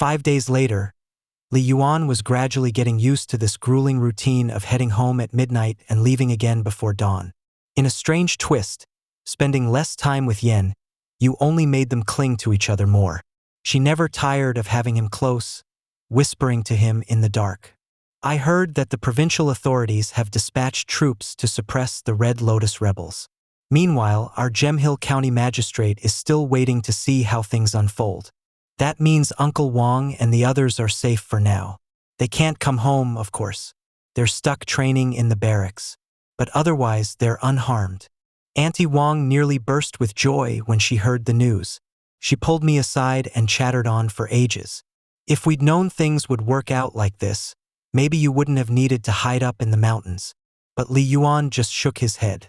5 days later, Li Yuan was gradually getting used to this grueling routine of heading home at midnight and leaving again before dawn. In a strange twist, spending less time with Yen, you only made them cling to each other more. She never tired of having him close, whispering to him in the dark. I heard that the provincial authorities have dispatched troops to suppress the Red Lotus rebels. Meanwhile, our Gem Hill County magistrate is still waiting to see how things unfold. That means Uncle Wang and the others are safe for now. They can't come home, of course. They're stuck training in the barracks. But otherwise, they're unharmed. Auntie Wang nearly burst with joy when she heard the news. She pulled me aside and chattered on for ages. If we'd known things would work out like this, maybe you wouldn't have needed to hide up in the mountains. But Li Yuan just shook his head.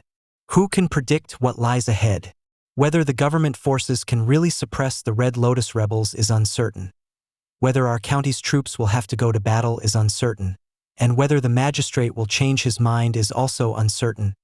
Who can predict what lies ahead? Whether the government forces can really suppress the Red Lotus rebels is uncertain. Whether our county's troops will have to go to battle is uncertain. And whether the magistrate will change his mind is also uncertain.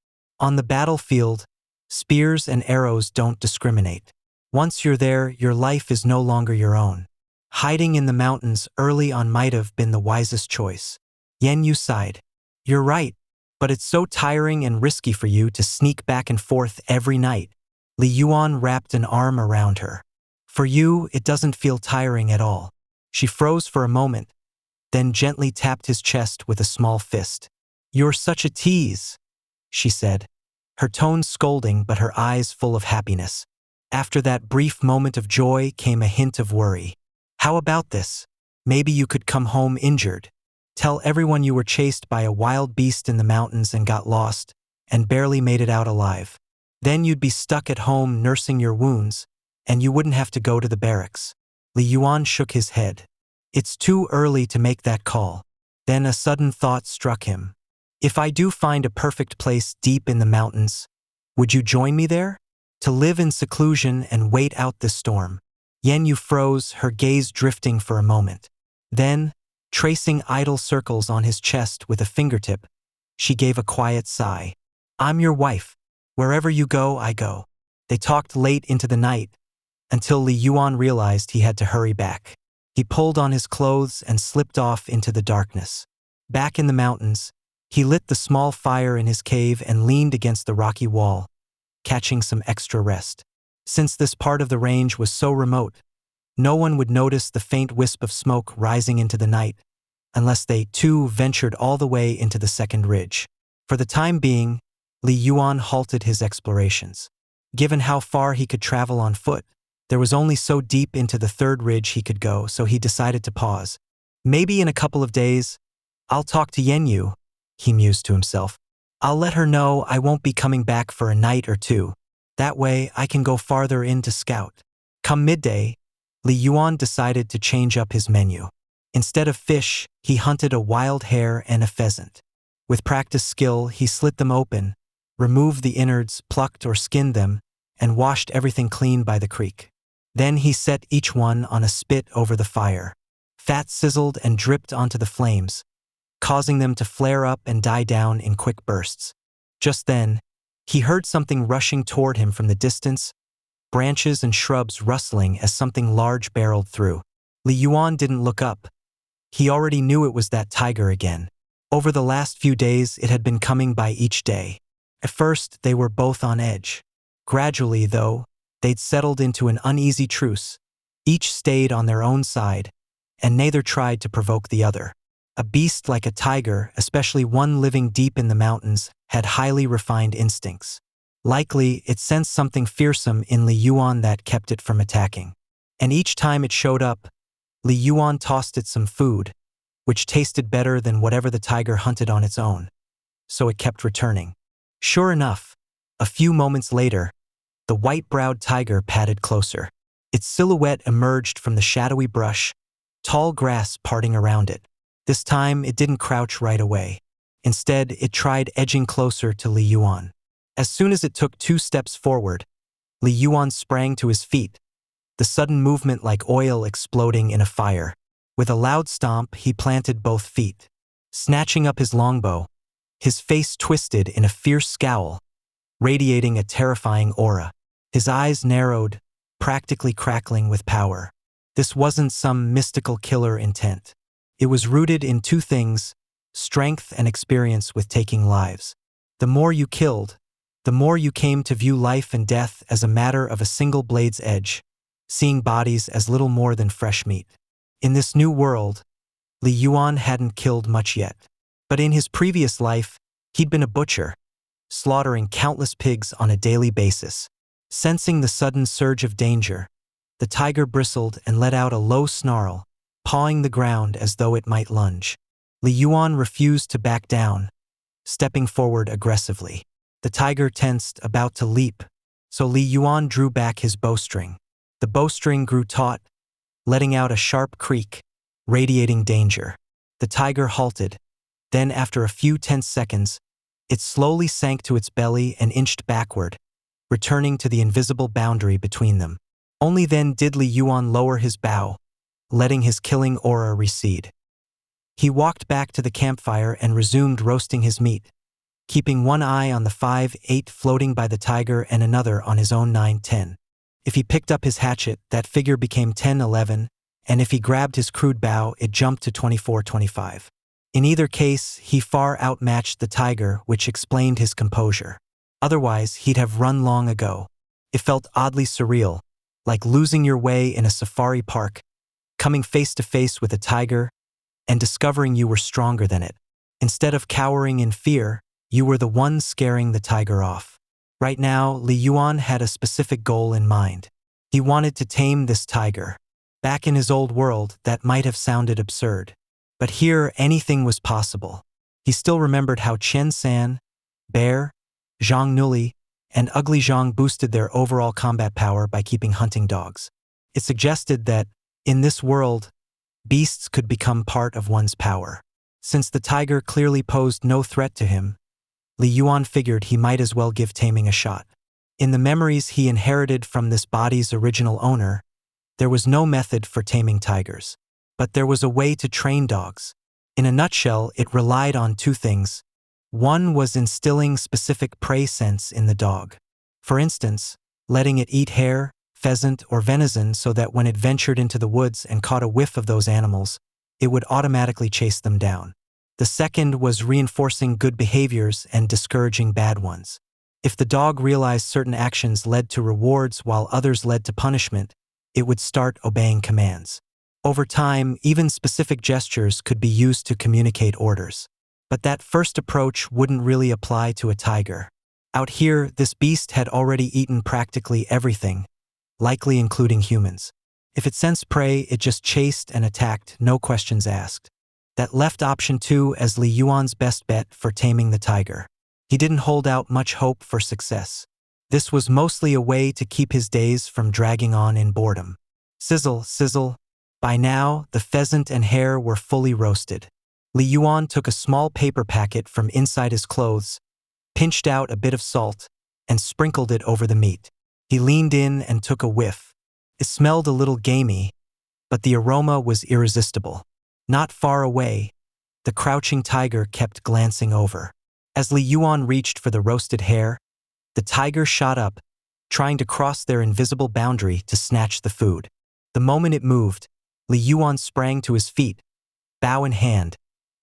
On the battlefield, spears and arrows don't discriminate. Once you're there, your life is no longer your own. Hiding in the mountains early on might have been the wisest choice. Yen Yu sighed. You're right, but it's so tiring and risky for you to sneak back and forth every night. Li Yuan wrapped an arm around her. For you, it doesn't feel tiring at all. She froze for a moment, then gently tapped his chest with a small fist. You're such a tease, she said, her tone scolding but her eyes full of happiness. After that brief moment of joy came a hint of worry. How about this? Maybe you could come home injured. Tell everyone you were chased by a wild beast in the mountains and got lost, and barely made it out alive. Then you'd be stuck at home nursing your wounds, and you wouldn't have to go to the barracks. Li Yuan shook his head. It's too early to make that call. Then a sudden thought struck him. If I do find a perfect place deep in the mountains, would you join me there? To live in seclusion and wait out this storm. Yen Yu froze, her gaze drifting for a moment. Then, tracing idle circles on his chest with a fingertip, she gave a quiet sigh. I'm your wife. Wherever you go, I go. They talked late into the night, until Li Yuan realized he had to hurry back. He pulled on his clothes and slipped off into the darkness. Back in the mountains, he lit the small fire in his cave and leaned against the rocky wall, catching some extra rest. Since this part of the range was so remote, no one would notice the faint wisp of smoke rising into the night, unless they, too, ventured all the way into the second ridge. For the time being, Li Yuan halted his explorations. Given how far he could travel on foot, there was only so deep into the third ridge he could go, so he decided to pause. Maybe in a couple of days, I'll talk to Yen Yu, he mused to himself. I'll let her know I won't be coming back for a night or two. That way, I can go farther in to scout. Come midday, Li Yuan decided to change up his menu. Instead of fish, he hunted a wild hare and a pheasant. With practiced skill, he slit them open, removed the innards, plucked or skinned them, and washed everything clean by the creek. Then he set each one on a spit over the fire. Fat sizzled and dripped onto the flames, causing them to flare up and die down in quick bursts. Just then, he heard something rushing toward him from the distance, branches and shrubs rustling as something large barreled through. Li Yuan didn't look up. He already knew it was that tiger again. Over the last few days, it had been coming by each day. At first, they were both on edge. Gradually, though, they'd settled into an uneasy truce. Each stayed on their own side, and neither tried to provoke the other. A beast like a tiger, especially one living deep in the mountains, had highly refined instincts. Likely, it sensed something fearsome in Li Yuan that kept it from attacking. And each time it showed up, Li Yuan tossed it some food, which tasted better than whatever the tiger hunted on its own. So it kept returning. Sure enough, a few moments later, the white-browed tiger padded closer. Its silhouette emerged from the shadowy brush, tall grass parting around it. This time, it didn't crouch right away. Instead, it tried edging closer to Li Yuan. As soon as it took 2 steps forward, Li Yuan sprang to his feet, the sudden movement like oil exploding in a fire. With a loud stomp, he planted both feet. Snatching up his longbow, his face twisted in a fierce scowl, radiating a terrifying aura. His eyes narrowed, practically crackling with power. This wasn't some mystical killer intent. It was rooted in two things: strength and experience with taking lives. The more you killed, the more you came to view life and death as a matter of a single blade's edge, seeing bodies as little more than fresh meat. In this new world, Li Yuan hadn't killed much yet. But in his previous life, he'd been a butcher, slaughtering countless pigs on a daily basis. Sensing the sudden surge of danger, the tiger bristled and let out a low snarl, pawing the ground as though it might lunge. Li Yuan refused to back down, stepping forward aggressively. The tiger tensed, about to leap, so Li Yuan drew back his bowstring. The bowstring grew taut, letting out a sharp creak, radiating danger. The tiger halted. Then, after a few tense seconds, it slowly sank to its belly and inched backward, returning to the invisible boundary between them. Only then did Li Yuan lower his bow, letting his killing aura recede. He walked back to the campfire and resumed roasting his meat, keeping one eye on the 5-8 floating by the tiger and another on his own 9-10. If he picked up his hatchet, that figure became 10-11, and if he grabbed his crude bow, it jumped to 24-25. In either case, he far outmatched the tiger, which explained his composure. Otherwise, he'd have run long ago. It felt oddly surreal, like losing your way in a safari park, coming face to face with a tiger, and discovering you were stronger than it. Instead of cowering in fear, you were the one scaring the tiger off. Right now, Li Yuan had a specific goal in mind. He wanted to tame this tiger. Back in his old world, that might have sounded absurd. But here, anything was possible. He still remembered how Chen San, Bear, Zhang Nuli, and Ugly Zhang boosted their overall combat power by keeping hunting dogs. It suggested that, in this world, beasts could become part of one's power. Since the tiger clearly posed no threat to him, Li Yuan figured he might as well give taming a shot. In the memories he inherited from this body's original owner, there was no method for taming tigers. But there was a way to train dogs. In a nutshell, it relied on two things. One was instilling specific prey sense in the dog. For instance, letting it eat hare, pheasant, or venison so that when it ventured into the woods and caught a whiff of those animals, it would automatically chase them down. The second was reinforcing good behaviors and discouraging bad ones. If the dog realized certain actions led to rewards while others led to punishment, it would start obeying commands. Over time, even specific gestures could be used to communicate orders. But that first approach wouldn't really apply to a tiger. Out here, this beast had already eaten practically everything, likely including humans. If it sensed prey, it just chased and attacked, no questions asked. That left option 2 as Li Yuan's best bet for taming the tiger. He didn't hold out much hope for success. This was mostly a way to keep his days from dragging on in boredom. Sizzle, sizzle. By now, the pheasant and hare were fully roasted. Li Yuan took a small paper packet from inside his clothes, pinched out a bit of salt, and sprinkled it over the meat. He leaned in and took a whiff. It smelled a little gamey, but the aroma was irresistible. Not far away, the crouching tiger kept glancing over. As Li Yuan reached for the roasted hare, the tiger shot up, trying to cross their invisible boundary to snatch the food. The moment it moved, Li Yuan sprang to his feet, bow in hand,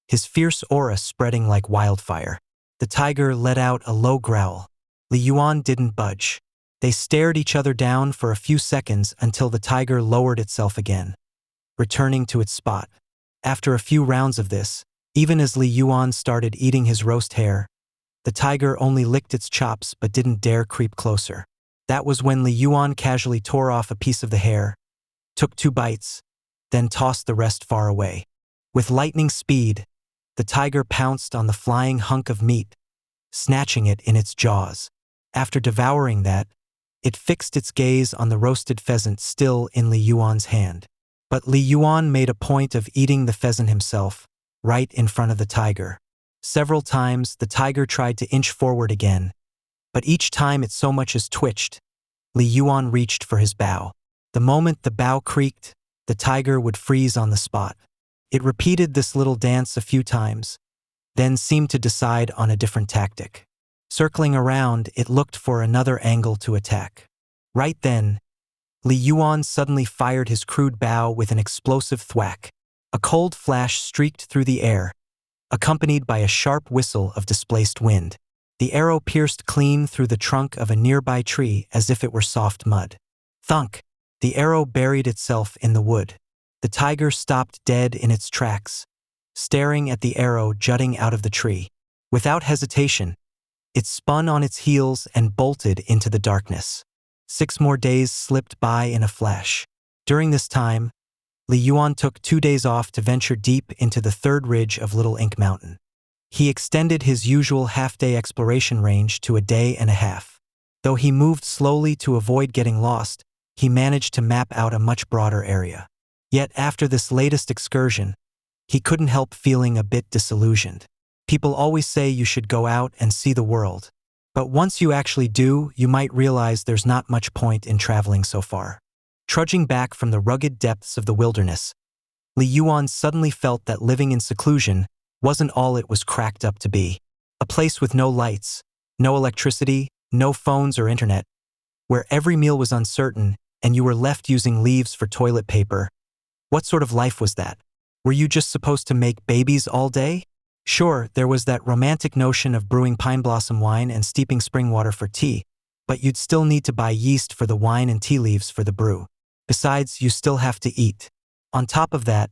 his fierce aura spreading like wildfire. The tiger let out a low growl. Li Yuan didn't budge. They stared each other down for a few seconds until the tiger lowered itself again, returning to its spot. After a few rounds of this, even as Li Yuan started eating his roast hare, the tiger only licked its chops but didn't dare creep closer. That was when Li Yuan casually tore off a piece of the hare, took 2 bites, then tossed the rest far away. With lightning speed, the tiger pounced on the flying hunk of meat, snatching it in its jaws. After devouring that, it fixed its gaze on the roasted pheasant still in Li Yuan's hand. But Li Yuan made a point of eating the pheasant himself, right in front of the tiger. Several times, the tiger tried to inch forward again, but each time it so much as twitched, Li Yuan reached for his bow. The moment the bow creaked, the tiger would freeze on the spot. It repeated this little dance a few times, then seemed to decide on a different tactic. Circling around, it looked for another angle to attack. Right then, Li Yuan suddenly fired his crude bow with an explosive thwack. A cold flash streaked through the air, accompanied by a sharp whistle of displaced wind. The arrow pierced clean through the trunk of a nearby tree as if it were soft mud. Thunk! The arrow buried itself in the wood. The tiger stopped dead in its tracks, staring at the arrow jutting out of the tree. Without hesitation, it spun on its heels and bolted into the darkness. 6 more days slipped by in a flash. During this time, Li Yuan took 2 days off to venture deep into the third ridge of Little Ink Mountain. He extended his usual half-day exploration range to a day and a half. Though he moved slowly to avoid getting lost, he managed to map out a much broader area. Yet after this latest excursion, he couldn't help feeling a bit disillusioned. People always say you should go out and see the world. But once you actually do, you might realize there's not much point in traveling so far. Trudging back from the rugged depths of the wilderness, Li Yuan suddenly felt that living in seclusion wasn't all it was cracked up to be. A place with no lights, no electricity, no phones or internet, where every meal was uncertain and you were left using leaves for toilet paper. What sort of life was that? Were you just supposed to make babies all day? Sure, there was that romantic notion of brewing pine blossom wine and steeping spring water for tea, but you'd still need to buy yeast for the wine and tea leaves for the brew. Besides, you still have to eat. On top of that,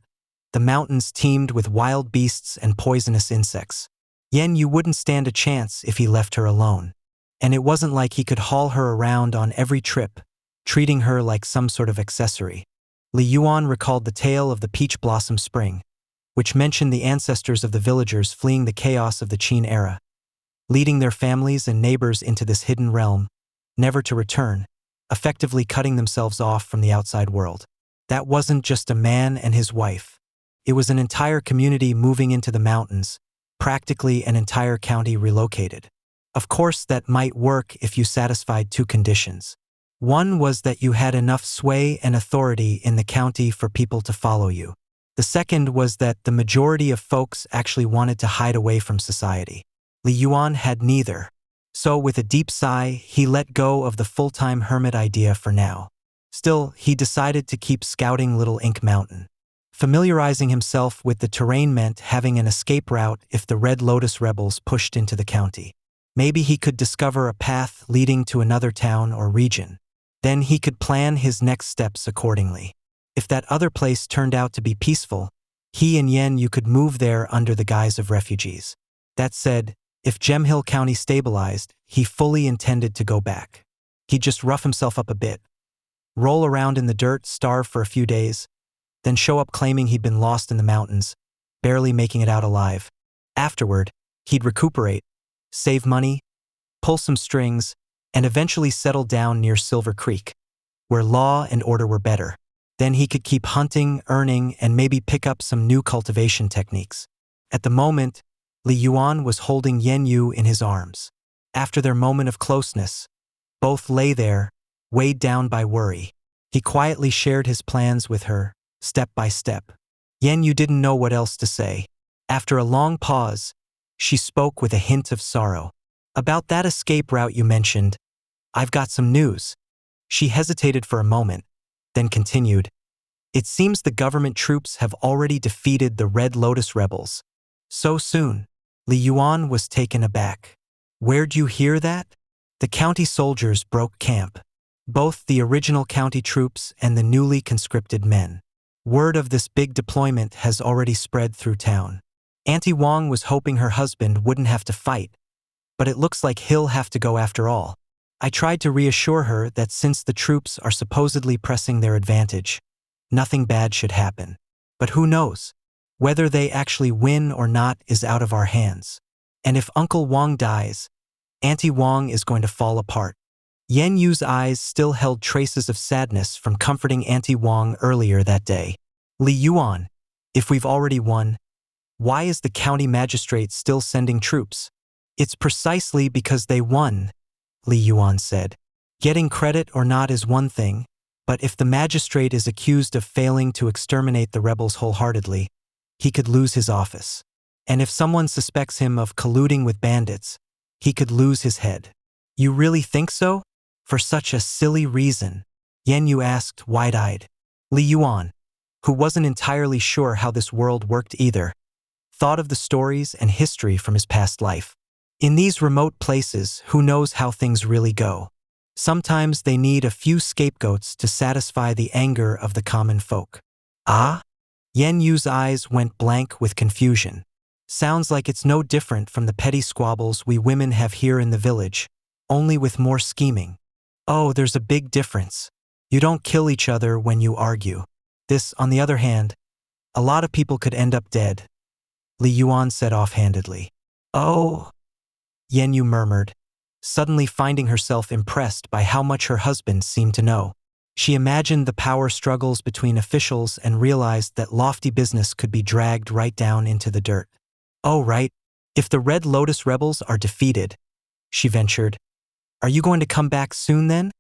the mountains teemed with wild beasts and poisonous insects. You wouldn't stand a chance if he left her alone. And it wasn't like he could haul her around on every trip, treating her like some sort of accessory. Li Yuan recalled the tale of the peach blossom spring, which mentioned the ancestors of the villagers fleeing the chaos of the Qin era, leading their families and neighbors into this hidden realm, never to return, effectively cutting themselves off from the outside world. That wasn't just a man and his wife. It was an entire community moving into the mountains, practically an entire county relocated. Of course, that might work if you satisfied 2 conditions. One was that you had enough sway and authority in the county for people to follow you. The second was that the majority of folks actually wanted to hide away from society. Li Yuan had neither. So with a deep sigh, he let go of the full-time hermit idea for now. Still, he decided to keep scouting Little Ink Mountain. Familiarizing himself with the terrain meant having an escape route if the Red Lotus rebels pushed into the county. Maybe he could discover a path leading to another town or region. Then he could plan his next steps accordingly. If that other place turned out to be peaceful, he and you could move there under the guise of refugees. That said, if Gemhill County stabilized, he fully intended to go back. He'd just rough himself up a bit, roll around in the dirt, starve for a few days, then show up claiming he'd been lost in the mountains, barely making it out alive. Afterward, he'd recuperate, save money, pull some strings, and eventually settle down near Silver Creek, where law and order were better. Then he could keep hunting, earning, and maybe pick up some new cultivation techniques. At the moment, Li Yuan was holding Yen Yu in his arms. After their moment of closeness, both lay there, weighed down by worry. He quietly shared his plans with her, step by step. Yen Yu didn't know what else to say. After a long pause, she spoke with a hint of sorrow. About that escape route you mentioned, I've got some news. She hesitated for a moment, then continued. It seems the government troops have already defeated the Red Lotus rebels. So soon. Li Yuan was taken aback. Where'd you hear that? The county soldiers broke camp. Both the original county troops and the newly conscripted men. Word of this big deployment has already spread through town. Auntie Wong was hoping her husband wouldn't have to fight, but it looks like he'll have to go after all. I tried to reassure her that since the troops are supposedly pressing their advantage, nothing bad should happen. But who knows? Whether they actually win or not is out of our hands. And if Uncle Wong dies, Auntie Wong is going to fall apart. Yen Yu's eyes still held traces of sadness from comforting Auntie Wong earlier that day. Li Yuan, if we've already won, why is the county magistrate still sending troops? It's precisely because they won, Li Yuan said. Getting credit or not is one thing, but if the magistrate is accused of failing to exterminate the rebels wholeheartedly, he could lose his office. And if someone suspects him of colluding with bandits, he could lose his head. You really think so? For such a silly reason. Yan Yu asked, wide-eyed. Li Yuan, who wasn't entirely sure how this world worked either, thought of the stories and history from his past life. In these remote places, who knows how things really go? Sometimes they need a few scapegoats to satisfy the anger of the common folk. Ah? Yan Yu's eyes went blank with confusion. Sounds like it's no different from the petty squabbles we women have here in the village, only with more scheming. Oh, there's a big difference. You don't kill each other when you argue. This, on the other hand, a lot of people could end up dead, Li Yuan said offhandedly. Oh, Yan Yu murmured, suddenly finding herself impressed by how much her husband seemed to know. She imagined the power struggles between officials and realized that lofty business could be dragged right down into the dirt. Oh, right. If the Red Lotus rebels are defeated, she ventured, are you going to come back soon then?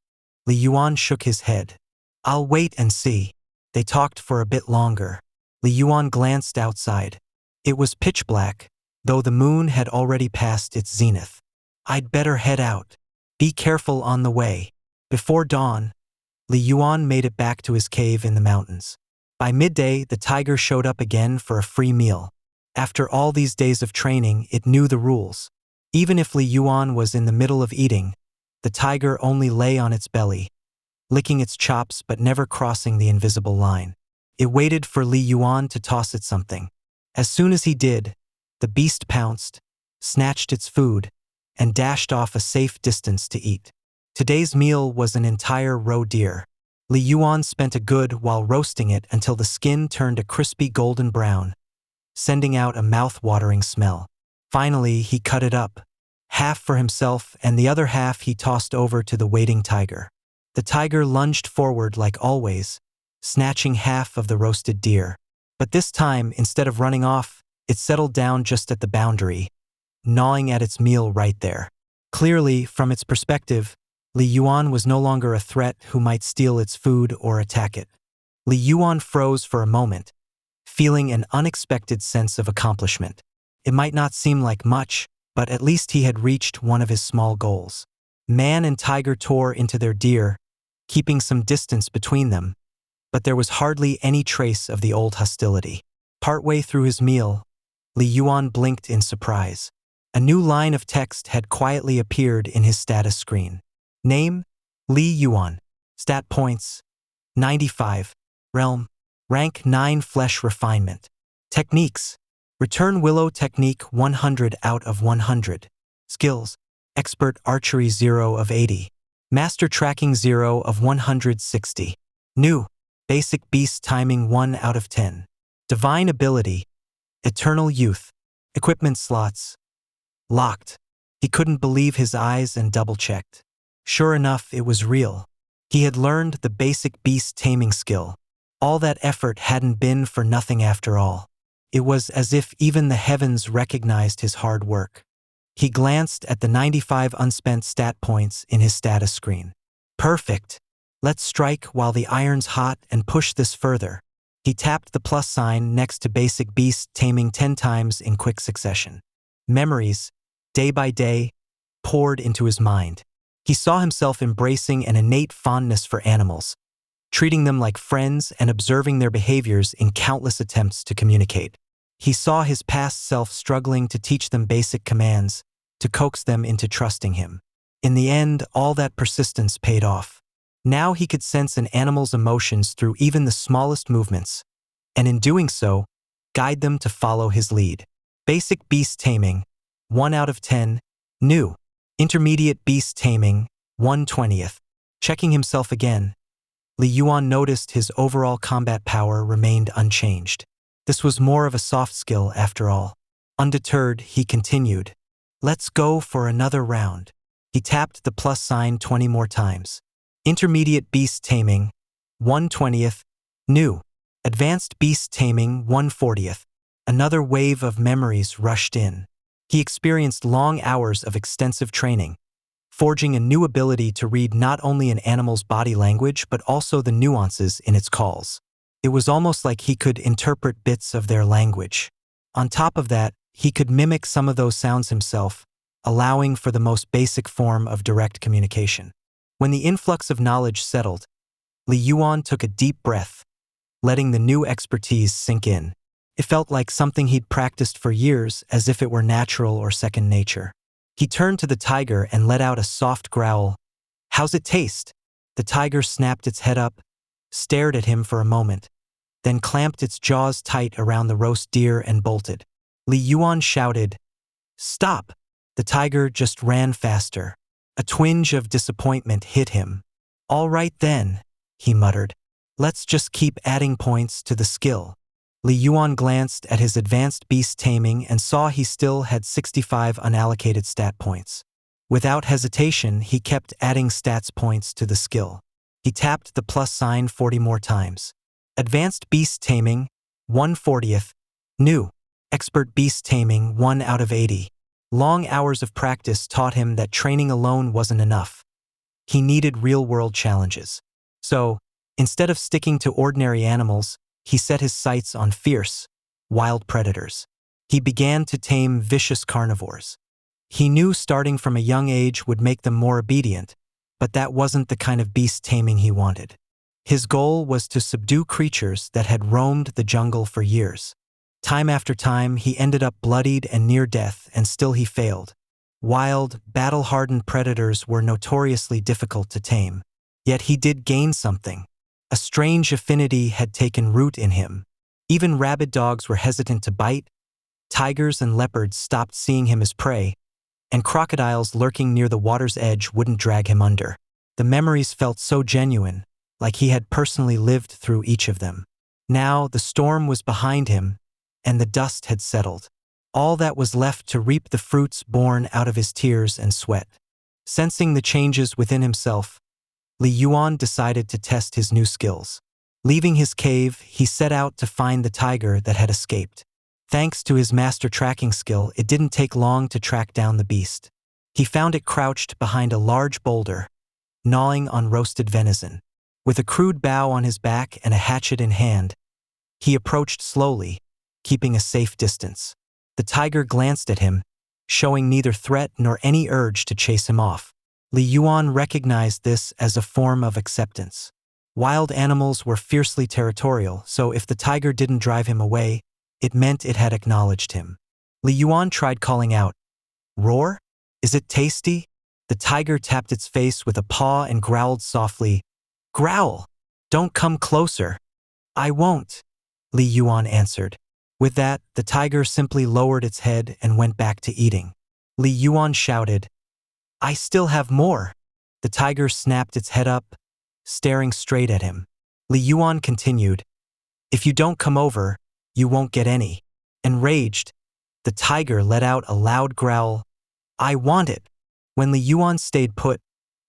Li Yuan shook his head. I'll wait and see. They talked for a bit longer. Li Yuan glanced outside. It was pitch black, though the moon had already passed its zenith. I'd better head out. Be careful on the way. Before dawn, Li Yuan made it back to his cave in the mountains. By midday, the tiger showed up again for a free meal. After all these days of training, it knew the rules. Even if Li Yuan was in the middle of eating, the tiger only lay on its belly, licking its chops but never crossing the invisible line. It waited for Li Yuan to toss it something. As soon as he did, the beast pounced, snatched its food, and dashed off a safe distance to eat. Today's meal was an entire roe deer. Li Yuan spent a good while roasting it until the skin turned a crispy golden brown, sending out a mouth-watering smell. Finally, he cut it up, half for himself and the other half he tossed over to the waiting tiger. The tiger lunged forward like always, snatching half of the roasted deer. But this time, instead of running off, it settled down just at the boundary, gnawing at its meal right there. Clearly, from its perspective, Li Yuan was no longer a threat who might steal its food or attack it. Li Yuan froze for a moment, feeling an unexpected sense of accomplishment. It might not seem like much, but at least he had reached one of his small goals. Man and tiger tore into their deer, keeping some distance between them, but there was hardly any trace of the old hostility. Partway through his meal, Li Yuan blinked in surprise. A new line of text had quietly appeared in his status screen. Name: Li Yuan. Stat points: 95. Realm: Rank 9 Flesh Refinement. Techniques: Return Willow Technique 100 out of 100. Skills: Expert Archery 0 of 80. Master Tracking 0 of 160. New: Basic Beast Timing 1 out of 10. Divine Ability: Eternal Youth. Equipment slots: Locked. He couldn't believe his eyes and double-checked. Sure enough, it was real. He had learned the basic beast taming skill. All that effort hadn't been for nothing after all. It was as if even the heavens recognized his hard work. He glanced at the 95 unspent stat points in his status screen. Perfect. Let's strike while the iron's hot and push this further. He tapped the plus sign next to basic beast taming 10 times in quick succession. Memories, day by day, poured into his mind. He saw himself embracing an innate fondness for animals, treating them like friends and observing their behaviors in countless attempts to communicate. He saw his past self struggling to teach them basic commands, to coax them into trusting him. In the end, all that persistence paid off. Now he could sense an animal's emotions through even the smallest movements, and in doing so, guide them to follow his lead. Basic Beast Taming, 1 out of 10. New: Intermediate Beast Taming, 1/20th. Checking himself again, Li Yuan noticed his overall combat power remained unchanged. This was more of a soft skill after all. Undeterred, he continued. Let's go for another round. He tapped the plus sign 20 more times. Intermediate Beast Taming, 1/20th. New: Advanced Beast Taming, 1/40th. Another wave of memories rushed in. He experienced long hours of extensive training, forging a new ability to read not only an animal's body language but also the nuances in its calls. It was almost like he could interpret bits of their language. On top of that, he could mimic some of those sounds himself, allowing for the most basic form of direct communication. When the influx of knowledge settled, Li Yuan took a deep breath, letting the new expertise sink in. It felt like something he'd practiced for years, as if it were natural or second nature. He turned to the tiger and let out a soft growl. "How's it taste?" The tiger snapped its head up, stared at him for a moment, then clamped its jaws tight around the roast deer and bolted. Li Yuan shouted, "Stop!" The tiger just ran faster. A twinge of disappointment hit him. "All right then," he muttered. "Let's just keep adding points to the skill." Li Yuan glanced at his advanced beast taming and saw he still had 65 unallocated stat points. Without hesitation, he kept adding stats points to the skill. He tapped the plus sign 40 more times. Advanced beast taming, 1/40th. New. Expert beast taming, 1 out of 80. Long hours of practice taught him that training alone wasn't enough. He needed real-world challenges. So, instead of sticking to ordinary animals, he set his sights on fierce, wild predators. He began to tame vicious carnivores. He knew starting from a young age would make them more obedient, but that wasn't the kind of beast taming he wanted. His goal was to subdue creatures that had roamed the jungle for years. Time after time, he ended up bloodied and near death, and still he failed. Wild, battle-hardened predators were notoriously difficult to tame. Yet he did gain something. A strange affinity had taken root in him. Even rabid dogs were hesitant to bite, tigers and leopards stopped seeing him as prey, and crocodiles lurking near the water's edge wouldn't drag him under. The memories felt so genuine, like he had personally lived through each of them. Now the storm was behind him, and the dust had settled. All that was left to reap the fruits born out of his tears and sweat. Sensing the changes within himself, Li Yuan decided to test his new skills. Leaving his cave, he set out to find the tiger that had escaped. Thanks to his master tracking skill, it didn't take long to track down the beast. He found it crouched behind a large boulder, gnawing on roasted venison. With a crude bough on his back and a hatchet in hand, he approached slowly, keeping a safe distance. The tiger glanced at him, showing neither threat nor any urge to chase him off. Li Yuan recognized this as a form of acceptance. Wild animals were fiercely territorial, so if the tiger didn't drive him away, it meant it had acknowledged him. Li Yuan tried calling out, "Roar? Is it tasty?" The tiger tapped its face with a paw and growled softly, "Growl! Don't come closer." "I won't," Li Yuan answered. With that, the tiger simply lowered its head and went back to eating. Li Yuan shouted, "I still have more." The tiger snapped its head up, staring straight at him. Li Yuan continued, "If you don't come over, you won't get any." Enraged, the tiger let out a loud growl, "I want it." When Li Yuan stayed put,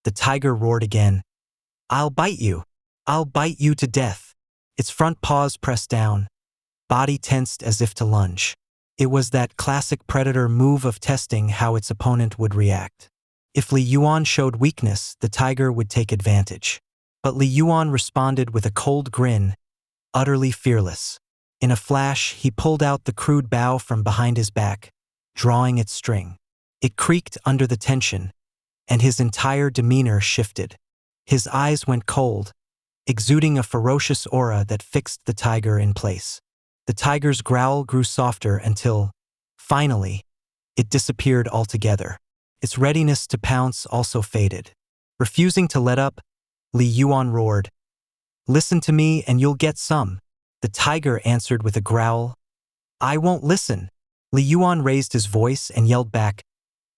the tiger roared again, "I'll bite you. I'll bite you to death." Its front paws pressed down, body tensed as if to lunge. It was that classic predator move of testing how its opponent would react. If Li Yuan showed weakness, the tiger would take advantage. But Li Yuan responded with a cold grin, utterly fearless. In a flash, he pulled out the crude bough from behind his back, drawing its string. It creaked under the tension, and his entire demeanor shifted. His eyes went cold, exuding a ferocious aura that fixed the tiger in place. The tiger's growl grew softer until, finally, it disappeared altogether. Its readiness to pounce also faded. Refusing to let up, Li Yuan roared, "Listen to me and you'll get some." The tiger answered with a growl, "I won't listen." Li Yuan raised his voice and yelled back,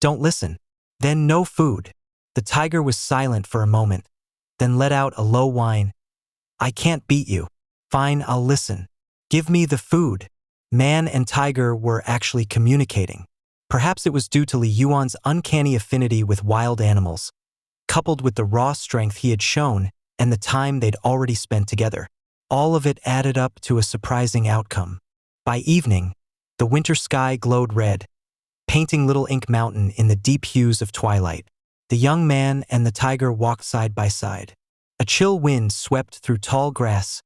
"Don't listen. Then no food." The tiger was silent for a moment, then let out a low whine, "I can't beat you. Fine, I'll listen. Give me the food." Man and tiger were actually communicating. Perhaps it was due to Li Yuan's uncanny affinity with wild animals, coupled with the raw strength he had shown and the time they'd already spent together. All of it added up to a surprising outcome. By evening, the winter sky glowed red, painting Little Ink Mountain in the deep hues of twilight. The young man and the tiger walked side by side. A chill wind swept through tall grass,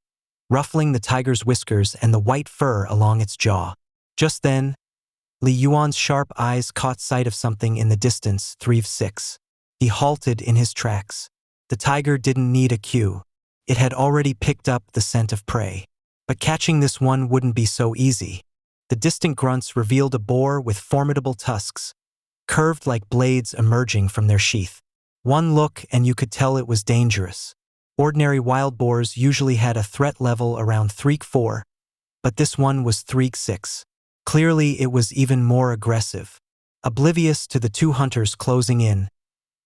ruffling the tiger's whiskers and the white fur along its jaw. Just then, Li Yuan's sharp eyes caught sight of something in the distance, 3/6. He halted in his tracks. The tiger didn't need a cue. It had already picked up the scent of prey. But catching this one wouldn't be so easy. The distant grunts revealed a boar with formidable tusks, curved like blades emerging from their sheath. One look and you could tell it was dangerous. Ordinary wild boars usually had a threat level around 3-4, but this one was 3-6. Clearly it was even more aggressive. Oblivious to the two hunters closing in,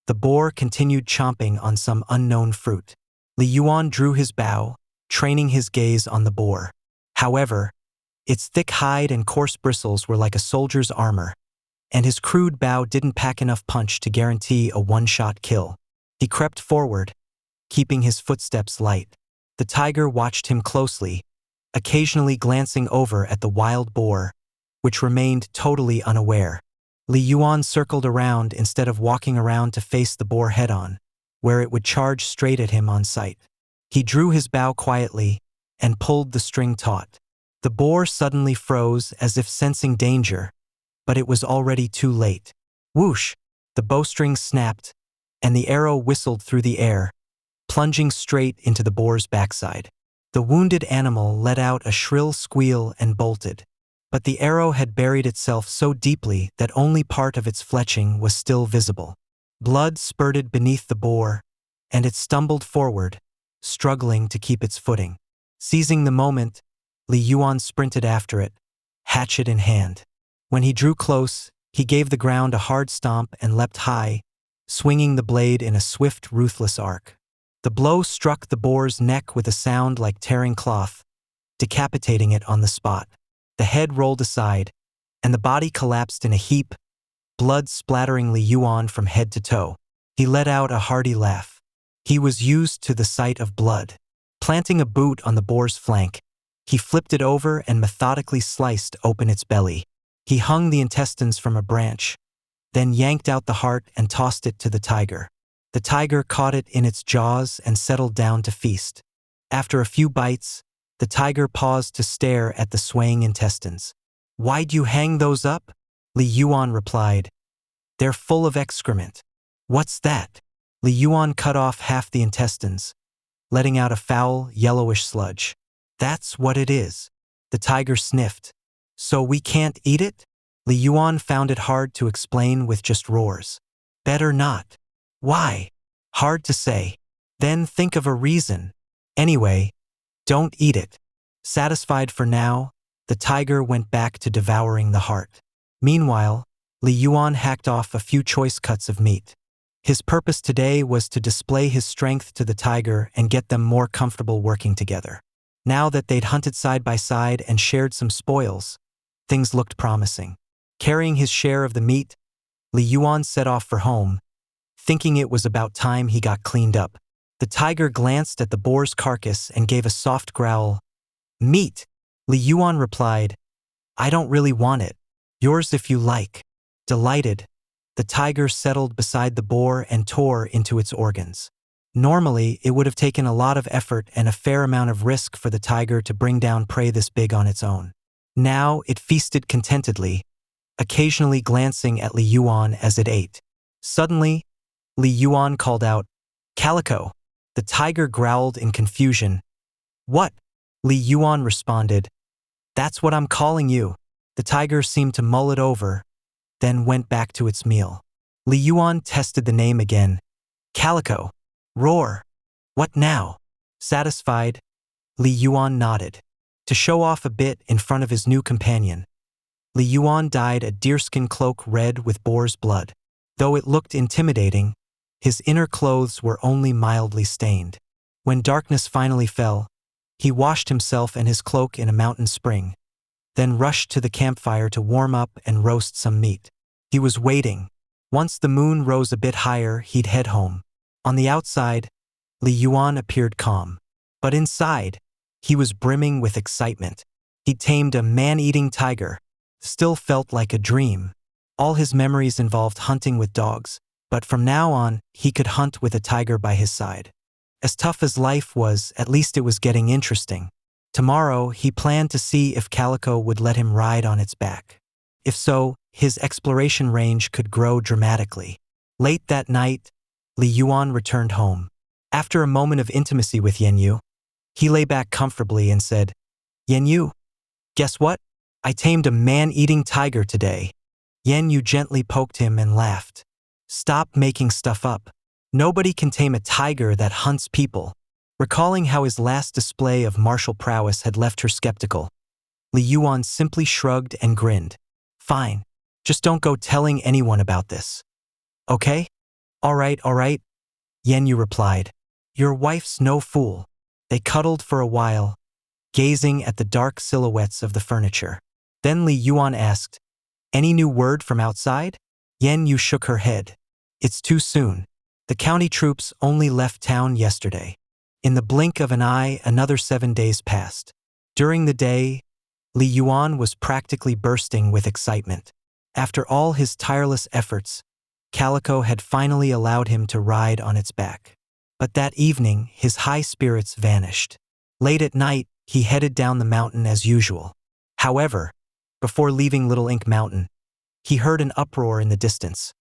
the boar continued chomping on some unknown fruit. Li Yuan drew his bow, training his gaze on the boar. However, its thick hide and coarse bristles were like a soldier's armor, and his crude bow didn't pack enough punch to guarantee a one-shot kill. He crept forward, keeping his footsteps light. The tiger watched him closely, occasionally glancing over at the wild boar, which remained totally unaware. Li Yuan circled around instead of walking around to face the boar head-on, where it would charge straight at him on sight. He drew his bow quietly and pulled the string taut. The boar suddenly froze as if sensing danger, but it was already too late. Whoosh! The bowstring snapped, and the arrow whistled through the air, plunging straight into the boar's backside. The wounded animal let out a shrill squeal and bolted. But the arrow had buried itself so deeply that only part of its fletching was still visible. Blood spurted beneath the boar, and it stumbled forward, struggling to keep its footing. Seizing the moment, Li Yuan sprinted after it, hatchet in hand. When he drew close, he gave the ground a hard stomp and leapt high, swinging the blade in a swift, ruthless arc. The blow struck the boar's neck with a sound like tearing cloth, decapitating it on the spot. The head rolled aside, and the body collapsed in a heap, blood splattering Li Yuan from head to toe. He let out a hearty laugh. He was used to the sight of blood. Planting a boot on the boar's flank, he flipped it over and methodically sliced open its belly. He hung the intestines from a branch, then yanked out the heart and tossed it to the tiger. The tiger caught it in its jaws and settled down to feast. After a few bites, the tiger paused to stare at the swaying intestines. "Why'd you hang those up?" Li Yuan replied. "They're full of excrement." "What's that?" Li Yuan cut off half the intestines, letting out a foul, yellowish sludge. "That's what it is." The tiger sniffed. "So we can't eat it?" Li Yuan found it hard to explain with just roars. "Better not." "Why?" "Hard to say." "Then think of a reason. Anyway, don't eat it." Satisfied for now, the tiger went back to devouring the heart. Meanwhile, Li Yuan hacked off a few choice cuts of meat. His purpose today was to display his strength to the tiger and get them more comfortable working together. Now that they'd hunted side by side and shared some spoils, things looked promising. Carrying his share of the meat, Li Yuan set off for home, thinking it was about time he got cleaned up. The tiger glanced at the boar's carcass and gave a soft growl. "Meat," Li Yuan replied. "I don't really want it. Yours if you like." Delighted, the tiger settled beside the boar and tore into its organs. Normally, it would have taken a lot of effort and a fair amount of risk for the tiger to bring down prey this big on its own. Now it feasted contentedly, occasionally glancing at Li Yuan as it ate. Suddenly, Li Yuan called out, "Calico!" The tiger growled in confusion. "What?" Li Yuan responded. "That's what I'm calling you." The tiger seemed to mull it over, then went back to its meal. Li Yuan tested the name again. "Calico. Roar." "What now?" Satisfied, Li Yuan nodded. To show off a bit in front of his new companion, Li Yuan dyed a deerskin cloak red with boar's blood. Though it looked intimidating, his inner clothes were only mildly stained. When darkness finally fell, he washed himself and his cloak in a mountain spring, then rushed to the campfire to warm up and roast some meat. He was waiting. Once the moon rose a bit higher, he'd head home. On the outside, Li Yuan appeared calm. But inside, he was brimming with excitement. He'd tamed a man-eating tiger. Still felt like a dream. All his memories involved hunting with dogs, but from now on, he could hunt with a tiger by his side. As tough as life was, at least it was getting interesting. Tomorrow, he planned to see if Calico would let him ride on its back. If so, his exploration range could grow dramatically. Late that night, Li Yuan returned home. After a moment of intimacy with Yen Yu, he lay back comfortably and said, Yen Yu, guess what? I tamed a man-eating tiger today. Yen Yu gently poked him and laughed. Stop making stuff up. Nobody can tame a tiger that hunts people. Recalling how his last display of martial prowess had left her skeptical, Li Yuan simply shrugged and grinned. Fine. Just don't go telling anyone about this. Okay? All right, Yen Yu replied. Your wife's no fool. They cuddled for a while, gazing at the dark silhouettes of the furniture. Then Li Yuan asked, Any new word from outside? Yen Yu shook her head. It's too soon. The county troops only left town yesterday. In the blink of an eye, another 7 days passed. During the day, Li Yuan was practically bursting with excitement. After all his tireless efforts, Calico had finally allowed him to ride on its back. But that evening, his high spirits vanished. Late at night, he headed down the mountain as usual. However, before leaving Little Ink Mountain, he heard an uproar in the distance.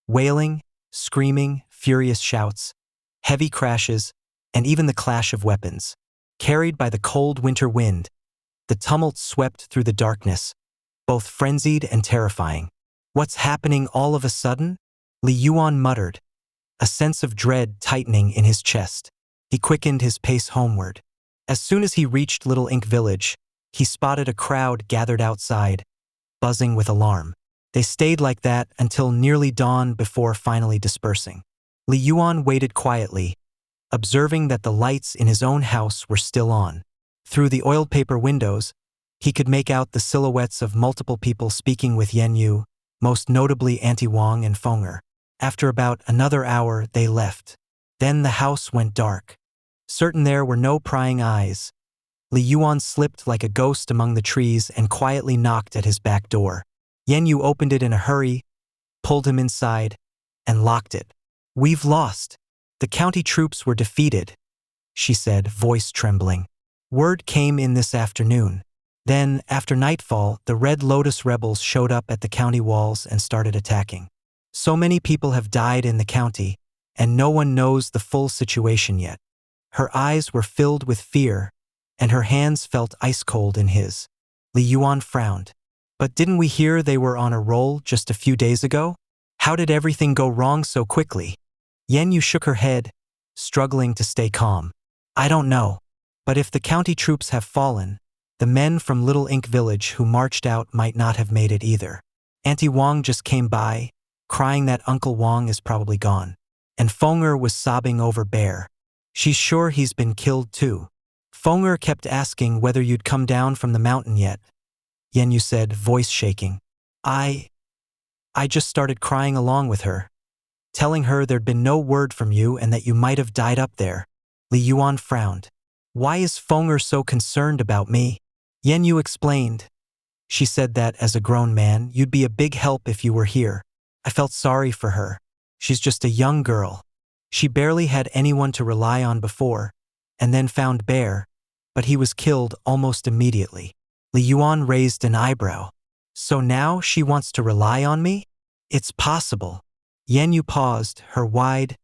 Wailing, screaming, furious shouts, heavy crashes, and even the clash of weapons. Carried by the cold winter wind, the tumult swept through the darkness, both frenzied and terrifying. What's happening all of a sudden? Li Yuan muttered, a sense of dread tightening in his chest. He quickened his pace homeward. As soon as he reached Little Ink Village, he spotted a crowd gathered outside, buzzing with alarm. They stayed like that until nearly dawn before finally dispersing. Li Yuan waited quietly, observing that the lights in his own house were still on. Through the oiled paper windows, he could make out the silhouettes of multiple people speaking with Yen Yu, most notably Auntie Wang and Fenger. After about another hour, they left. Then the house went dark. Certain there were no prying eyes, Li Yuan slipped like a ghost among the trees and quietly knocked at his back door. Yen Yu opened it in a hurry, pulled him inside, and locked it. We've lost. The county troops were defeated, she said, voice trembling. Word came in this afternoon. Then, after nightfall, the Red Lotus rebels showed up at the county walls and started attacking. So many people have died in the county, and no one knows the full situation yet. Her eyes were filled with fear, and her hands felt ice-cold in his. Li Yuan frowned. But didn't we hear they were on a roll just a few days ago? How did everything go wrong so quickly? Yen Yu shook her head, struggling to stay calm. I don't know. But if the county troops have fallen, the men from Little Ink Village who marched out might not have made it either. Auntie Wang just came by, crying that Uncle Wang is probably gone. And Fenger was sobbing over Bear. She's sure he's been killed too. Fenger kept asking whether you'd come down from the mountain yet. Yen Yu said, voice shaking. I just started crying along with her, telling her there'd been no word from you and that you might have died up there. Li Yuan frowned. Why is Fenger so concerned about me? Yen Yu explained. She said that, as a grown man, you'd be a big help if you were here. I felt sorry for her. She's just a young girl. She barely had anyone to rely on before, and then found Bear, but he was killed almost immediately. Li Yuan raised an eyebrow. So now she wants to rely on me? It's possible. Yen Yu paused, her wide,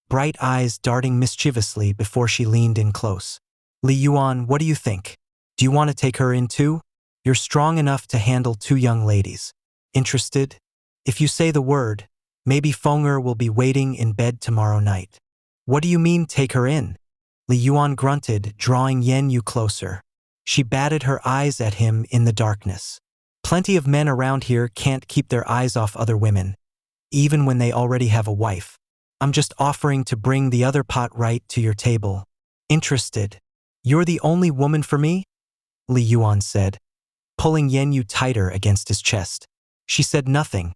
bright eyes darting mischievously before she leaned in close. Li Yuan, what do you think? Do you want to take her in too? You're strong enough to handle 2 young ladies. Interested? If you say the word, maybe Fenger will be waiting in bed tomorrow night. What do you mean, take her in? Li Yuan grunted, drawing Yen Yu closer. She batted her eyes at him in the darkness. Plenty of men around here can't keep their eyes off other women, even when they already have a wife. I'm just offering to bring the other pot right to your table. Interested? You're the only woman for me? Li Yuan said, pulling Yen Yu tighter against his chest. She said nothing,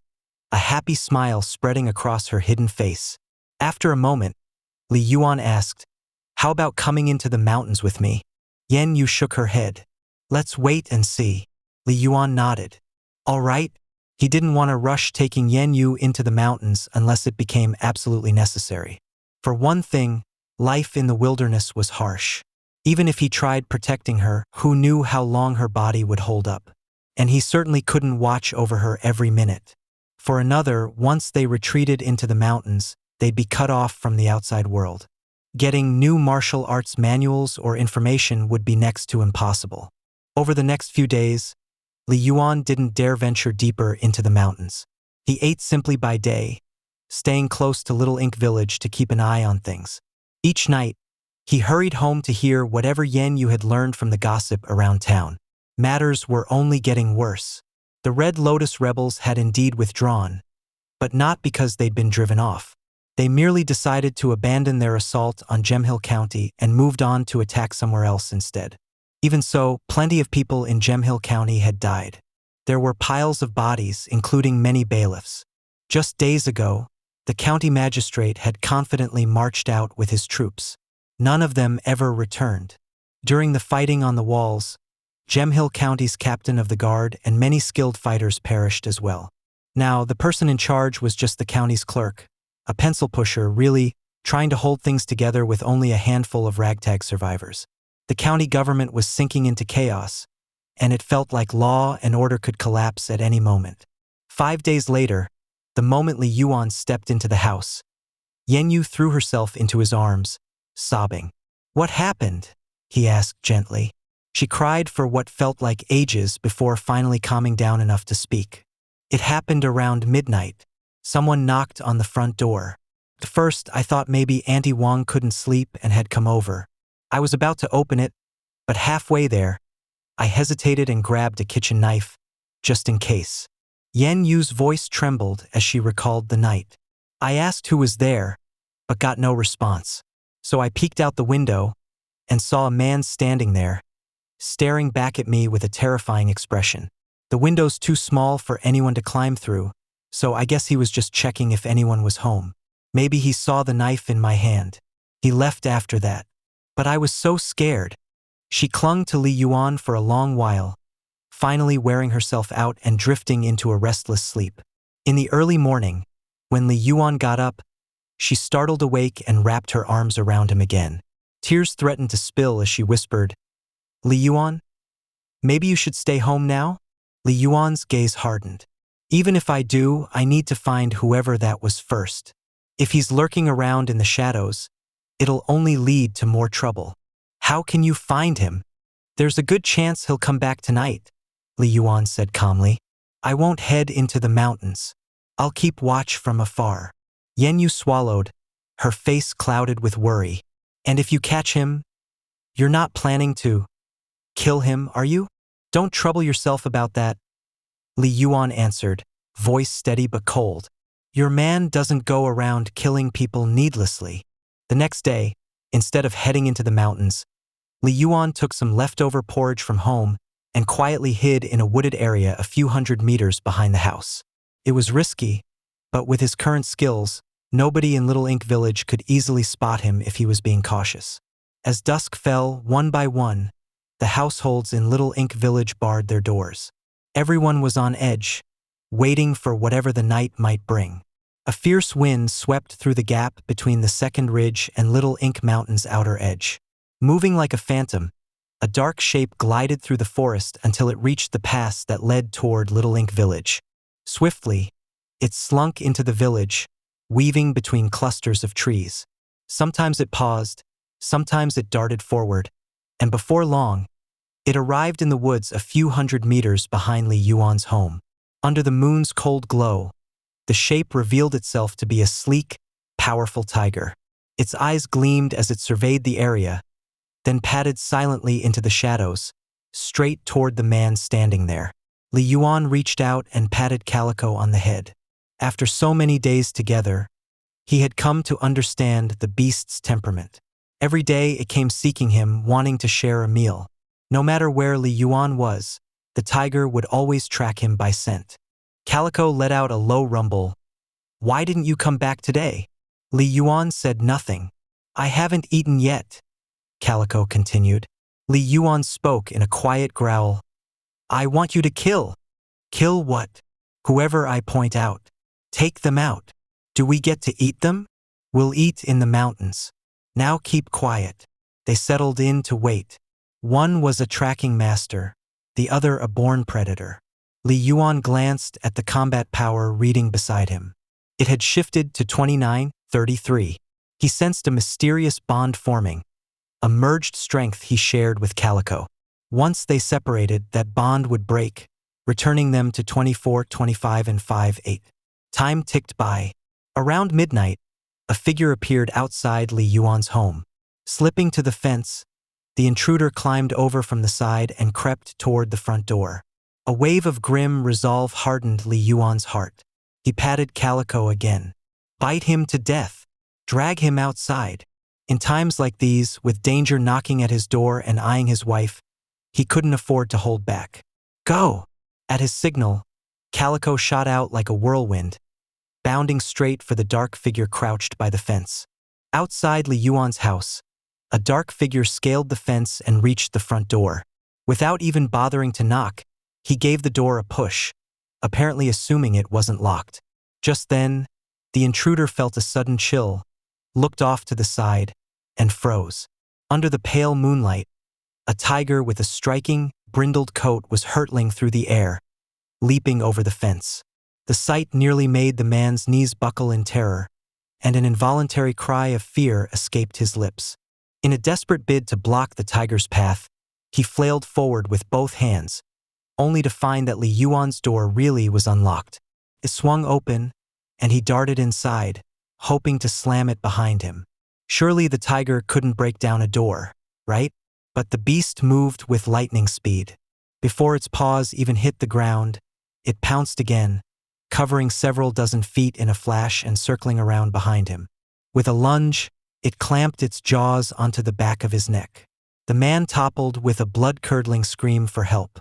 a happy smile spreading across her hidden face. After a moment, Li Yuan asked, how about coming into the mountains with me? Yen Yu shook her head. Let's wait and see. Li Yuan nodded. All right. He didn't want to rush taking Yen Yu into the mountains unless it became absolutely necessary. For one thing, life in the wilderness was harsh. Even if he tried protecting her, who knew how long her body would hold up? And he certainly couldn't watch over her every minute. For another, once they retreated into the mountains, they'd be cut off from the outside world. Getting new martial arts manuals or information would be next to impossible. Over the next few days, Li Yuan didn't dare venture deeper into the mountains. He ate simply by day, staying close to Little Ink Village to keep an eye on things. Each night, he hurried home to hear whatever Yen Yu had learned from the gossip around town. Matters were only getting worse. The Red Lotus rebels had indeed withdrawn, but not because they'd been driven off. They merely decided to abandon their assault on Gemhill County and moved on to attack somewhere else instead. Even so, plenty of people in Gemhill County had died. There were piles of bodies, including many bailiffs. Just days ago, the county magistrate had confidently marched out with his troops. None of them ever returned. During the fighting on the walls, Gemhill County's captain of the guard and many skilled fighters perished as well. Now, the person in charge was just the county's clerk, a pencil pusher, really trying to hold things together with only a handful of ragtag survivors. The county government was sinking into chaos, and it felt like law and order could collapse at any moment. 5 days later, the moment Li Yuan stepped into the house, Yen Yu threw herself into his arms, sobbing. "What happened?" he asked gently. She cried for what felt like ages before finally calming down enough to speak. "It happened around midnight. Someone knocked on the front door. At first, I thought maybe Auntie Wang couldn't sleep and had come over. I was about to open it, but halfway there, I hesitated and grabbed a kitchen knife, just in case." Yen Yu's voice trembled as she recalled the night. "I asked who was there, but got no response. So I peeked out the window and saw a man standing there, staring back at me with a terrifying expression. The window's too small for anyone to climb through, so I guess he was just checking if anyone was home. Maybe he saw the knife in my hand. He left after that. But I was so scared." She clung to Li Yuan for a long while, finally wearing herself out and drifting into a restless sleep. In the early morning, when Li Yuan got up, she startled awake and wrapped her arms around him again. Tears threatened to spill as she whispered, "Li Yuan, maybe you should stay home now?" Li Yuan's gaze hardened. "Even if I do, I need to find whoever that was first. If he's lurking around in the shadows, it'll only lead to more trouble." "How can you find him?" "There's a good chance he'll come back tonight," Li Yuan said calmly. "I won't head into the mountains. I'll keep watch from afar." Yen Yu swallowed, her face clouded with worry. "And if you catch him, you're not planning to kill him, are you?" "Don't trouble yourself about that," Li Yuan answered, voice steady but cold. "Your man doesn't go around killing people needlessly." The next day, instead of heading into the mountains, Li Yuan took some leftover porridge from home and quietly hid in a wooded area a few hundred meters behind the house. It was risky, but with his current skills, nobody in Little Ink Village could easily spot him if he was being cautious. As dusk fell, one by one, the households in Little Ink Village barred their doors. Everyone was on edge, waiting for whatever the night might bring. A fierce wind swept through the gap between the Second Ridge and Little Ink Mountain's outer edge. Moving like a phantom, a dark shape glided through the forest until it reached the pass that led toward Little Ink Village. Swiftly, it slunk into the village, weaving between clusters of trees. Sometimes it paused, sometimes it darted forward, and before long, it arrived in the woods a few hundred meters behind Li Yuan's home. Under the moon's cold glow, the shape revealed itself to be a sleek, powerful tiger. Its eyes gleamed as it surveyed the area, then padded silently into the shadows, straight toward the man standing there. Li Yuan reached out and patted Calico on the head. After so many days together, he had come to understand the beast's temperament. Every day it came seeking him, wanting to share a meal. No matter where Li Yuan was, the tiger would always track him by scent. Calico let out a low rumble. "Why didn't you come back today?" Li Yuan said nothing. "I haven't eaten yet," Calico continued. Li Yuan spoke in a quiet growl. "I want you to kill." "Kill what?" "Whoever I point out. Take them out." "Do we get to eat them?" "We'll eat in the mountains. Now keep quiet." They settled in to wait. One was a tracking master, the other a born predator. Li Yuan glanced at the combat power reading beside him. It had shifted to 29-33. He sensed a mysterious bond forming, a merged strength he shared with Calico. Once they separated, that bond would break, returning them to 24, 25, and 5-8. Time ticked by. Around midnight, a figure appeared outside Li Yuan's home. Slipping to the fence, the intruder climbed over from the side and crept toward the front door. A wave of grim resolve hardened Li Yuan's heart. He patted Calico again. Bite him to death. Drag him outside. In times like these, with danger knocking at his door and eyeing his wife, he couldn't afford to hold back. Go! At his signal, Calico shot out like a whirlwind, bounding straight for the dark figure crouched by the fence. Outside Li Yuan's house, a dark figure scaled the fence and reached the front door. Without even bothering to knock, he gave the door a push, apparently assuming it wasn't locked. Just then, the intruder felt a sudden chill, looked off to the side, and froze. Under the pale moonlight, a tiger with a striking, brindled coat was hurtling through the air, leaping over the fence. The sight nearly made the man's knees buckle in terror, and an involuntary cry of fear escaped his lips. In a desperate bid to block the tiger's path, he flailed forward with both hands, only to find that Li Yuan's door really was unlocked. It swung open, and he darted inside, hoping to slam it behind him. Surely the tiger couldn't break down a door, right? But the beast moved with lightning speed. Before its paws even hit the ground, it pounced again, covering several dozen feet in a flash and circling around behind him. With a lunge, it clamped its jaws onto the back of his neck. The man toppled with a blood-curdling scream for help.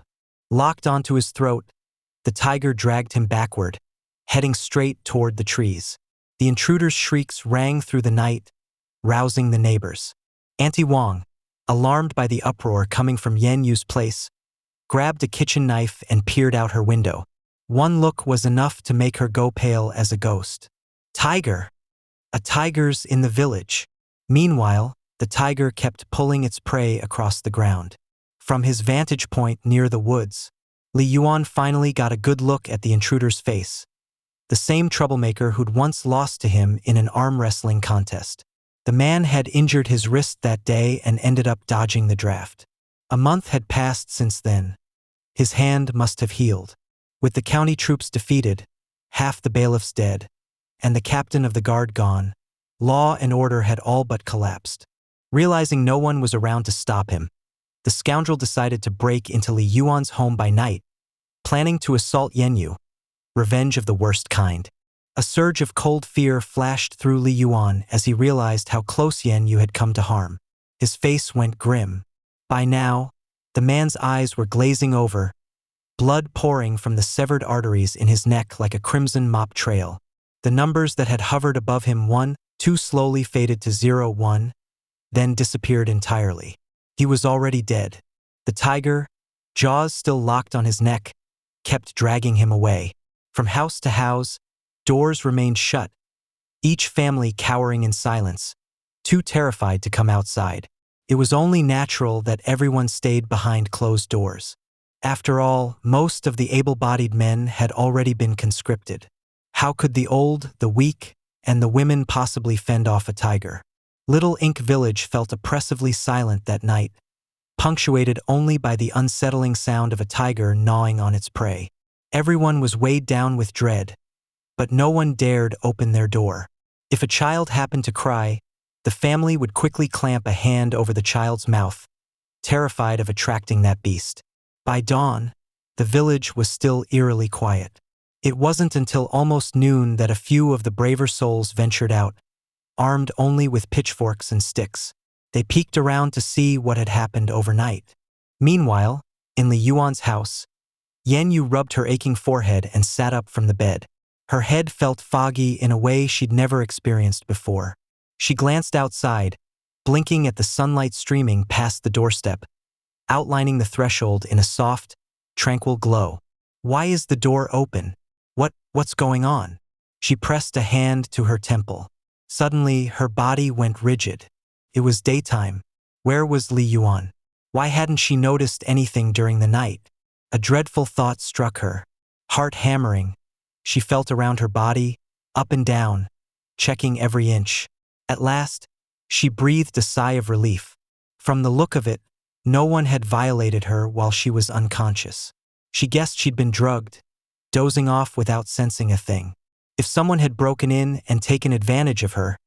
Locked onto his throat, the tiger dragged him backward, heading straight toward the trees. The intruder's shrieks rang through the night, rousing the neighbors. Auntie Wang, alarmed by the uproar coming from Yan Yu's place, grabbed a kitchen knife and peered out her window. One look was enough to make her go pale as a ghost. Tiger! A tiger's in the village. Meanwhile, the tiger kept pulling its prey across the ground. From his vantage point near the woods, Li Yuan finally got a good look at the intruder's face. The same troublemaker who'd once lost to him in an arm wrestling contest. The man had injured his wrist that day and ended up dodging the draft. A month had passed since then. His hand must have healed. With the county troops defeated, half the bailiffs dead, and the captain of the guard gone, law and order had all but collapsed. Realizing no one was around to stop him, the scoundrel decided to break into Li Yuan's home by night, planning to assault Yan Yu. Revenge of the worst kind. A surge of cold fear flashed through Li Yuan as he realized how close Yan Yu had come to harm. His face went grim. By now, the man's eyes were glazing over, blood pouring from the severed arteries in his neck like a crimson mop trail. The numbers that had hovered above him 1, 2 slowly faded to 0, 1, then disappeared entirely. He was already dead. The tiger, jaws still locked on his neck, kept dragging him away. From house to house, doors remained shut, each family cowering in silence, too terrified to come outside. It was only natural that everyone stayed behind closed doors. After all, most of the able-bodied men had already been conscripted. How could the old, the weak, and the women possibly fend off a tiger? Little Ink Village felt oppressively silent that night, punctuated only by the unsettling sound of a tiger gnawing on its prey. Everyone was weighed down with dread, but no one dared open their door. If a child happened to cry, the family would quickly clamp a hand over the child's mouth, terrified of attracting that beast. By dawn, the village was still eerily quiet. It wasn't until almost noon that a few of the braver souls ventured out, armed only with pitchforks and sticks. They peeked around to see what had happened overnight. Meanwhile, in Li Yuan's house, Yan Yu rubbed her aching forehead and sat up from the bed. Her head felt foggy in a way she'd never experienced before. She glanced outside, blinking at the sunlight streaming past the doorstep, outlining the threshold in a soft, tranquil glow. Why is the door open? What's going on? She pressed a hand to her temple. Suddenly, her body went rigid. It was daytime. Where was Li Yuan? Why hadn't she noticed anything during the night? A dreadful thought struck her. Heart hammering, she felt around her body, up and down, checking every inch. At last, she breathed a sigh of relief. From the look of it, no one had violated her while she was unconscious. She guessed she'd been drugged, dozing off without sensing a thing. If someone had broken in and taken advantage of her,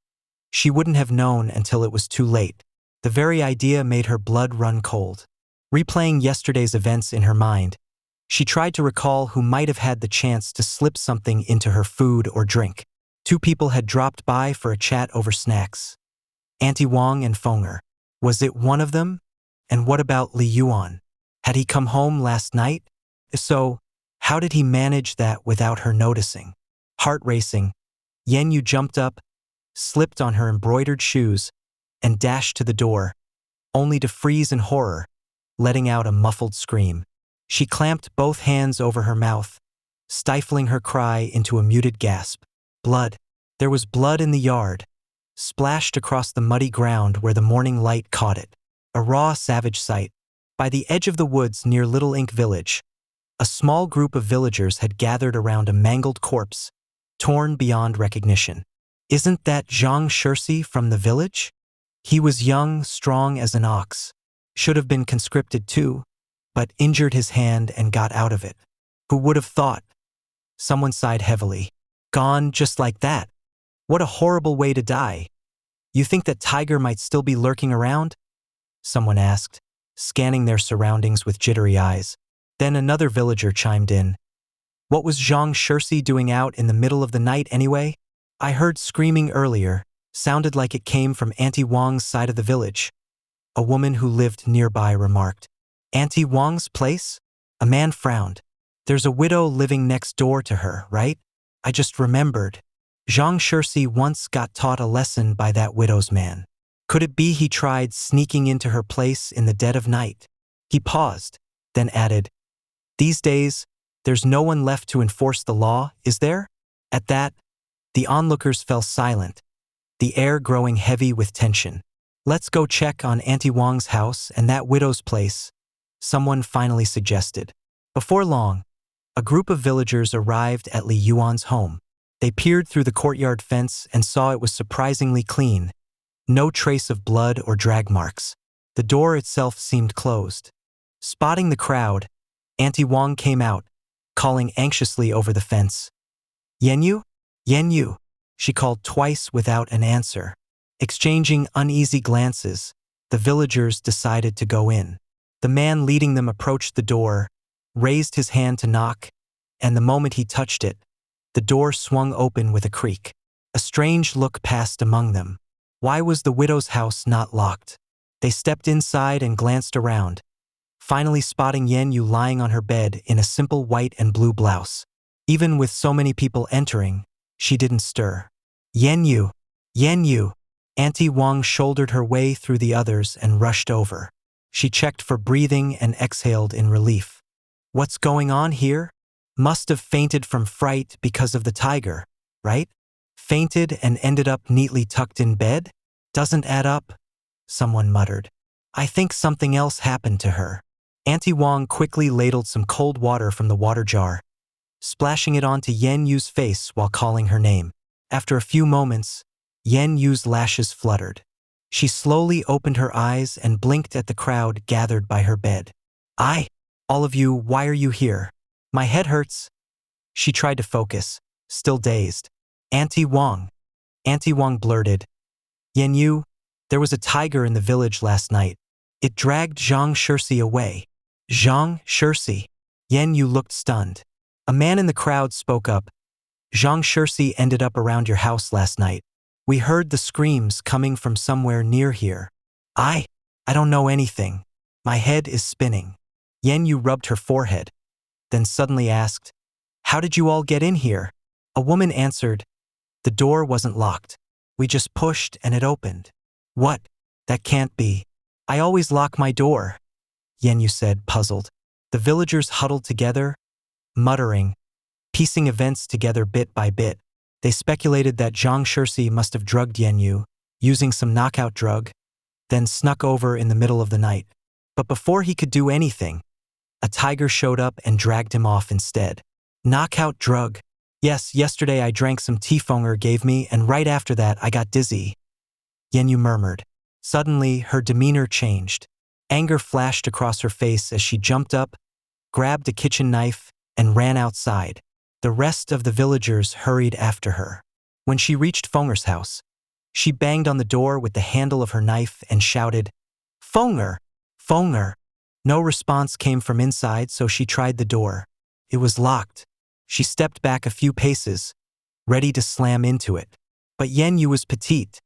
she wouldn't have known until it was too late. The very idea made her blood run cold. Replaying yesterday's events in her mind, she tried to recall who might have had the chance to slip something into her food or drink. 2 people had dropped by for a chat over snacks. Auntie Wang and Fenger. Was it one of them? And what about Li Yuan? Had he come home last night? If so, how did he manage that without her noticing? Heart racing, Yenyu jumped up, slipped on her embroidered shoes, and dashed to the door, only to freeze in horror, letting out a muffled scream. She clamped both hands over her mouth, stifling her cry into a muted gasp. Blood. There was blood in the yard, splashed across the muddy ground where the morning light caught it. A raw, savage sight. By the edge of the woods near Little Ink Village, a small group of villagers had gathered around a mangled corpse, torn beyond recognition. Isn't that Zhang Shirsi from the village? He was young, strong as an ox. Should have been conscripted too, but injured his hand and got out of it. Who would have thought? Someone sighed heavily. Gone just like that. What a horrible way to die. You think that tiger might still be lurking around? Someone asked, scanning their surroundings with jittery eyes. Then another villager chimed in. What was Zhang Shirsi doing out in the middle of the night anyway? I heard screaming earlier, sounded like it came from Auntie Wang's side of the village. A woman who lived nearby remarked. Auntie Wang's place? A man frowned. There's a widow living next door to her, right? I just remembered. Zhang Shirsi once got taught a lesson by that widow's man. Could it be he tried sneaking into her place in the dead of night? He paused, then added, These days, there's no one left to enforce the law, is there? At that, the onlookers fell silent, the air growing heavy with tension. Let's go check on Auntie Wang's house and that widow's place, someone finally suggested. Before long, a group of villagers arrived at Li Yuan's home. They peered through the courtyard fence and saw it was surprisingly clean. No trace of blood or drag marks. The door itself seemed closed. Spotting the crowd, Auntie Wang came out, calling anxiously over the fence. Yenyu? Yenyu, she called twice without an answer. Exchanging uneasy glances, the villagers decided to go in. The man leading them approached the door, raised his hand to knock, and the moment he touched it, the door swung open with a creak. A strange look passed among them. Why was the widow's house not locked? They stepped inside and glanced around, finally spotting Yenyu lying on her bed in a simple white and blue blouse. Even with so many people entering, she didn't stir. Yenyu! Yenyu! Auntie Wang shouldered her way through the others and rushed over. She checked for breathing and exhaled in relief. What's going on here? Must have fainted from fright because of the tiger, right? Fainted and ended up neatly tucked in bed? Doesn't add up, someone muttered. I think something else happened to her. Auntie Wang quickly ladled some cold water from the water jar, splashing it onto Yenyu's face while calling her name. After a few moments, Yenyu's lashes fluttered. She slowly opened her eyes and blinked at the crowd gathered by her bed. All of you, why are you here? My head hurts. She tried to focus, still dazed. Auntie Wang. Auntie Wang blurted. Yenyu, there was a tiger in the village last night. It dragged Zhang Shirsi away. Zhang Shirsi. Yenyu looked stunned. A man in the crowd spoke up. Zhang Shirsi ended up around your house last night. We heard the screams coming from somewhere near here. I don't know anything. My head is spinning. Yenyu rubbed her forehead, then suddenly asked, How did you all get in here? A woman answered, The door wasn't locked. We just pushed and it opened. What? That can't be. I always lock my door, Yenyu said, puzzled. The villagers huddled together, muttering, piecing events together bit by bit. They speculated that Zhang Shirsi must have drugged Yenyu, using some knockout drug, then snuck over in the middle of the night. But before he could do anything, a tiger showed up and dragged him off instead. Knockout drug. Yes, yesterday I drank some tea Fenger gave me and right after that I got dizzy. Yan Yu murmured. Suddenly, her demeanor changed. Anger flashed across her face as she jumped up, grabbed a kitchen knife, and ran outside. The rest of the villagers hurried after her. When she reached Fenger's house, she banged on the door with the handle of her knife and shouted, "Fenger! Fenger!" No response came from inside, so she tried the door. It was locked. She stepped back a few paces, ready to slam into it. But Yan Yu was petite.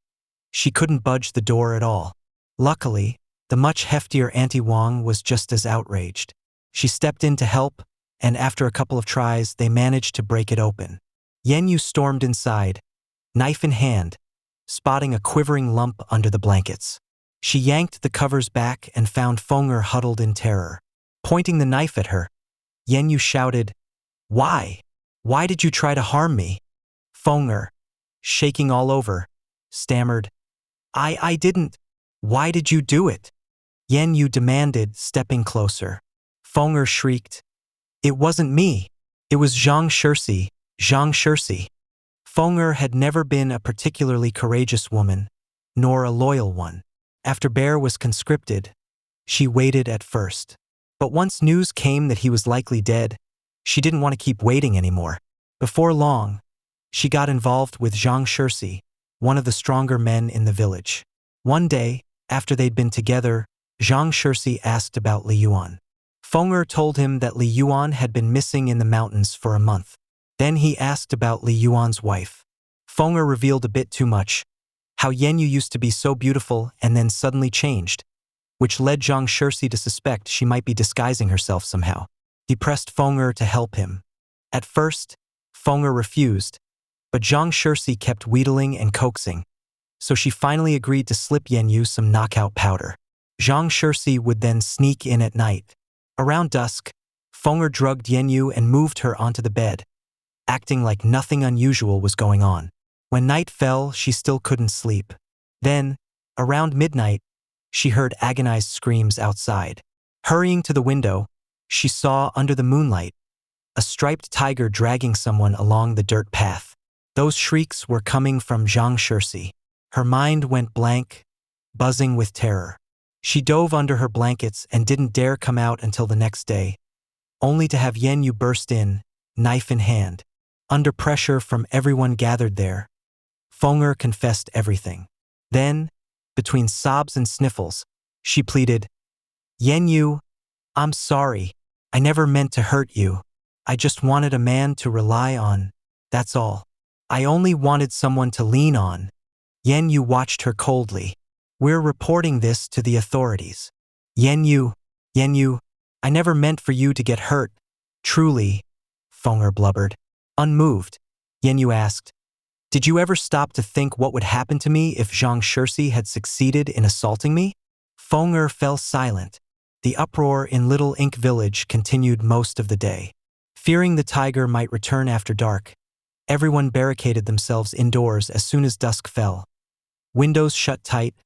She couldn't budge the door at all. Luckily, the much heftier Auntie Wang was just as outraged. She stepped in to help, and after a couple of tries, they managed to break it open. Yan Yu stormed inside, knife in hand, spotting a quivering lump under the blankets. She yanked the covers back and found Fenger huddled in terror. Pointing the knife at her, Yan Yu shouted, "Why? Why did you try to harm me?" Fenger, shaking all over, stammered, I didn't. Why did you do it?" Yan Yu demanded, stepping closer. Fenger shrieked, "It wasn't me. It was Zhang Shirsi, Zhang Shirsi." Fenger had never been a particularly courageous woman, nor a loyal one. After Bear was conscripted, she waited at first. But once news came that he was likely dead, she didn't want to keep waiting anymore. Before long, she got involved with Zhang Shirsi, one of the stronger men in the village. One day, after they'd been together, Zhang Shirsi asked about Li Yuan. Fenger told him that Li Yuan had been missing in the mountains for a month. Then he asked about Li Yuan's wife. Fenger revealed a bit too much, how Yan Yu used to be so beautiful and then suddenly changed, which led Zhang Shirsi to suspect she might be disguising herself somehow. He pressed Fenger to help him. At first, Fenger refused, but Zhang Shirsi kept wheedling and coaxing, so she finally agreed to slip Yan Yu some knockout powder. Zhang Shirsi would then sneak in at night. Around dusk, Fenger drugged Yan Yu and moved her onto the bed, acting like nothing unusual was going on. When night fell, she still couldn't sleep. Then, around midnight, she heard agonized screams outside. Hurrying to the window, she saw under the moonlight a striped tiger dragging someone along the dirt path. Those shrieks were coming from Zhang Shirsi. Her mind went blank, buzzing with terror. She dove under her blankets and didn't dare come out until the next day, only to have Yan Yu burst in, knife in hand. Under pressure from everyone gathered there, Fenger confessed everything. Then, between sobs and sniffles, she pleaded, "Yan Yu, I'm sorry. I never meant to hurt you. I just wanted a man to rely on, that's all. I only wanted someone to lean on." Yan Yu watched her coldly. "We're reporting this to the authorities." Yan Yu, I never meant for you to get hurt. Truly," Fenger blubbered. Unmoved, Yan Yu asked, "Did you ever stop to think what would happen to me if Zhang Shirsi had succeeded in assaulting me?" Fenger fell silent. The uproar in Little Ink Village continued most of the day. Fearing the tiger might return after dark, everyone barricaded themselves indoors as soon as dusk fell. Windows shut tight,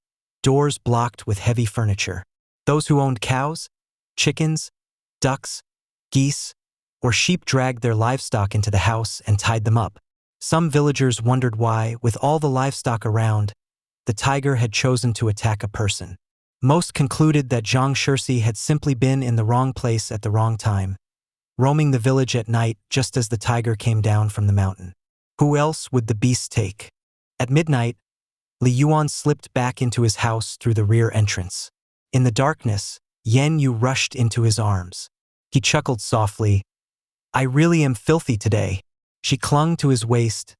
doors blocked with heavy furniture. Those who owned cows, chickens, ducks, geese, or sheep dragged their livestock into the house and tied them up. Some villagers wondered why, with all the livestock around, the tiger had chosen to attack a person. Most concluded that Zhang Shirsi had simply been in the wrong place at the wrong time, roaming the village at night just as the tiger came down from the mountain. Who else would the beast take? At midnight, Li Yuan slipped back into his house through the rear entrance. In the darkness, Yan Yu rushed into his arms. He chuckled softly, "I really am filthy today." She clung to his waist,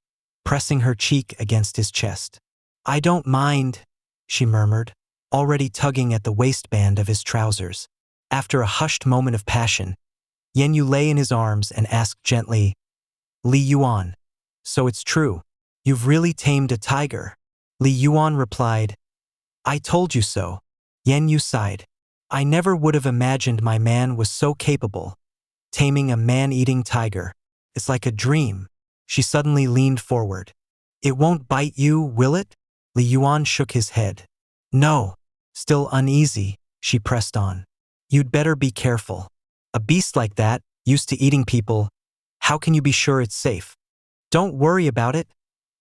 pressing her cheek against his chest. "I don't mind," she murmured, already tugging at the waistband of his trousers. After a hushed moment of passion, Yan Yu lay in his arms and asked gently, "Li Yuan, so it's true. You've really tamed a tiger?" Li Yuan replied, "I told you so." Yan Yu sighed. "I never would have imagined my man was so capable. Taming a man-eating tiger. It's like a dream." She suddenly leaned forward. "It won't bite you, will it?" Li Yuan shook his head. "No." Still uneasy, she pressed on. "You'd better be careful. A beast like that, used to eating people, how can you be sure it's safe?" "Don't worry about it,"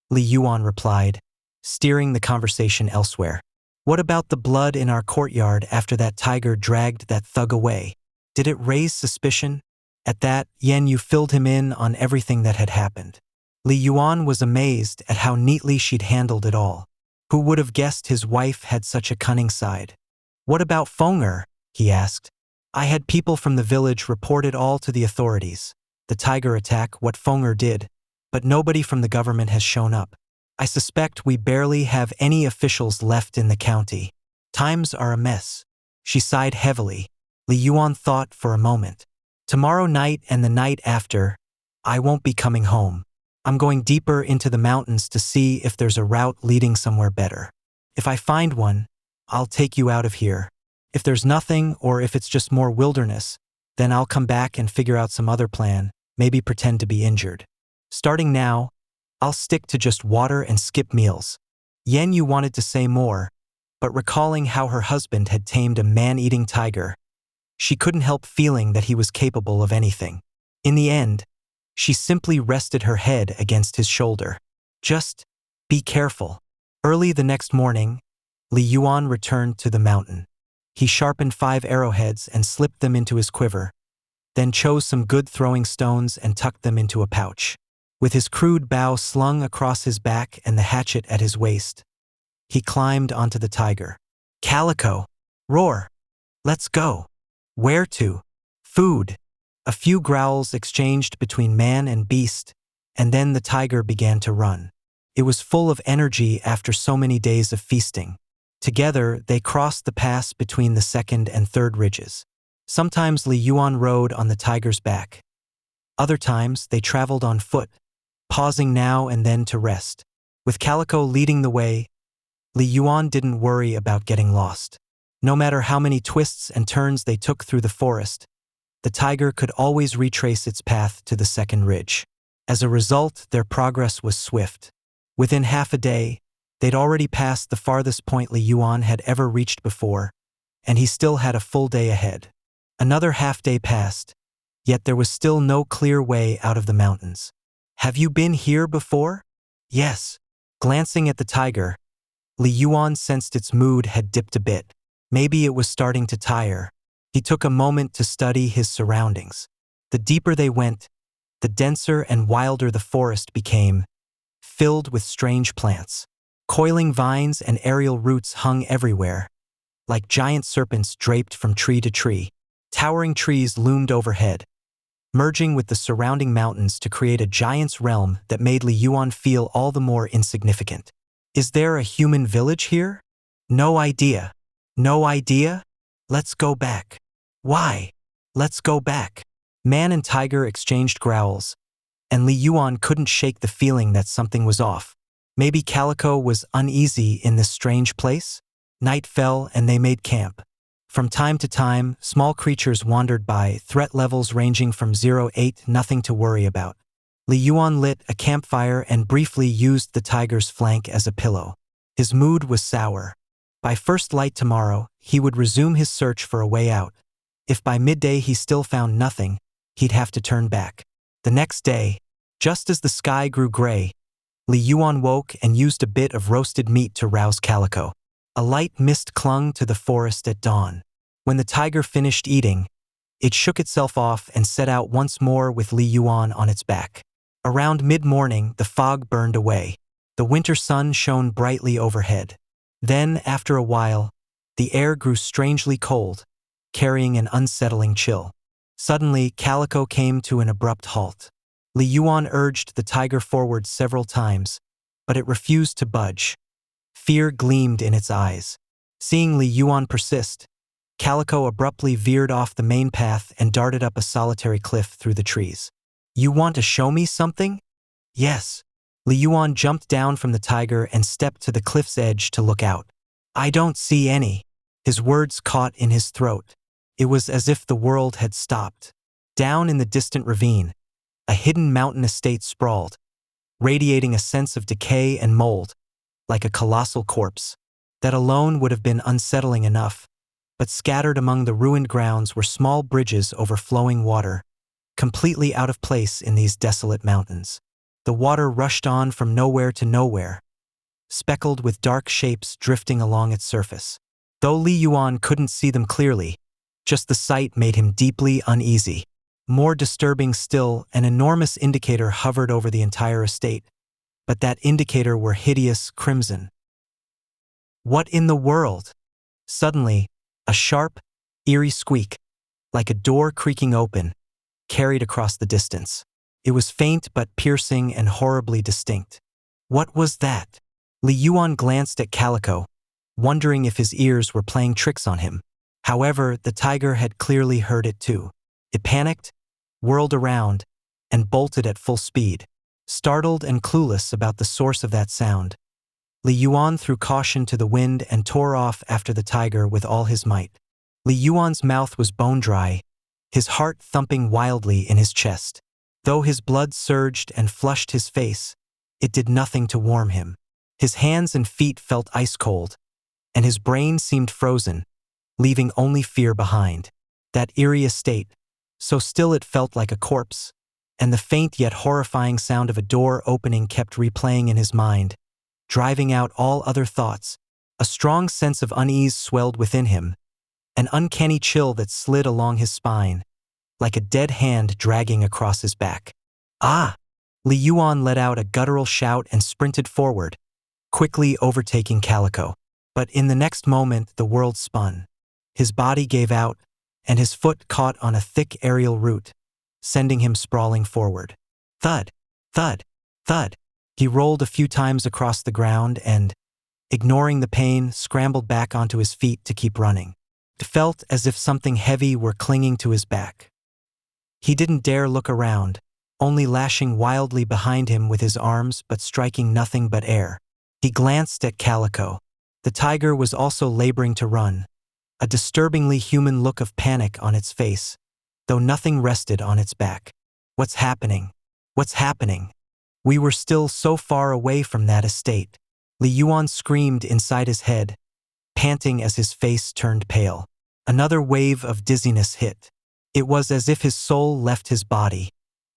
Li Yuan replied. steering the conversation elsewhere. What about the blood in our courtyard after that tiger dragged that thug away? Did it raise suspicion? At that, Yan Yu filled him in on everything that had happened. Li Yuan was amazed at how neatly she'd handled it all. Who would have guessed his wife had such a cunning side? What about Feng'er? He asked. I had people from the village report it all to the authorities. The tiger attack, what Feng'er did, but nobody from the government has shown up. I suspect we barely have any officials left in the county. Times are a mess. She sighed heavily. Li Yuan thought for a moment. Tomorrow night and the night after, I won't be coming home. I'm going deeper into the mountains to see if there's a route leading somewhere better. If I find one, I'll take you out of here. If there's nothing, or if it's just more wilderness, then I'll come back and figure out some other plan, maybe pretend to be injured. Starting now, I'll stick to just water and skip meals. Yan Yu wanted to say more, but recalling how her husband had tamed a man-eating tiger, she couldn't help feeling that he was capable of anything. In the end, she simply rested her head against his shoulder. Just be careful. Early the next morning, Li Yuan returned to the mountain. He sharpened 5 arrowheads and slipped them into his quiver, then chose some good throwing stones and tucked them into a pouch. With his crude bow slung across his back and the hatchet at his waist, he climbed onto the tiger. Calico! Roar! Let's go! Where to? Food! A few growls exchanged between man and beast, and then the tiger began to run. It was full of energy after so many days of feasting. Together, they crossed the pass between the 2nd and 3rd ridges. Sometimes Li Yuan rode on the tiger's back. Other times, they traveled on foot, pausing now and then to rest. With Calico leading the way, Li Yuan didn't worry about getting lost. No matter how many twists and turns they took through the forest, the tiger could always retrace its path to the 2nd ridge. As a result, their progress was swift. Within half a day, they'd already passed the farthest point Li Yuan had ever reached before, and he still had a full day ahead. Another half-day passed, yet there was still no clear way out of the mountains. Have you been here before? Yes. Glancing at the tiger, Li Yuan sensed its mood had dipped a bit. Maybe it was starting to tire. He took a moment to study his surroundings. The deeper they went, the denser and wilder the forest became, filled with strange plants. Coiling vines and aerial roots hung everywhere, like giant serpents draped from tree to tree. Towering trees loomed overhead, merging with the surrounding mountains to create a giant's realm that made Li Yuan feel all the more insignificant. Is there a human village here? No idea. No idea? Let's go back. Why? Let's go back. Man and tiger exchanged growls, and Li Yuan couldn't shake the feeling that something was off. Maybe Calico was uneasy in this strange place? Night fell and they made camp. From time to time, small creatures wandered by, threat levels ranging from 0-8, nothing to worry about. Li Yuan lit a campfire and briefly used the tiger's flank as a pillow. His mood was sour. By first light tomorrow, he would resume his search for a way out. If by midday he still found nothing, he'd have to turn back. The next day, just as the sky grew gray, Li Yuan woke and used a bit of roasted meat to rouse Calico. A light mist clung to the forest at dawn. When the tiger finished eating, it shook itself off and set out once more with Li Yuan on its back. Around mid-morning, the fog burned away. The winter sun shone brightly overhead. Then, after a while, the air grew strangely cold, carrying an unsettling chill. Suddenly, Calico came to an abrupt halt. Li Yuan urged the tiger forward several times, but it refused to budge. Fear gleamed in its eyes. Seeing Li Yuan persist, Calico abruptly veered off the main path and darted up a solitary cliff through the trees. You want to show me something? Yes. Li Yuan jumped down from the tiger and stepped to the cliff's edge to look out. I don't see any. His words caught in his throat. It was as if the world had stopped. Down in the distant ravine, a hidden mountain estate sprawled, radiating a sense of decay and mold, like a colossal corpse. That alone would have been unsettling enough, but scattered among the ruined grounds were small bridges over flowing water, completely out of place in these desolate mountains. The water rushed on from nowhere to nowhere, speckled with dark shapes drifting along its surface. Though Li Yuan couldn't see them clearly, just the sight made him deeply uneasy. More disturbing still, an enormous indicator hovered over the entire estate, but that indicator were hideous crimson. What in the world? Suddenly, a sharp, eerie squeak, like a door creaking open, carried across the distance. It was faint but piercing and horribly distinct. What was that? Li Yuan glanced at Calico, wondering if his ears were playing tricks on him. However, the tiger had clearly heard it too. It panicked, whirled around, and bolted at full speed. Startled and clueless about the source of that sound, Li Yuan threw caution to the wind and tore off after the tiger with all his might. Li Yuan's mouth was bone-dry, his heart thumping wildly in his chest. Though his blood surged and flushed his face, it did nothing to warm him. His hands and feet felt ice-cold, and his brain seemed frozen, leaving only fear behind. That eerie estate, so still it felt like a corpse, and the faint yet horrifying sound of a door opening kept replaying in his mind, driving out all other thoughts. A strong sense of unease swelled within him, an uncanny chill that slid along his spine, like a dead hand dragging across his back. Ah! Li Yuan let out a guttural shout and sprinted forward, quickly overtaking Calico. But in the next moment the world spun. His body gave out, and his foot caught on a thick aerial root, sending him sprawling forward. Thud! Thud! Thud! He rolled a few times across the ground and, ignoring the pain, scrambled back onto his feet to keep running. It felt as if something heavy were clinging to his back. He didn't dare look around, only lashing wildly behind him with his arms but striking nothing but air. He glanced at Calico. The tiger was also laboring to run, a disturbingly human look of panic on its face, though nothing rested on its back. What's happening? What's happening? We were still so far away from that estate. Li Yuan screamed inside his head, panting as his face turned pale. Another wave of dizziness hit. It was as if his soul left his body,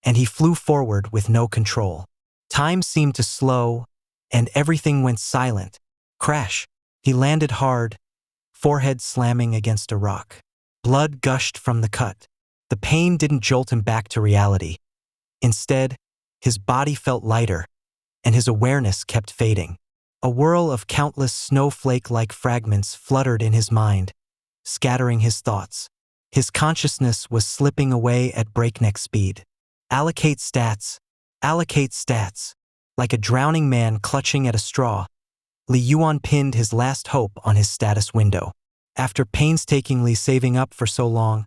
and he flew forward with no control. Time seemed to slow, and everything went silent. Crash! He landed hard, forehead slamming against a rock. Blood gushed from the cut. The pain didn't jolt him back to reality. Instead, his body felt lighter, and his awareness kept fading. A whirl of countless snowflake-like fragments fluttered in his mind, scattering his thoughts. His consciousness was slipping away at breakneck speed. Allocate stats. Allocate stats. Like a drowning man clutching at a straw, Li Yuan pinned his last hope on his status window. After painstakingly saving up for so long,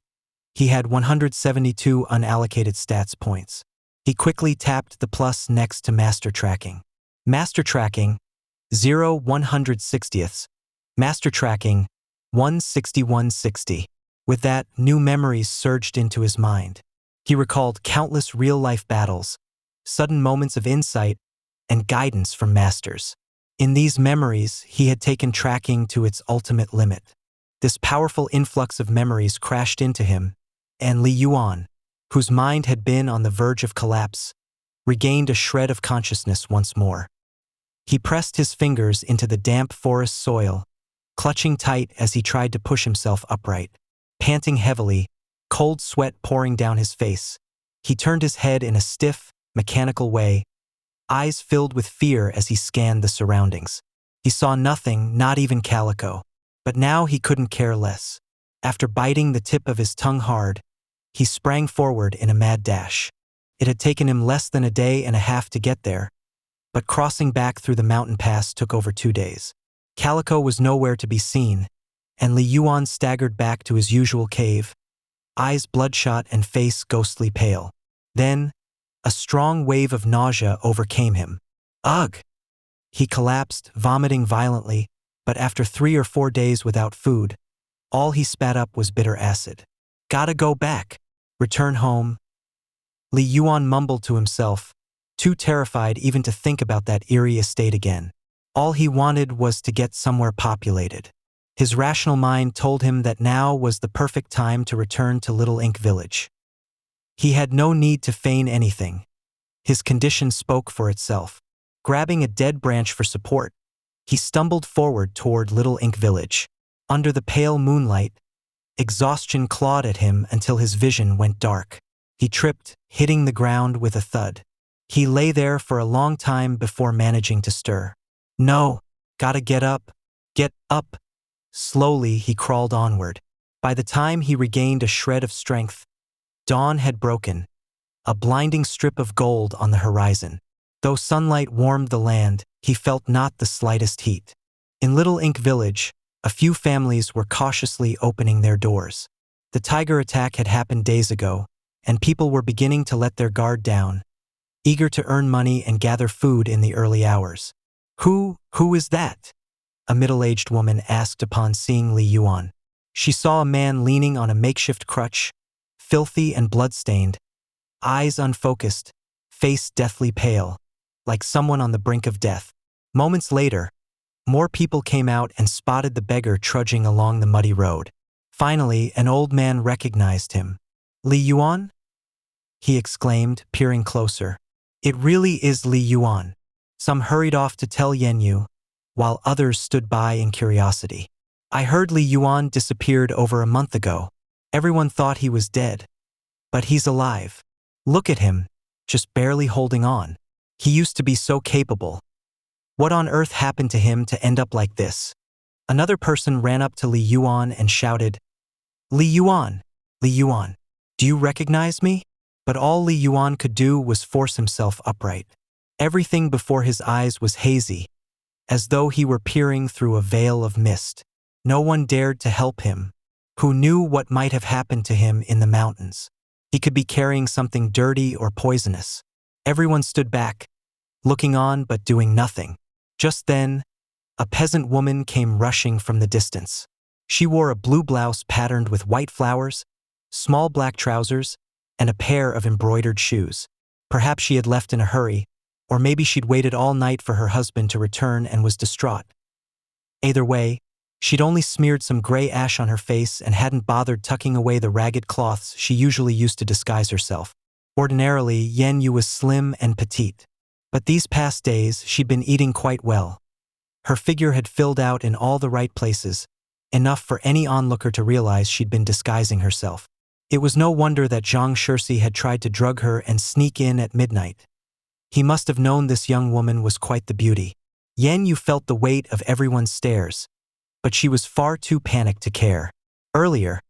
he had 172 unallocated stats points. He quickly tapped the plus next to Master Tracking. Master Tracking, 0 160ths. Master Tracking, 16160. With that, new memories surged into his mind. He recalled countless real-life battles, sudden moments of insight, and guidance from masters. In these memories, he had taken tracking to its ultimate limit. This powerful influx of memories crashed into him, and Li Yuan, whose mind had been on the verge of collapse, regained a shred of consciousness once more. He pressed his fingers into the damp forest soil, clutching tight as he tried to push himself upright. Panting heavily, cold sweat pouring down his face, he turned his head in a stiff, mechanical way, eyes filled with fear as he scanned the surroundings. He saw nothing, not even Calico. But now he couldn't care less. After biting the tip of his tongue hard, he sprang forward in a mad dash. It had taken him less than a day and a half to get there, but crossing back through the mountain pass took over 2 days. Calico was nowhere to be seen, and Li Yuan staggered back to his usual cave, eyes bloodshot and face ghostly pale. Then, a strong wave of nausea overcame him. Ugh! He collapsed, vomiting violently, but after 3 or 4 days without food, all he spat up was bitter acid. Gotta go back. Return home. Li Yuan mumbled to himself, too terrified even to think about that eerie estate again. All he wanted was to get somewhere populated. His rational mind told him that now was the perfect time to return to Little Ink Village. He had no need to feign anything. His condition spoke for itself. Grabbing a dead branch for support, He stumbled forward toward Little Ink Village. Under the pale moonlight, exhaustion clawed at him until his vision went dark. He tripped, hitting the ground with a thud. He lay there for a long time before managing to stir. No, gotta get up. Get up. Slowly, he crawled onward. By the time he regained a shred of strength, dawn had broken, a blinding strip of gold on the horizon. Though sunlight warmed the land, he felt not the slightest heat. In Little Ink Village, a few families were cautiously opening their doors. The tiger attack had happened days ago, and people were beginning to let their guard down, eager to earn money and gather food in the early hours. Who is that?" a middle-aged woman asked upon seeing Li Yuan. She saw a man leaning on a makeshift crutch, filthy and blood-stained, eyes unfocused, face deathly pale, like someone on the brink of death. Moments later, more people came out and spotted the beggar trudging along the muddy road. Finally, an old man recognized him. "Li Yuan?" he exclaimed, peering closer. "It really is Li Yuan." Some hurried off to tell Yenyu, while others stood by in curiosity. "I heard Li Yuan disappeared over a month ago. Everyone thought he was dead. But he's alive. Look at him, just barely holding on. He used to be so capable. What on earth happened to him to end up like this?" Another person ran up to Li Yuan and shouted, "Li Yuan! Li Yuan! Do you recognize me?" But all Li Yuan could do was force himself upright. Everything before his eyes was hazy, as though he were peering through a veil of mist. No one dared to help him. Who knew what might have happened to him in the mountains? He could be carrying something dirty or poisonous. Everyone stood back, looking on but doing nothing. Just then, a peasant woman came rushing from the distance. She wore a blue blouse patterned with white flowers, small black trousers, and a pair of embroidered shoes. Perhaps she had left in a hurry, or maybe she'd waited all night for her husband to return and was distraught. Either way, she'd only smeared some gray ash on her face and hadn't bothered tucking away the ragged cloths she usually used to disguise herself. Ordinarily, Yenyu was slim and petite. But these past days, she'd been eating quite well. Her figure had filled out in all the right places, enough for any onlooker to realize she'd been disguising herself. It was no wonder that Zhang Shirsi had tried to drug her and sneak in at midnight. He must have known this young woman was quite the beauty. Yenyu felt the weight of everyone's stares, but she was far too panicked to care. Earlier,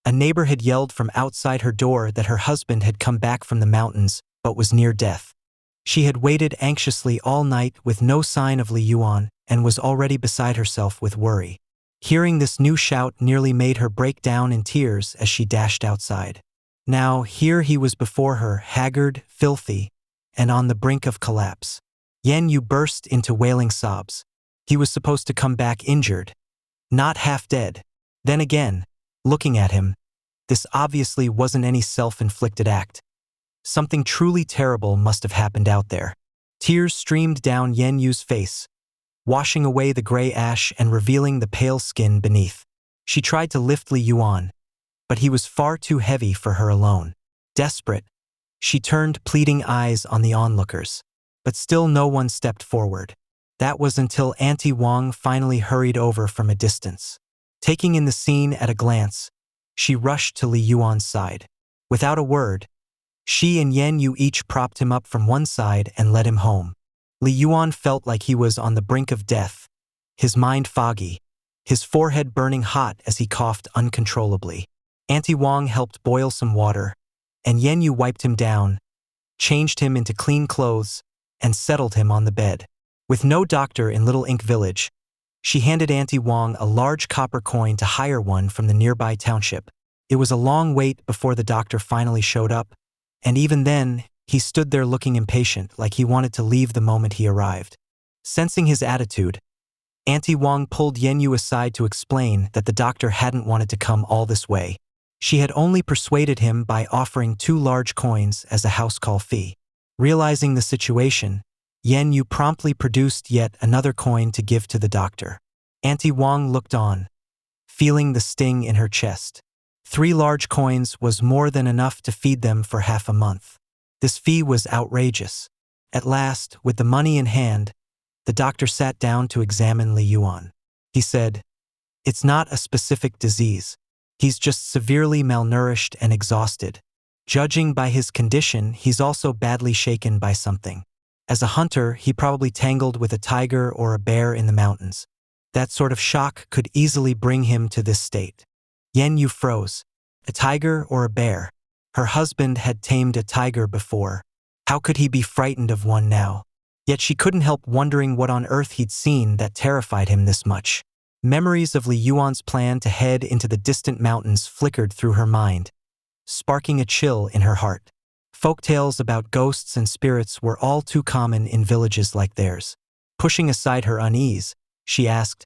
a neighbor had yelled from outside her door that her husband had come back from the mountains but was near death. She had waited anxiously all night with no sign of Li Yuan and was already beside herself with worry. Hearing this new shout nearly made her break down in tears as she dashed outside. Now, here he was before her, haggard, filthy, and on the brink of collapse. Yenyu burst into wailing sobs. He was supposed to come back injured, not half dead. Then again, looking at him, this obviously wasn't any self-inflicted act. Something truly terrible must have happened out there. Tears streamed down Yenyu's face, washing away the gray ash and revealing the pale skin beneath. She tried to lift Li Yuan, but he was far too heavy for her alone. Desperate, she turned pleading eyes on the onlookers, but still no one stepped forward. That was until Auntie Wang finally hurried over from a distance. Taking in the scene at a glance, she rushed to Li Yuan's side. Without a word, she and Yenyu each propped him up from one side and led him home. Li Yuan felt like he was on the brink of death, his mind foggy, his forehead burning hot as he coughed uncontrollably. Auntie Wang helped boil some water, and Yenyu wiped him down, changed him into clean clothes, and settled him on the bed. With no doctor in Little Ink Village, she handed Auntie Wang a large copper coin to hire one from the nearby township. It was a long wait before the doctor finally showed up, and even then, he stood there looking impatient, like he wanted to leave the moment he arrived. Sensing his attitude, Auntie Wang pulled Yenyu aside to explain that the doctor hadn't wanted to come all this way. She had only persuaded him by offering 2 large coins as a house call fee. Realizing the situation, Yenyu promptly produced yet another coin to give to the doctor. Auntie Wang looked on, feeling the sting in her chest. 3 large coins was more than enough to feed them for half a month. This fee was outrageous. At last, with the money in hand, The doctor sat down to examine Li Yuan. He said, "It's not a specific disease. He's just severely malnourished and exhausted. Judging by his condition, he's also badly shaken by something. As a hunter, he probably tangled with a tiger or a bear in the mountains. That sort of shock could easily bring him to this state." Yen Yu froze. A tiger or a bear? Her husband had tamed a tiger before. How could he be frightened of one now? Yet she couldn't help wondering what on earth he'd seen that terrified him this much. Memories of Li Yuan's plan to head into the distant mountains flickered through her mind, sparking a chill in her heart. Folktales about ghosts and spirits were all too common in villages like theirs. Pushing aside her unease, she asked,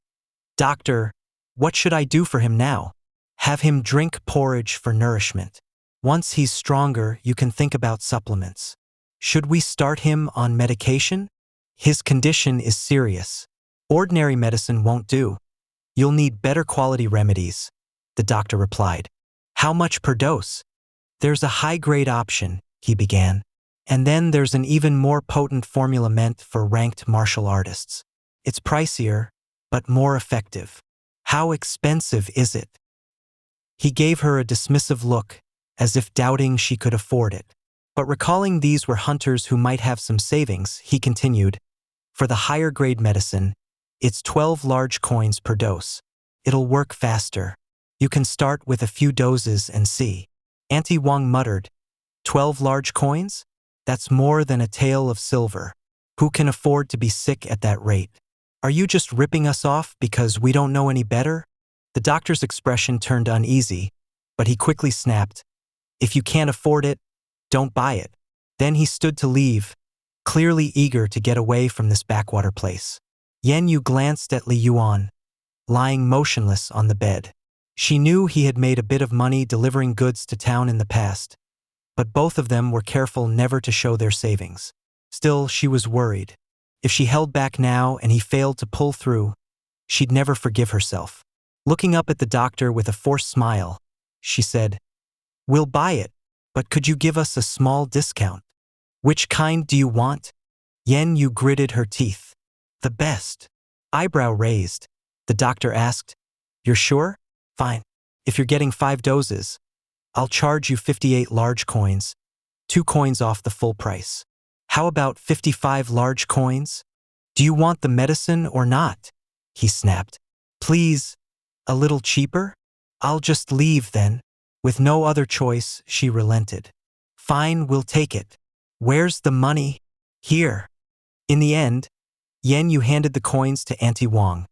"Doctor, what should I do for him now?" "Have him drink porridge for nourishment. Once he's stronger, you can think about supplements." "Should we start him on medication?" "His condition is serious. Ordinary medicine won't do. You'll need better quality remedies," the doctor replied. "How much per dose?" "There's a high-grade option," he began. "And then there's an even more potent formula meant for ranked martial artists. It's pricier, but more effective." "How expensive is it?" He gave her a dismissive look, as if doubting she could afford it. But recalling these were hunters who might have some savings, he continued, "For the higher-grade medicine, it's 12 large coins per dose. It'll work faster. You can start with a few doses and see." Auntie Wang muttered, 12 large coins? That's more than a tael of silver. Who can afford to be sick at that rate? Are you just ripping us off because we don't know any better? The doctor's expression turned uneasy, but he quickly snapped, "If you can't afford it, don't buy it." Then he stood to leave, clearly eager to get away from this backwater place. Yen Yu glanced at Li Yuan, lying motionless on the bed. She knew he had made a bit of money delivering goods to town in the past, but both of them were careful never to show their savings. Still, she was worried. If she held back now and he failed to pull through, she'd never forgive herself. Looking up at the doctor with a forced smile, she said, "We'll buy it, but could you give us a small discount?" "Which kind do you want?" Yen Yu gritted her teeth. "The best." Eyebrow raised, the doctor asked, "You're sure?" "Fine. If you're getting 5 doses, I'll charge you 58 large coins, 2 coins off the full price." "How about 55 large coins?" "Do you want the medicine or not?" he snapped. "Please, a little cheaper?" "I'll just leave then." With no other choice, she relented. "Fine, we'll take it. Where's the money?" "Here." In the end, Yen Yu handed the coins to Auntie Wang,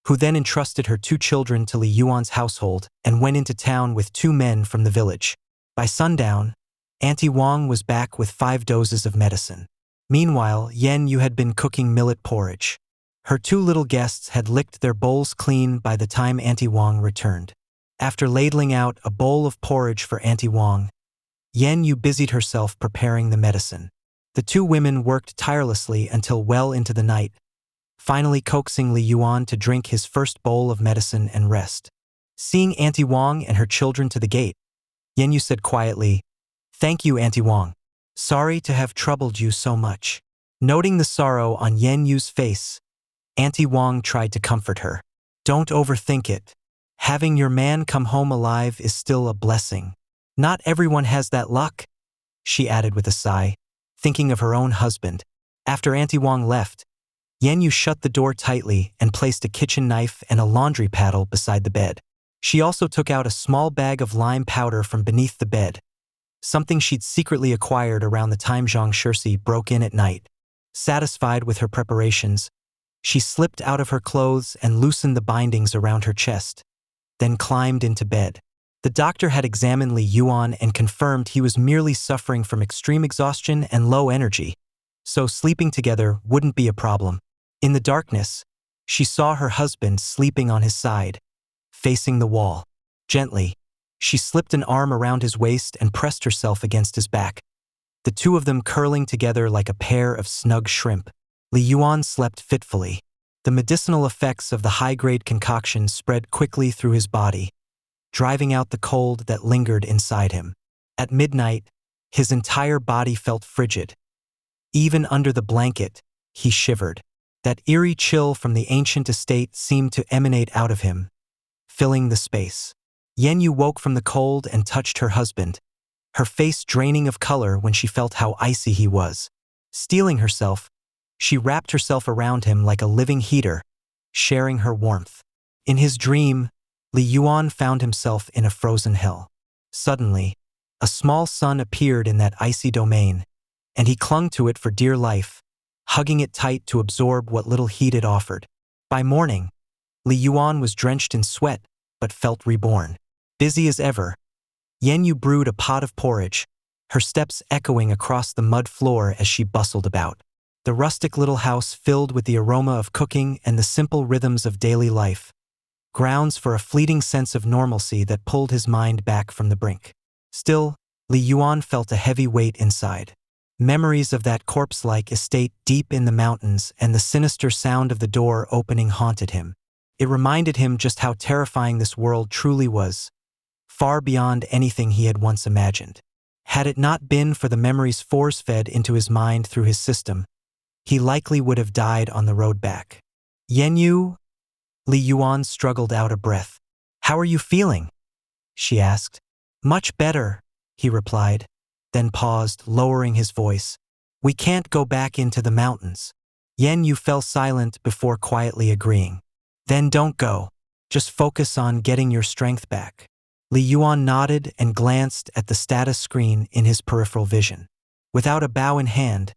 who then entrusted her 2 children to Li Yuan's household and went into town with 2 men from the village. By sundown, Auntie Wang was back with 5 doses of medicine. Meanwhile, Yen Yu had been cooking millet porridge. Her 2 little guests had licked their bowls clean by the time Auntie Wang returned. After ladling out a bowl of porridge for Auntie Wang, Yen Yu busied herself preparing the medicine. The 2 women worked tirelessly until well into the night, finally coaxing Li Yuan to drink his first bowl of medicine and rest. Seeing Auntie Wang and her children to the gate, Yen Yu said quietly, "Thank you, Auntie Wang. Sorry to have troubled you so much." Noting the sorrow on Yen Yu's face, Auntie Wang tried to comfort her. "Don't overthink it. Having your man come home alive is still a blessing. Not everyone has that luck," she added with a sigh, thinking of her own husband. After Auntie Wang left, Yen Yu shut the door tightly and placed a kitchen knife and a laundry paddle beside the bed. She also took out a small bag of lime powder from beneath the bed, something she'd secretly acquired around the time Zhang Shirsi broke in at night. Satisfied with her preparations, she slipped out of her clothes and loosened the bindings around her chest, then climbed into bed. The doctor had examined Li Yuan and confirmed he was merely suffering from extreme exhaustion and low energy, so sleeping together wouldn't be a problem. In the darkness, she saw her husband sleeping on his side, facing the wall. Gently, she slipped an arm around his waist and pressed herself against his back, the 2 of them curling together like a pair of snug shrimp. Li Yuan slept fitfully. The medicinal effects of the high-grade concoction spread quickly through his body, driving out the cold that lingered inside him. At midnight, his entire body felt frigid. Even under the blanket, he shivered. That eerie chill from the ancient estate seemed to emanate out of him, filling the space. Yenyu woke from the cold and touched her husband, her face draining of color when she felt how icy he was. Steeling herself, she wrapped herself around him like a living heater, sharing her warmth. In his dream, Li Yuan found himself in a frozen hell. Suddenly, a small sun appeared in that icy domain, and he clung to it for dear life, hugging it tight to absorb what little heat it offered. By morning, Li Yuan was drenched in sweat but felt reborn. Busy as ever, Yenyu brewed a pot of porridge, her steps echoing across the mud floor as she bustled about. The rustic little house filled with the aroma of cooking and the simple rhythms of daily life, grounds for a fleeting sense of normalcy that pulled his mind back from the brink. Still, Li Yuan felt a heavy weight inside. Memories of that corpse-like estate deep in the mountains and the sinister sound of the door opening haunted him. It reminded him just how terrifying this world truly was, far beyond anything he had once imagined. Had it not been for the memories force-fed into his mind through his system, he likely would have died on the road back. Yenyu? Li Yuan struggled out a breath. "How are you feeling?" she asked. "Much better," he replied, then paused, lowering his voice. "We can't go back into the mountains." Yenyu fell silent before quietly agreeing. "Then don't go. Just focus on getting your strength back." Li Yuan nodded and glanced at the status screen in his peripheral vision. Without a bow in hand,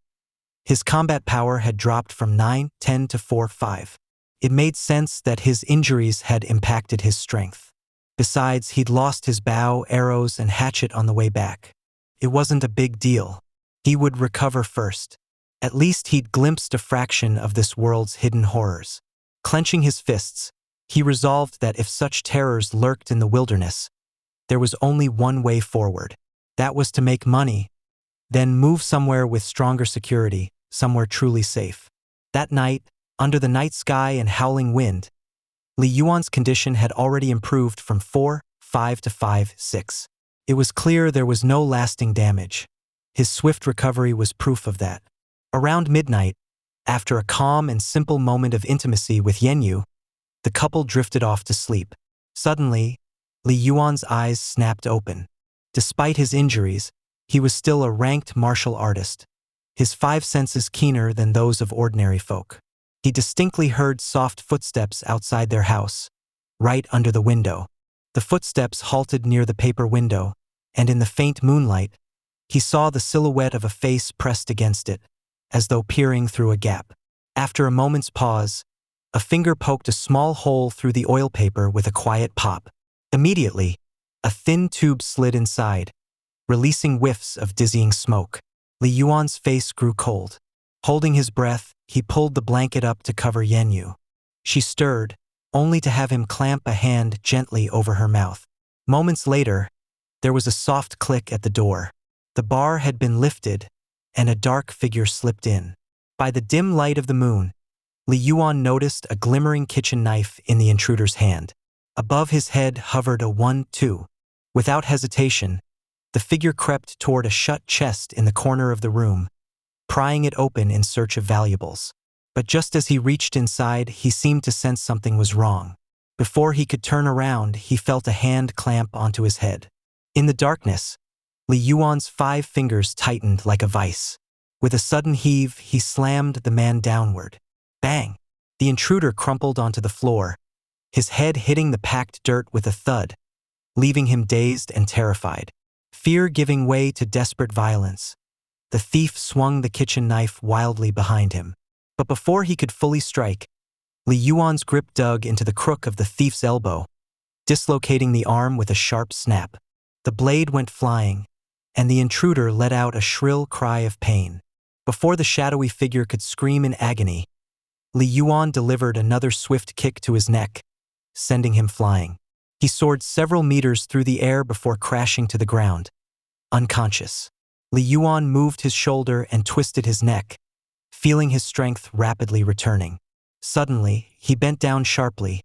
his combat power had dropped from 9-10 to 4-5. It made sense that his injuries had impacted his strength. Besides, he'd lost his bow, arrows, and hatchet on the way back. It wasn't a big deal. He would recover first. At least he'd glimpsed a fraction of this world's hidden horrors. Clenching his fists, he resolved that if such terrors lurked in the wilderness, there was only one way forward. That was to make money, then move somewhere with stronger security, somewhere truly safe. That night, under the night sky and howling wind, Li Yuan's condition had already improved from 4-5 to 5-6. It was clear there was no lasting damage. His swift recovery was proof of that. Around midnight, after a calm and simple moment of intimacy with Yenyu, the couple drifted off to sleep. Suddenly, Li Yuan's eyes snapped open. Despite his injuries, he was still a ranked martial artist, his five senses keener than those of ordinary folk. He distinctly heard soft footsteps outside their house, right under the window. The footsteps halted near the paper window, and in the faint moonlight, he saw the silhouette of a face pressed against it, as though peering through a gap. After a moment's pause, a finger poked a small hole through the oil paper with a quiet pop. Immediately, a thin tube slid inside, releasing whiffs of dizzying smoke. Li Yuan's face grew cold. Holding his breath, he pulled the blanket up to cover Yenyu. She stirred, only to have him clamp a hand gently over her mouth. Moments later, there was a soft click at the door. The bar had been lifted, and a dark figure slipped in. By the dim light of the moon, Li Yuan noticed a glimmering kitchen knife in the intruder's hand. Above his head hovered a 1-2. Without hesitation, the figure crept toward a shut chest in the corner of the room, prying it open in search of valuables. But just as he reached inside, he seemed to sense something was wrong. Before he could turn around, he felt a hand clamp onto his head. In the darkness, Li Yuan's 5 fingers tightened like a vice. With a sudden heave, he slammed the man downward. Bang! The intruder crumpled onto the floor, his head hitting the packed dirt with a thud, leaving him dazed and terrified. Fear giving way to desperate violence, the thief swung the kitchen knife wildly behind him. But before he could fully strike, Li Yuan's grip dug into the crook of the thief's elbow, dislocating the arm with a sharp snap. The blade went flying, and the intruder let out a shrill cry of pain. Before the shadowy figure could scream in agony, Li Yuan delivered another swift kick to his neck, sending him flying. He soared several meters through the air before crashing to the ground, unconscious. Li Yuan moved his shoulder and twisted his neck, feeling his strength rapidly returning. Suddenly, he bent down sharply,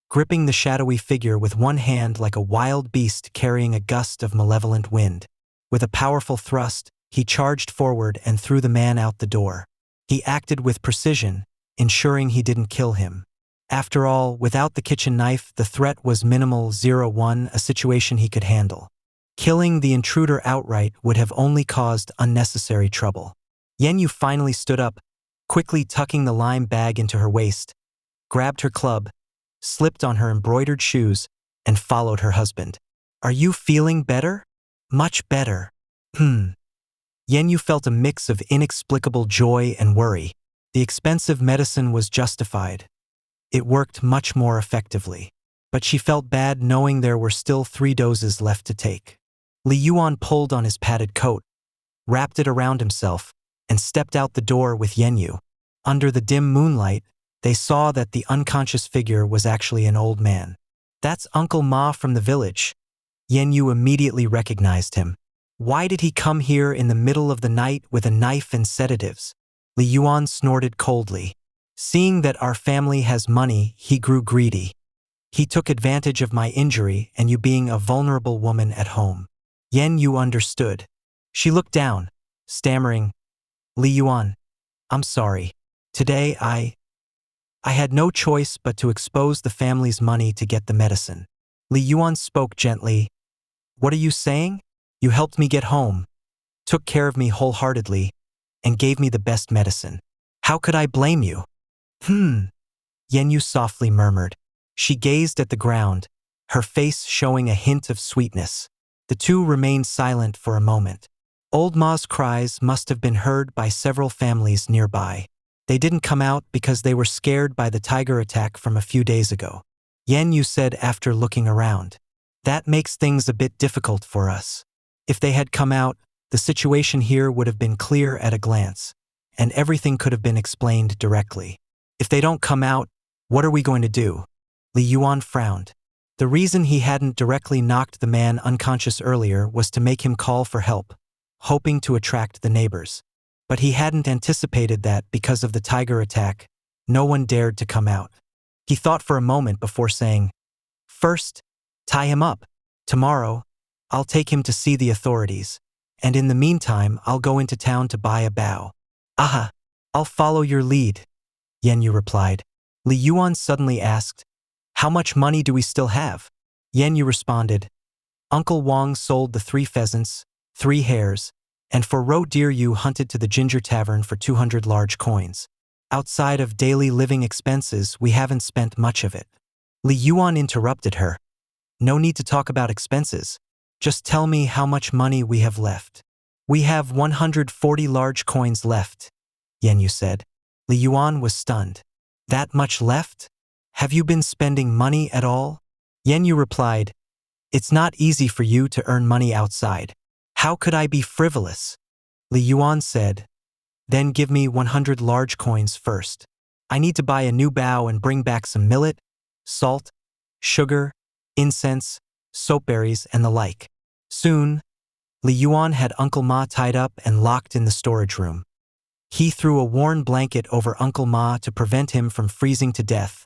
gripping the shadowy figure with one hand like a wild beast carrying a gust of malevolent wind. With a powerful thrust, he charged forward and threw the man out the door. He acted with precision, ensuring he didn't kill him. After all, without the kitchen knife, the threat was minimal. 01, a situation he could handle. Killing the intruder outright would have only caused unnecessary trouble. Yu finally stood up, quickly tucking the lime bag into her waist, grabbed her club, slipped on her embroidered shoes, and followed her husband. Are you feeling better? Much better. Yu felt a mix of inexplicable joy and worry. The expensive medicine was justified. It worked much more effectively. But she felt bad knowing there were still 3 doses left to take. Li Yuan pulled on his padded coat, wrapped it around himself, and stepped out the door with Yu. Under the dim moonlight, they saw that the unconscious figure was actually an old man. That's Uncle Ma from the village. Yu immediately recognized him. Why did he come here in the middle of the night with a knife and sedatives? Li Yuan snorted coldly. Seeing that our family has money, he grew greedy. He took advantage of my injury and you being a vulnerable woman at home. Yu understood. She looked down, stammering, Li Yuan, I'm sorry. Today I had no choice but to expose the family's money to get the medicine. Li Yuan spoke gently. What are you saying? You helped me get home, took care of me wholeheartedly, and gave me the best medicine. How could I blame you? Yu softly murmured. She gazed at the ground, her face showing a hint of sweetness. The two remained silent for a moment. Old Ma's cries must have been heard by several families nearby. They didn't come out because they were scared by the tiger attack from a few days ago. Yu said after looking around. That makes things a bit difficult for us. If they had come out, the situation here would have been clear at a glance, and everything could have been explained directly. If they don't come out, what are we going to do? Li Yuan frowned. The reason he hadn't directly knocked the man unconscious earlier was to make him call for help, hoping to attract the neighbors. But he hadn't anticipated that because of the tiger attack, no one dared to come out. He thought for a moment before saying, First, tie him up. Tomorrow, I'll take him to see the authorities, and in the meantime I'll go into town to buy a bow. Aha, I'll follow your lead, Yu replied. Li Yuan suddenly asked, How much money do we still have? Yu responded, Uncle Wang sold the 3 pheasants, 3 hares, and for roe deer you hunted to the Ginger Tavern for 200 large coins. Outside of daily living expenses, we haven't spent much of it. Li Yuan interrupted her. No need to talk about expenses. Just tell me how much money we have left. We have 140 large coins left, Yu said. Li Yuan was stunned. That much left? Have you been spending money at all? Yu replied, It's not easy for you to earn money outside. How could I be frivolous? Li Yuan said, Then give me 100 large coins first. I need to buy a new bow and bring back some millet, salt, sugar, incense, soapberries, and the like. Soon, Li Yuan had Uncle Ma tied up and locked in the storage room. He threw a worn blanket over Uncle Ma to prevent him from freezing to death,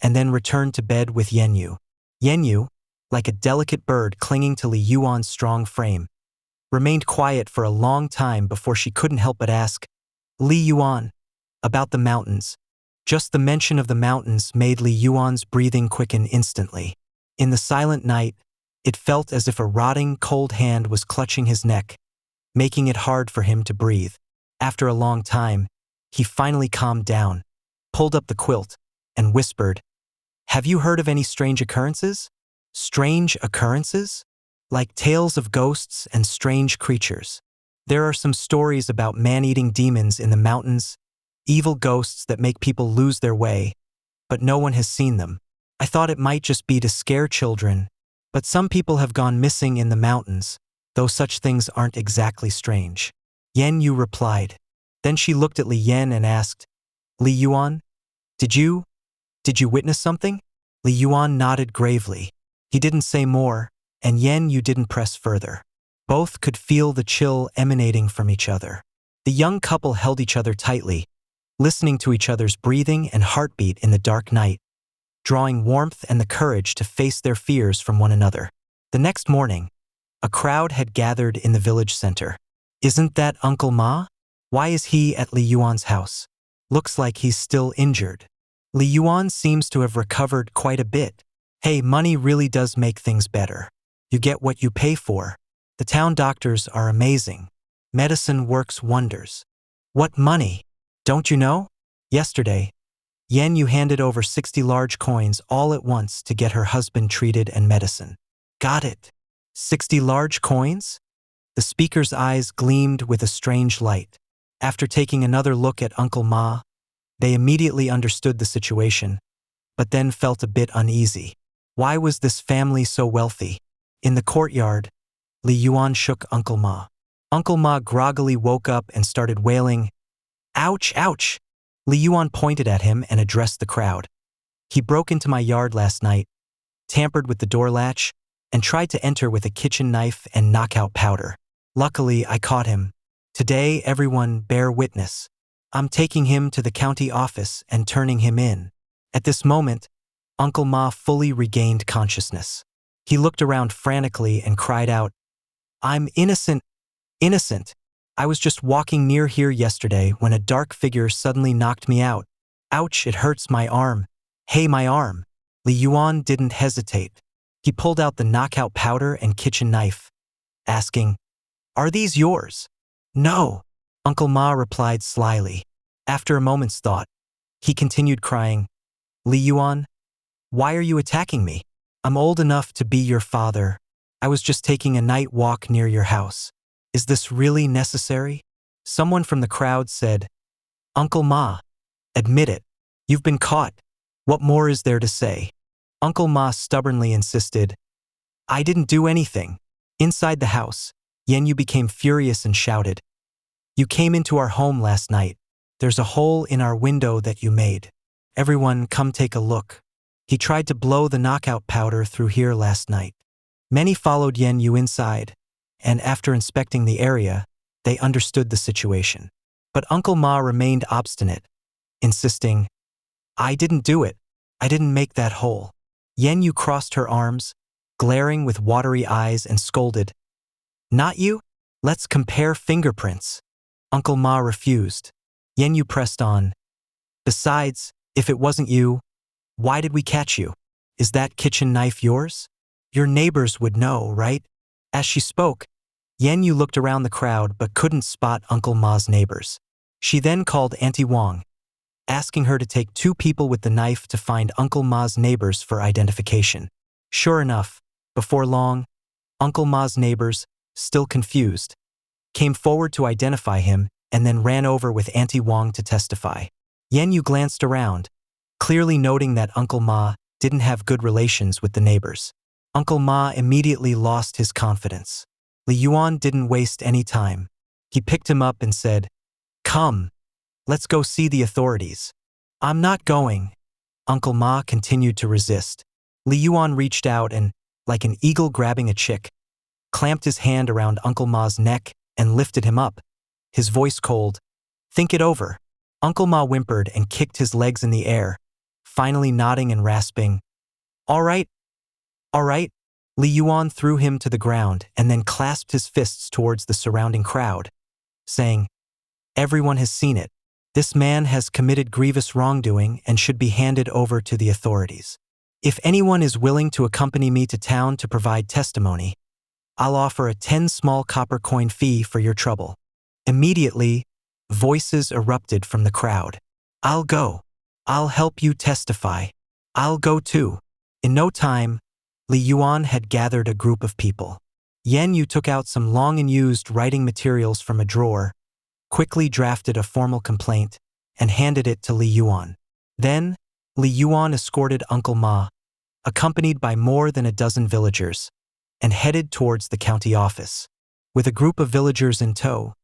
and then returned to bed with Yu. Yu, like a delicate bird clinging to Li Yuan's strong frame, remained quiet for a long time before she couldn't help but ask, Li Yuan, about the mountains. Just the mention of the mountains made Li Yuan's breathing quicken instantly. In the silent night, it felt as if a rotting, cold hand was clutching his neck, making it hard for him to breathe. After a long time, he finally calmed down, pulled up the quilt, and whispered, Have you heard of any strange occurrences? Strange occurrences? Like tales of ghosts and strange creatures. There are some stories about man-eating demons in the mountains, evil ghosts that make people lose their way, but no one has seen them. I thought it might just be to scare children, but some people have gone missing in the mountains, though such things aren't exactly strange. Yu replied. Then she looked at Li Yan and asked, Li Yuan, did you witness something? Li Yuan nodded gravely. He didn't say more, and Yu didn't press further. Both could feel the chill emanating from each other. The young couple held each other tightly, listening to each other's breathing and heartbeat in the dark night, drawing warmth and the courage to face their fears from one another. The next morning, a crowd had gathered in the village center. Isn't that Uncle Ma? Why is he at Li Yuan's house? Looks like he's still injured. Li Yuan seems to have recovered quite a bit. Hey, money really does make things better. You get what you pay for. The town doctors are amazing. Medicine works wonders. What money? Don't you know? Yesterday, Yen Yu handed over 60 large coins all at once to get her husband treated and medicine. Got it. 60 large coins? The speaker's eyes gleamed with a strange light. After taking another look at Uncle Ma, they immediately understood the situation, but then felt a bit uneasy. Why was this family so wealthy? In the courtyard, Li Yuan shook Uncle Ma. Uncle Ma groggily woke up and started wailing, "Ouch, ouch!" Li Yuan pointed at him and addressed the crowd. He broke into my yard last night, tampered with the door latch, and tried to enter with a kitchen knife and knockout powder. Luckily, I caught him. Today, everyone bear witness. I'm taking him to the county office and turning him in. At this moment, Uncle Ma fully regained consciousness. He looked around frantically and cried out, "I'm innocent, innocent. I was just walking near here yesterday when a dark figure suddenly knocked me out. Ouch, it hurts my arm. Hey, my arm." Li Yuan didn't hesitate. He pulled out the knockout powder and kitchen knife, asking, "Are these yours?" "No," Uncle Ma replied slyly. After a moment's thought, he continued crying, "Li Yuan, why are you attacking me? I'm old enough to be your father. I was just taking a night walk near your house. Is this really necessary?" Someone from the crowd said, "Uncle Ma, admit it. You've been caught. What more is there to say?" Uncle Ma stubbornly insisted, "I didn't do anything." Inside the house, Yen Yu became furious and shouted, "You came into our home last night. There's a hole in our window that you made. Everyone, come take a look. He tried to blow the knockout powder through here last night." Many followed Yen Yu inside, and after inspecting the area, they understood the situation. But Uncle Ma remained obstinate, insisting, "I didn't do it. I didn't make that hole." Yen Yu crossed her arms, glaring with watery eyes, and scolded, "Not you? Let's compare fingerprints." Uncle Ma refused. Yen Yu pressed on, "Besides, if it wasn't you, why did we catch you? Is that kitchen knife yours? Your neighbors would know, right?" As she spoke, Yen Yu looked around the crowd but couldn't spot Uncle Ma's neighbors. She then called Auntie Wang, asking her to take 2 people with the knife to find Uncle Ma's neighbors for identification. Sure enough, before long, Uncle Ma's neighbors, still confused, came forward to identify him and then ran over with Auntie Wang to testify. Yen Yu glanced around, clearly noting that Uncle Ma didn't have good relations with the neighbors. Uncle Ma immediately lost his confidence. Li Yuan didn't waste any time. He picked him up and said, "Come, let's go see the authorities." "I'm not going." Uncle Ma continued to resist. Li Yuan reached out and, like an eagle grabbing a chick, clamped his hand around Uncle Ma's neck and lifted him up, his voice cold, "Think it over." Uncle Ma whimpered and kicked his legs in the air, finally nodding and rasping, "All right, all right." Li Yuan threw him to the ground and then clasped his fists towards the surrounding crowd, saying, "Everyone has seen it. This man has committed grievous wrongdoing and should be handed over to the authorities. If anyone is willing to accompany me to town to provide testimony, I'll offer a 10 small copper coin fee for your trouble." Immediately, voices erupted from the crowd. "I'll go. I'll help you testify. I'll go too." In no time, Li Yuan had gathered a group of people. Yen Yu took out some long and used writing materials from a drawer, quickly drafted a formal complaint, and handed it to Li Yuan. Then, Li Yuan escorted Uncle Ma, accompanied by more than a dozen villagers, and headed towards the county office. With a group of villagers in tow,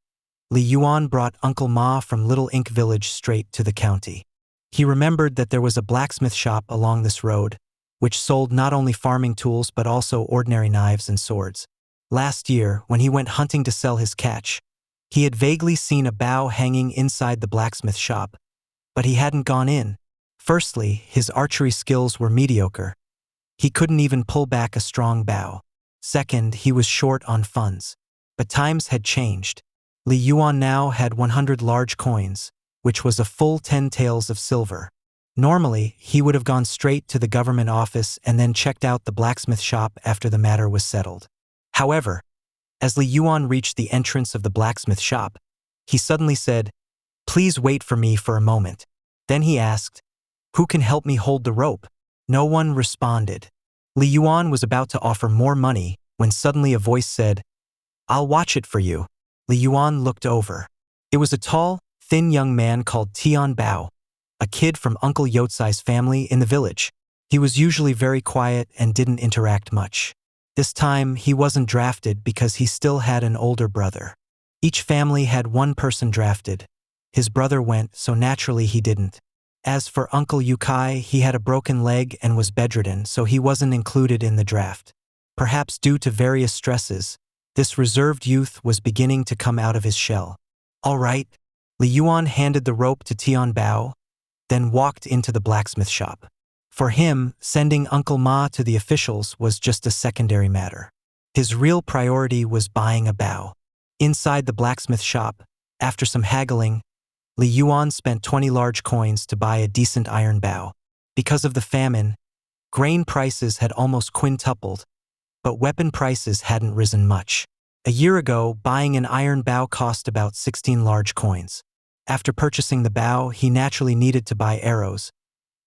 Li Yuan brought Uncle Ma from Little Ink Village straight to the county. He remembered that there was a blacksmith shop along this road, which sold not only farming tools but also ordinary knives and swords. Last year, when he went hunting to sell his catch, he had vaguely seen a bow hanging inside the blacksmith shop, but he hadn't gone in. Firstly, his archery skills were mediocre. He couldn't even pull back a strong bow. Second, he was short on funds. But times had changed. Li Yuan now had 100 large coins, which was a full 10 taels of silver. Normally, he would have gone straight to the government office and then checked out the blacksmith shop after the matter was settled. However, as Li Yuan reached the entrance of the blacksmith shop, he suddenly said, "Please wait for me for a moment." Then he asked, "Who can help me hold the rope?" No one responded. Li Yuan was about to offer more money when suddenly a voice said, "I'll watch it for you." Li Yuan looked over. It was a tall, thin young man called Tian Bao, a kid from Uncle Yotsai's family in the village. He was usually very quiet and didn't interact much. This time, he wasn't drafted because he still had an older brother. Each family had one person drafted. His brother went, so naturally he didn't. As for Uncle Yukai, he had a broken leg and was bedridden, so he wasn't included in the draft. Perhaps due to various stresses, this reserved youth was beginning to come out of his shell. "All right." Li Yuan handed the rope to Tian Bao, then walked into the blacksmith shop. For him, sending Uncle Ma to the officials was just a secondary matter. His real priority was buying a bow. Inside the blacksmith shop, after some haggling, Li Yuan spent 20 large coins to buy a decent iron bow. Because of the famine, grain prices had almost quintupled, but weapon prices hadn't risen much. A year ago, buying an iron bow cost about 16 large coins. After purchasing the bow, he naturally needed to buy arrows.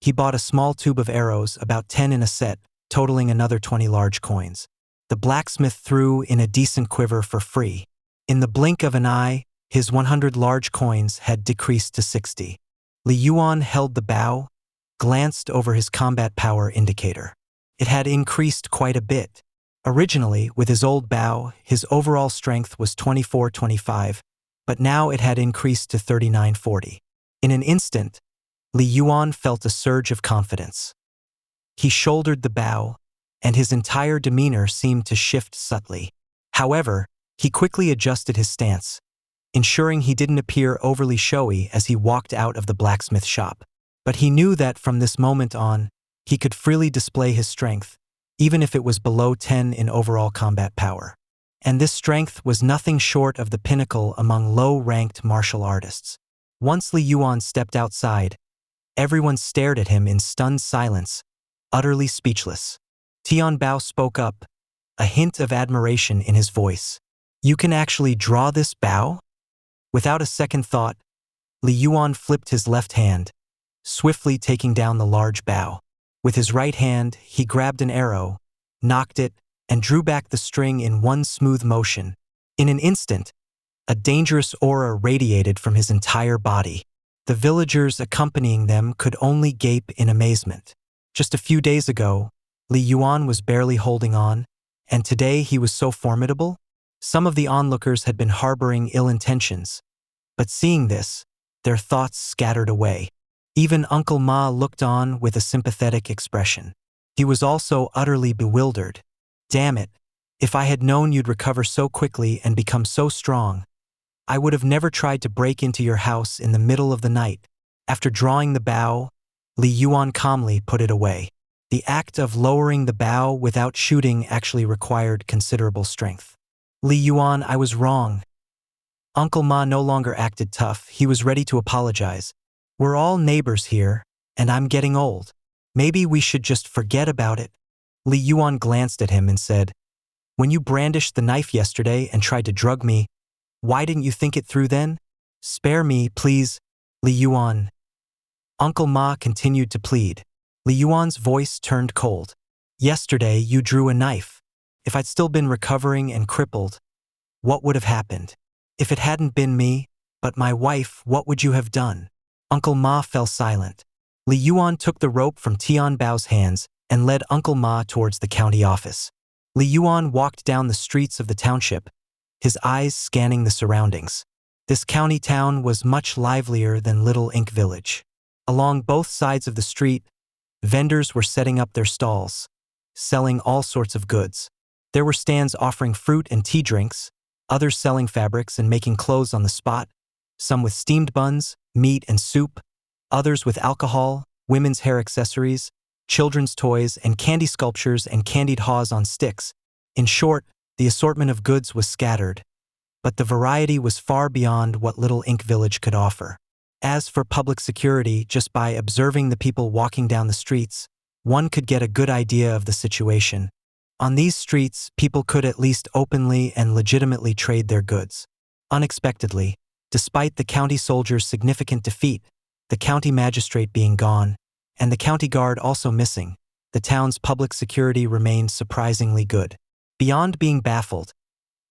He bought a small tube of arrows, about 10 in a set, totaling another 20 large coins. The blacksmith threw in a decent quiver for free. In the blink of an eye, his 100 large coins had decreased to 60. Li Yuan held the bow, glanced over his combat power indicator. It had increased quite a bit. Originally, with his old bow, his overall strength was 24-25, but now it had increased to 39-40. In an instant, Li Yuan felt a surge of confidence. He shouldered the bow, and his entire demeanor seemed to shift subtly. However, he quickly adjusted his stance, ensuring he didn't appear overly showy as he walked out of the blacksmith shop. But he knew that from this moment on, he could freely display his strength, even if it was below 10 in overall combat power. And this strength was nothing short of the pinnacle among low-ranked martial artists. Once Li Yuan stepped outside, everyone stared at him in stunned silence, utterly speechless. Tian Bao spoke up, a hint of admiration in his voice. "You can actually draw this bow?" Without a second thought, Li Yuan flipped his left hand, swiftly taking down the large bow. With his right hand, he grabbed an arrow, knocked it, and drew back the string in one smooth motion. In an instant, a dangerous aura radiated from his entire body. The villagers accompanying them could only gape in amazement. Just a few days ago, Li Yuan was barely holding on, and today he was so formidable? Some of the onlookers had been harboring ill intentions, but seeing this, their thoughts scattered away. Even Uncle Ma looked on with a sympathetic expression. He was also utterly bewildered. "Damn it, if I had known you'd recover so quickly and become so strong, I would have never tried to break into your house in the middle of the night." After drawing the bow, Li Yuan calmly put it away. The act of lowering the bow without shooting actually required considerable strength. "Li Yuan, I was wrong." Uncle Ma no longer acted tough. He was ready to apologize. "We're all neighbors here, and I'm getting old. Maybe we should just forget about it." Li Yuan glanced at him and said, "When you brandished the knife yesterday and tried to drug me, why didn't you think it through then? Spare me, please, Li Yuan." Uncle Ma continued to plead. Li Yuan's voice turned cold. "Yesterday you drew a knife. If I'd still been recovering and crippled, what would have happened? If it hadn't been me, but my wife, what would you have done?" Uncle Ma fell silent. Li Yuan took the rope from Tian Bao's hands and led Uncle Ma towards the county office. Li Yuan walked down the streets of the township, his eyes scanning the surroundings. This county town was much livelier than Little Ink Village. Along both sides of the street, vendors were setting up their stalls, selling all sorts of goods. There were stands offering fruit and tea drinks, others selling fabrics and making clothes on the spot, some with steamed buns, meat and soup, others with alcohol, women's hair accessories, children's toys, and candy sculptures and candied haws on sticks. In short, the assortment of goods was scattered, but the variety was far beyond what Little Ink Village could offer. As for public security, just by observing the people walking down the streets, one could get a good idea of the situation. On these streets, people could at least openly and legitimately trade their goods. Unexpectedly, despite the county soldiers' significant defeat, the county magistrate being gone, and the county guard also missing, the town's public security remained surprisingly good. Beyond being baffled,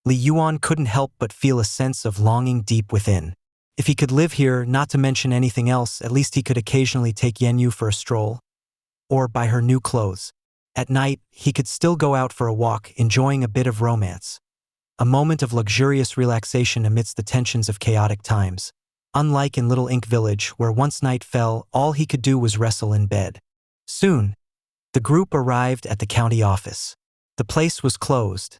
Li Yuan couldn't help but feel a sense of longing deep within. If he could live here, not to mention anything else, at least he could occasionally take Yenyu for a stroll, or buy her new clothes. At night, he could still go out for a walk, enjoying a bit of romance. A moment of luxurious relaxation amidst the tensions of chaotic times. Unlike in Little Ink Village, where once night fell, all he could do was wrestle in bed. Soon, the group arrived at the county office. The place was closed.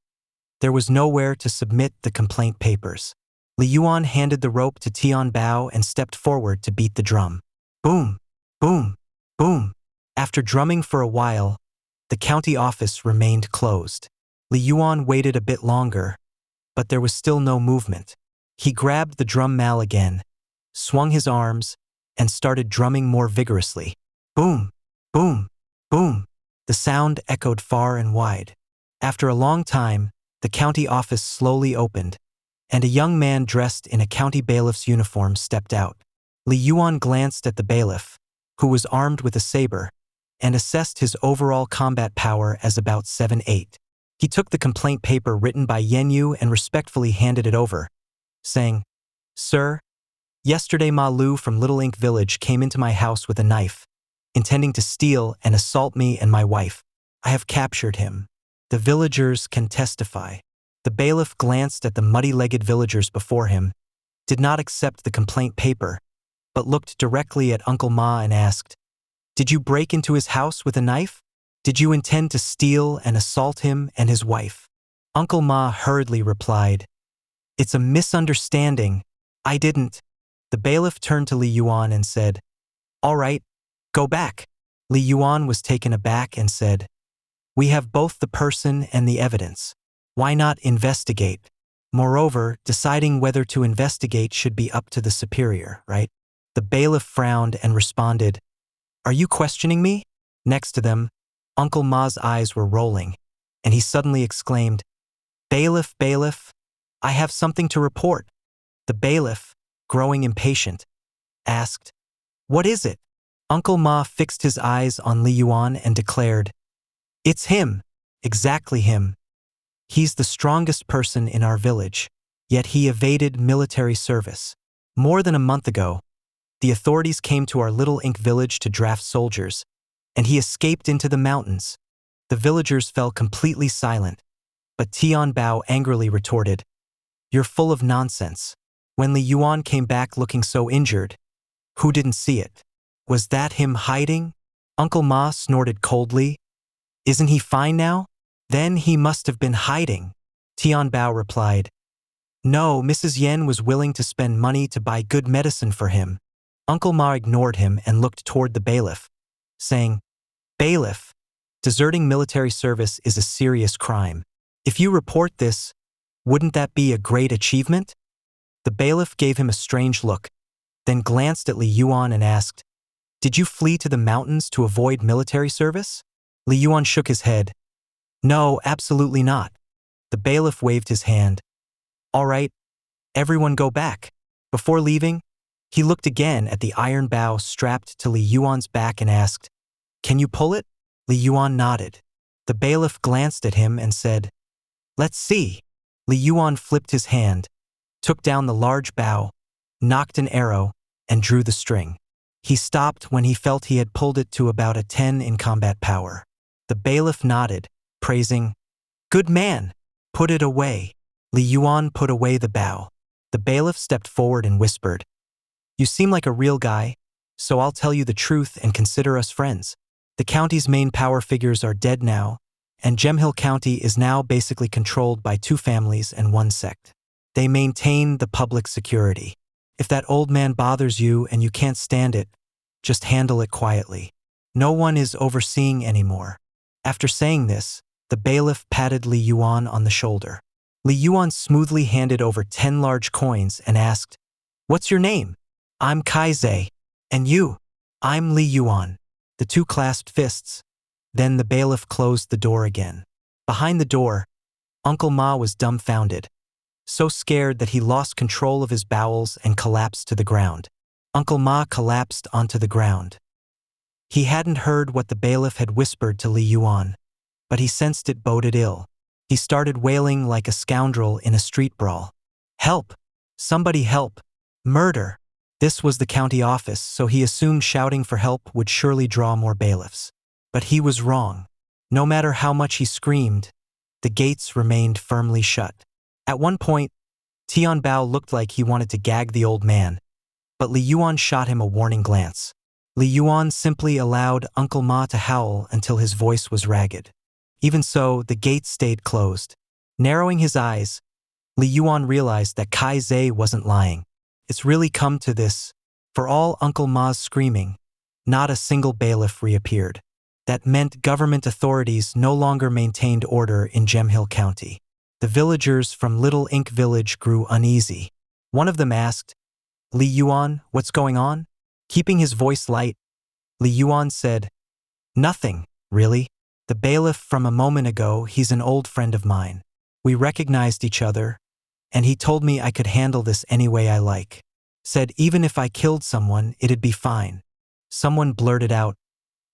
There was nowhere to submit the complaint papers. Li Yuan handed the rope to Tian Bao and stepped forward to beat the drum. Boom, boom, boom. After drumming for a while, the county office remained closed. Li Yuan waited a bit longer, but there was still no movement. He grabbed the drum mallet again, swung his arms, and started drumming more vigorously. Boom, boom, boom. The sound echoed far and wide. After a long time, the county office slowly opened, and a young man dressed in a county bailiff's uniform stepped out. Li Yuan glanced at the bailiff, who was armed with a saber, and assessed his overall combat power as about 7-8. He took the complaint paper written by Yenyu and respectfully handed it over, saying, "Sir, yesterday Ma Lu from Little Ink Village came into my house with a knife, intending to steal and assault me and my wife. I have captured him. The villagers can testify." The bailiff glanced at the muddy-legged villagers before him, did not accept the complaint paper, but looked directly at Uncle Ma and asked, "Did you break into his house with a knife? Did you intend to steal and assault him and his wife?" Uncle Ma hurriedly replied, "It's a misunderstanding. I didn't." The bailiff turned to Li Yuan and said, "All right, go back." Li Yuan was taken aback and said, "We have both the person and the evidence. Why not investigate? Moreover, deciding whether to investigate should be up to the superior, right?" The bailiff frowned and responded, "Are you questioning me?" Next to them, Uncle Ma's eyes were rolling, and he suddenly exclaimed, "Bailiff, bailiff, I have something to report." The bailiff, growing impatient, asked, "What is it?" Uncle Ma fixed his eyes on Li Yuan and declared, "It's him, exactly him. He's the strongest person in our village, yet he evaded military service. More than a month ago, the authorities came to our Little Ink Village to draft soldiers, and he escaped into the mountains." The villagers fell completely silent, but Tian Bao angrily retorted, "You're full of nonsense. When Li Yuan came back looking so injured, who didn't see it? Was that him hiding?" Uncle Ma snorted coldly, "Isn't he fine now? Then he must have been hiding." Tian Bao replied, "No, Mrs. Yen was willing to spend money to buy good medicine for him." Uncle Ma ignored him and looked toward the bailiff, saying, "Bailiff, deserting military service is a serious crime. If you report this, wouldn't that be a great achievement?" The bailiff gave him a strange look, then glanced at Li Yuan and asked, "Did you flee to the mountains to avoid military service?" Li Yuan shook his head. "No, absolutely not." The bailiff waved his hand. "All right, everyone go back." Before leaving, he looked again at the iron bow strapped to Li Yuan's back and asked, "Can you pull it?" Li Yuan nodded. The bailiff glanced at him and said, "Let's see." Li Yuan flipped his hand, took down the large bow, knocked an arrow, and drew the string. He stopped when he felt he had pulled it to about a 10 in combat power. The bailiff nodded, praising, "Good man, put it away." Li Yuan put away the bow. The bailiff stepped forward and whispered, "You seem like a real guy, so I'll tell you the truth and consider us friends. The county's main power figures are dead now, and Gemhill County is now basically controlled by 2 families and 1 sect. They maintain the public security. If that old man bothers you and you can't stand it, just handle it quietly. No one is overseeing anymore." After saying this, the bailiff patted Li Yuan on the shoulder. Li Yuan smoothly handed over 10 large coins and asked, "What's your name?" I'm Kaizei. And you? I'm Li Yuan. The two clasped fists. Then the bailiff closed the door again. Behind the door, Uncle Ma was dumbfounded, so scared that he lost control of his bowels and collapsed to the ground. Uncle Ma collapsed onto the ground. He hadn't heard what the bailiff had whispered to Li Yuan, but he sensed it boded ill. He started wailing like a scoundrel in a street brawl. Help! Somebody help! Murder! This was the county office, so he assumed shouting for help would surely draw more bailiffs. But he was wrong. No matter how much he screamed, the gates remained firmly shut. At one point, Tian Bao looked like he wanted to gag the old man, but Li Yuan shot him a warning glance. Li Yuan simply allowed Uncle Ma to howl until his voice was ragged. Even so, the gates stayed closed. Narrowing his eyes, Li Yuan realized that Kaizei wasn't lying. It's really come to this. For all Uncle Ma's screaming, not a single bailiff reappeared. That meant government authorities no longer maintained order in Gemhill County. The villagers from Little Ink Village grew uneasy. One of them asked, Li Yuan, what's going on? Keeping his voice light, Li Yuan said, Nothing, really. The bailiff from a moment ago, he's an old friend of mine. We recognized each other, and he told me I could handle this any way I like. Said even if I killed someone, it'd be fine. Someone blurted out,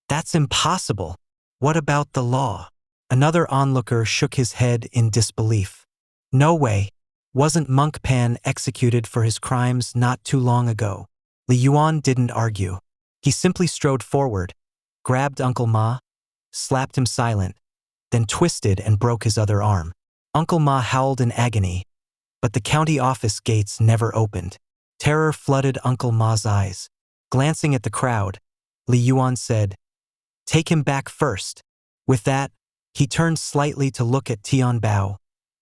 That's impossible. What about the law? Another onlooker shook his head in disbelief. No way. Wasn't Monk Pan executed for his crimes not too long ago? Li Yuan didn't argue. He simply strode forward, grabbed Uncle Ma, slapped him silent, then twisted and broke his other arm. Uncle Ma howled in agony, but the county office gates never opened. Terror flooded Uncle Ma's eyes. Glancing at the crowd, Li Yuan said, Take him back first. With that, he turned slightly to look at Tian Bao,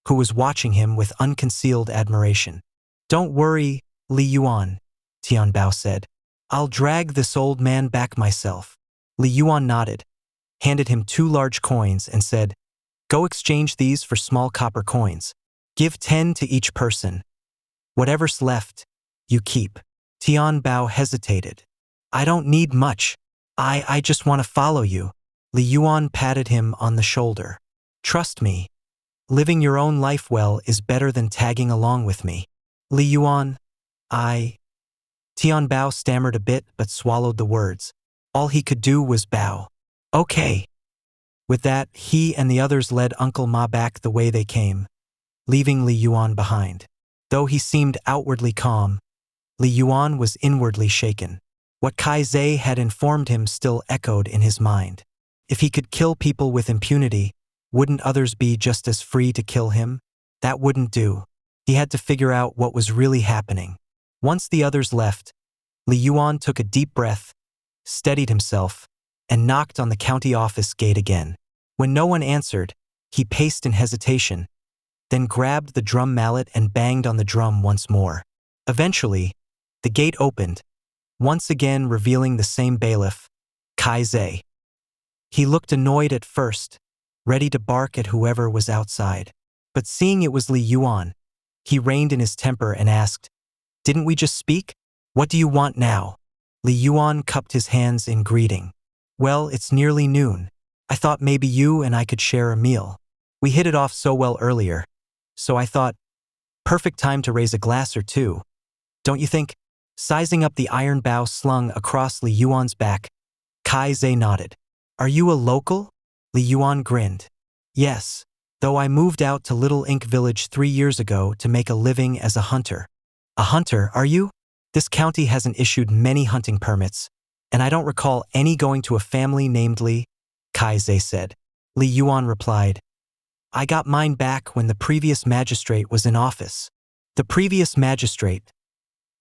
who was watching him with unconcealed admiration. Don't worry, Li Yuan, Tian Bao said. I'll drag this old man back myself. Li Yuan nodded, handed him 2 large coins and said, Go exchange these for small copper coins. Give 10 to each person. Whatever's left, you keep. Tian Bao hesitated. I don't need much. I just want to follow you. Li Yuan patted him on the shoulder. Trust me. Living your own life well is better than tagging along with me. Li Yuan, Tian Bao stammered a bit but swallowed the words. All he could do was bow. Okay. With that, he and the others led Uncle Ma back the way they came, leaving Li Yuan behind. Though he seemed outwardly calm, Li Yuan was inwardly shaken. What Kaizei had informed him still echoed in his mind. If he could kill people with impunity, wouldn't others be just as free to kill him? That wouldn't do. He had to figure out what was really happening. Once the others left, Li Yuan took a deep breath, steadied himself, and knocked on the county office gate again. When no one answered, he paced in hesitation, then grabbed the drum mallet and banged on the drum once more. Eventually, the gate opened, once again revealing the same bailiff, Kaizei. He looked annoyed at first, ready to bark at whoever was outside. But seeing it was Li Yuan, he reined in his temper and asked, Didn't we just speak? What do you want now? Li Yuan cupped his hands in greeting. Well, it's nearly noon. I thought maybe you and I could share a meal. We hit it off so well earlier. So I thought, perfect time to raise a glass or two. Don't you think? Sizing up the iron bow slung across Li Yuan's back, Kaizei nodded. Are you a local? Li Yuan grinned. Yes, though I moved out to Little Ink Village 3 years ago to make a living as a hunter. A hunter, are you? This county hasn't issued many hunting permits, and I don't recall any going to a family named Li, Kaizei said. Li Yuan replied, I got mine back when the previous magistrate was in office. The previous magistrate.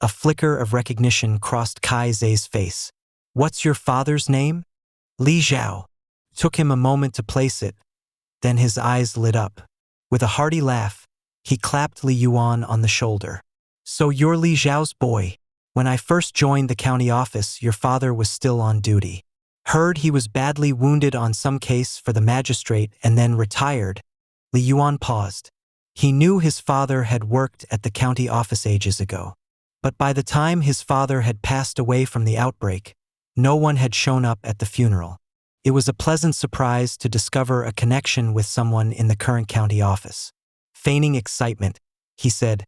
A flicker of recognition crossed Kaizei's face. What's your father's name? Li Zhao. Took him a moment to place it, then his eyes lit up. With a hearty laugh, he clapped Li Yuan on the shoulder. So you're Li Zhao's boy. When I first joined the county office, your father was still on duty. Heard he was badly wounded on some case for the magistrate and then retired. Li Yuan paused. He knew his father had worked at the county office ages ago. But by the time his father had passed away from the outbreak, no one had shown up at the funeral. It was a pleasant surprise to discover a connection with someone in the current county office. Feigning excitement, he said,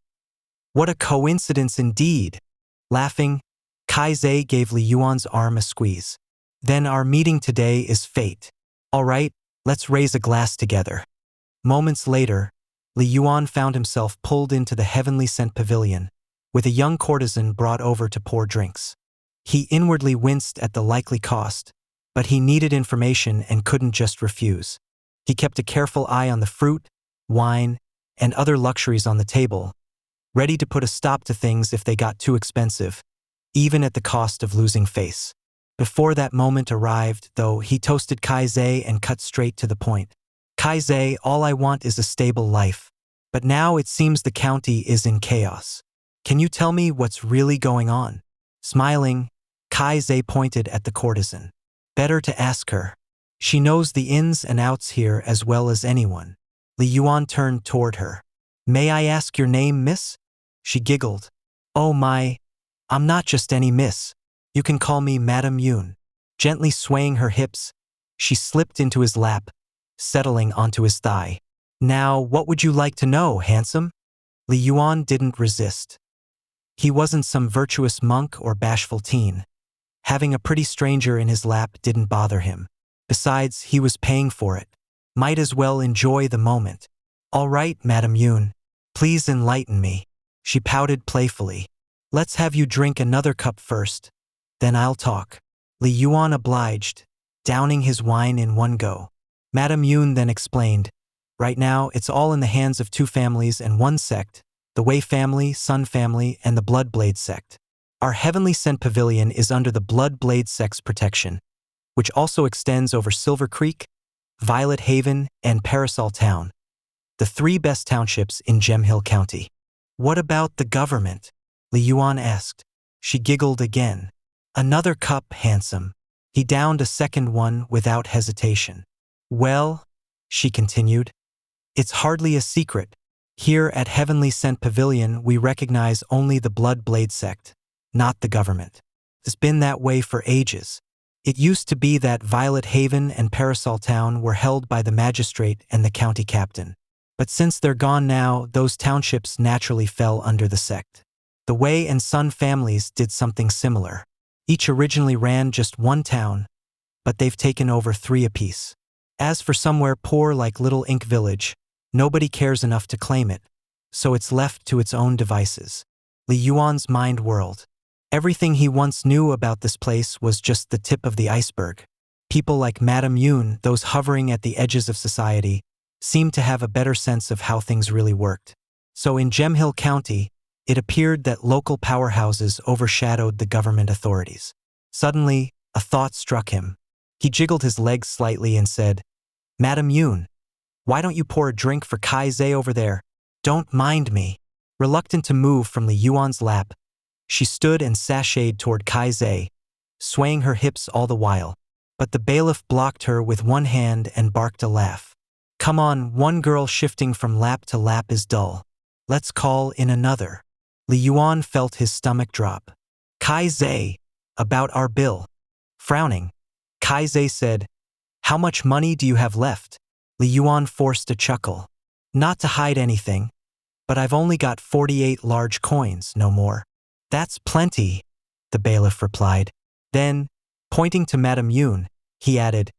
"What a coincidence indeed!" Laughing, Kai-Zai gave Li Yuan's arm a squeeze. "Then our meeting today is fate. All right, let's raise a glass together." Moments later, Li Yuan found himself pulled into the heavenly scent pavilion, with a young courtesan brought over to pour drinks. He inwardly winced at the likely cost, but he needed information and couldn't just refuse. He kept a careful eye on the fruit, wine, and other luxuries on the table, ready to put a stop to things if they got too expensive, even at the cost of losing face. Before that moment arrived, though, he toasted Kai-Zai and cut straight to the point. "Kai-Zai, all I want is a stable life. But now it seems the county is in chaos. Can you tell me what's really going on?" Smiling, Kai-Zai pointed at the courtesan. "Better to ask her. She knows the ins and outs here as well as anyone." Li Yuan turned toward her. "May I ask your name, miss?" She giggled. "Oh my, I'm not just any miss. You can call me Madame Yun." Gently swaying her hips, she slipped into his lap, settling onto his thigh. "Now, what would you like to know, handsome?" Li Yuan didn't resist. He wasn't some virtuous monk or bashful teen. Having a pretty stranger in his lap didn't bother him. Besides, he was paying for it. Might as well enjoy the moment. "All right, Madame Yun, please enlighten me." She pouted playfully. "Let's have you drink another cup first, then I'll talk." Li Yuan obliged, downing his wine in one go. Madame Yun then explained, "Right now, it's all in the hands of two families and one sect, the Wei family, Sun family, and the Bloodblade sect. Our heavenly scent pavilion is under the Bloodblade sect's protection, which also extends over Silver Creek, Violet Haven, and Parasol Town, the three best townships in Gem Hill County." "What about the government?" Li Yuan asked. She giggled again. "Another cup, handsome." He downed a second one without hesitation. "Well," she continued, "it's hardly a secret. Here at Heavenly Scent Pavilion, we recognize only the Bloodblade sect, not the government. It's been that way for ages. It used to be that Violet Haven and Parasol Town were held by the magistrate and the county captain. But since they're gone now, those townships naturally fell under the sect. The Wei and Sun families did something similar. Each originally ran just one town, but they've taken over 3 apiece. As for somewhere poor like Little Ink Village, nobody cares enough to claim it, so it's left to its own devices." Li Yuan's mind whirled. Everything he once knew about this place was just the tip of the iceberg. People like Madame Yun, those hovering at the edges of society, seemed to have a better sense of how things really worked. So in Gem Hill County, it appeared that local powerhouses overshadowed the government authorities. Suddenly, a thought struck him. He jiggled his legs slightly and said, "Madame Yun, why don't you pour a drink for Kai-Zai over there? Don't mind me." Reluctant to move from Li Yuan's lap, she stood and sashayed toward Kai-Zai, swaying her hips all the while. But the bailiff blocked her with one hand and barked a laugh. "Come on, one girl shifting from lap to lap is dull. Let's call in another." Li Yuan felt his stomach drop. "Kai-Zai, about our bill." Frowning, Kai-Zai said, "How much money do you have left?" Li Yuan forced a chuckle. "Not to hide anything, but I've only got 48 large coins, no more." "That's plenty," the bailiff replied. Then, pointing to Madame Yun, he added,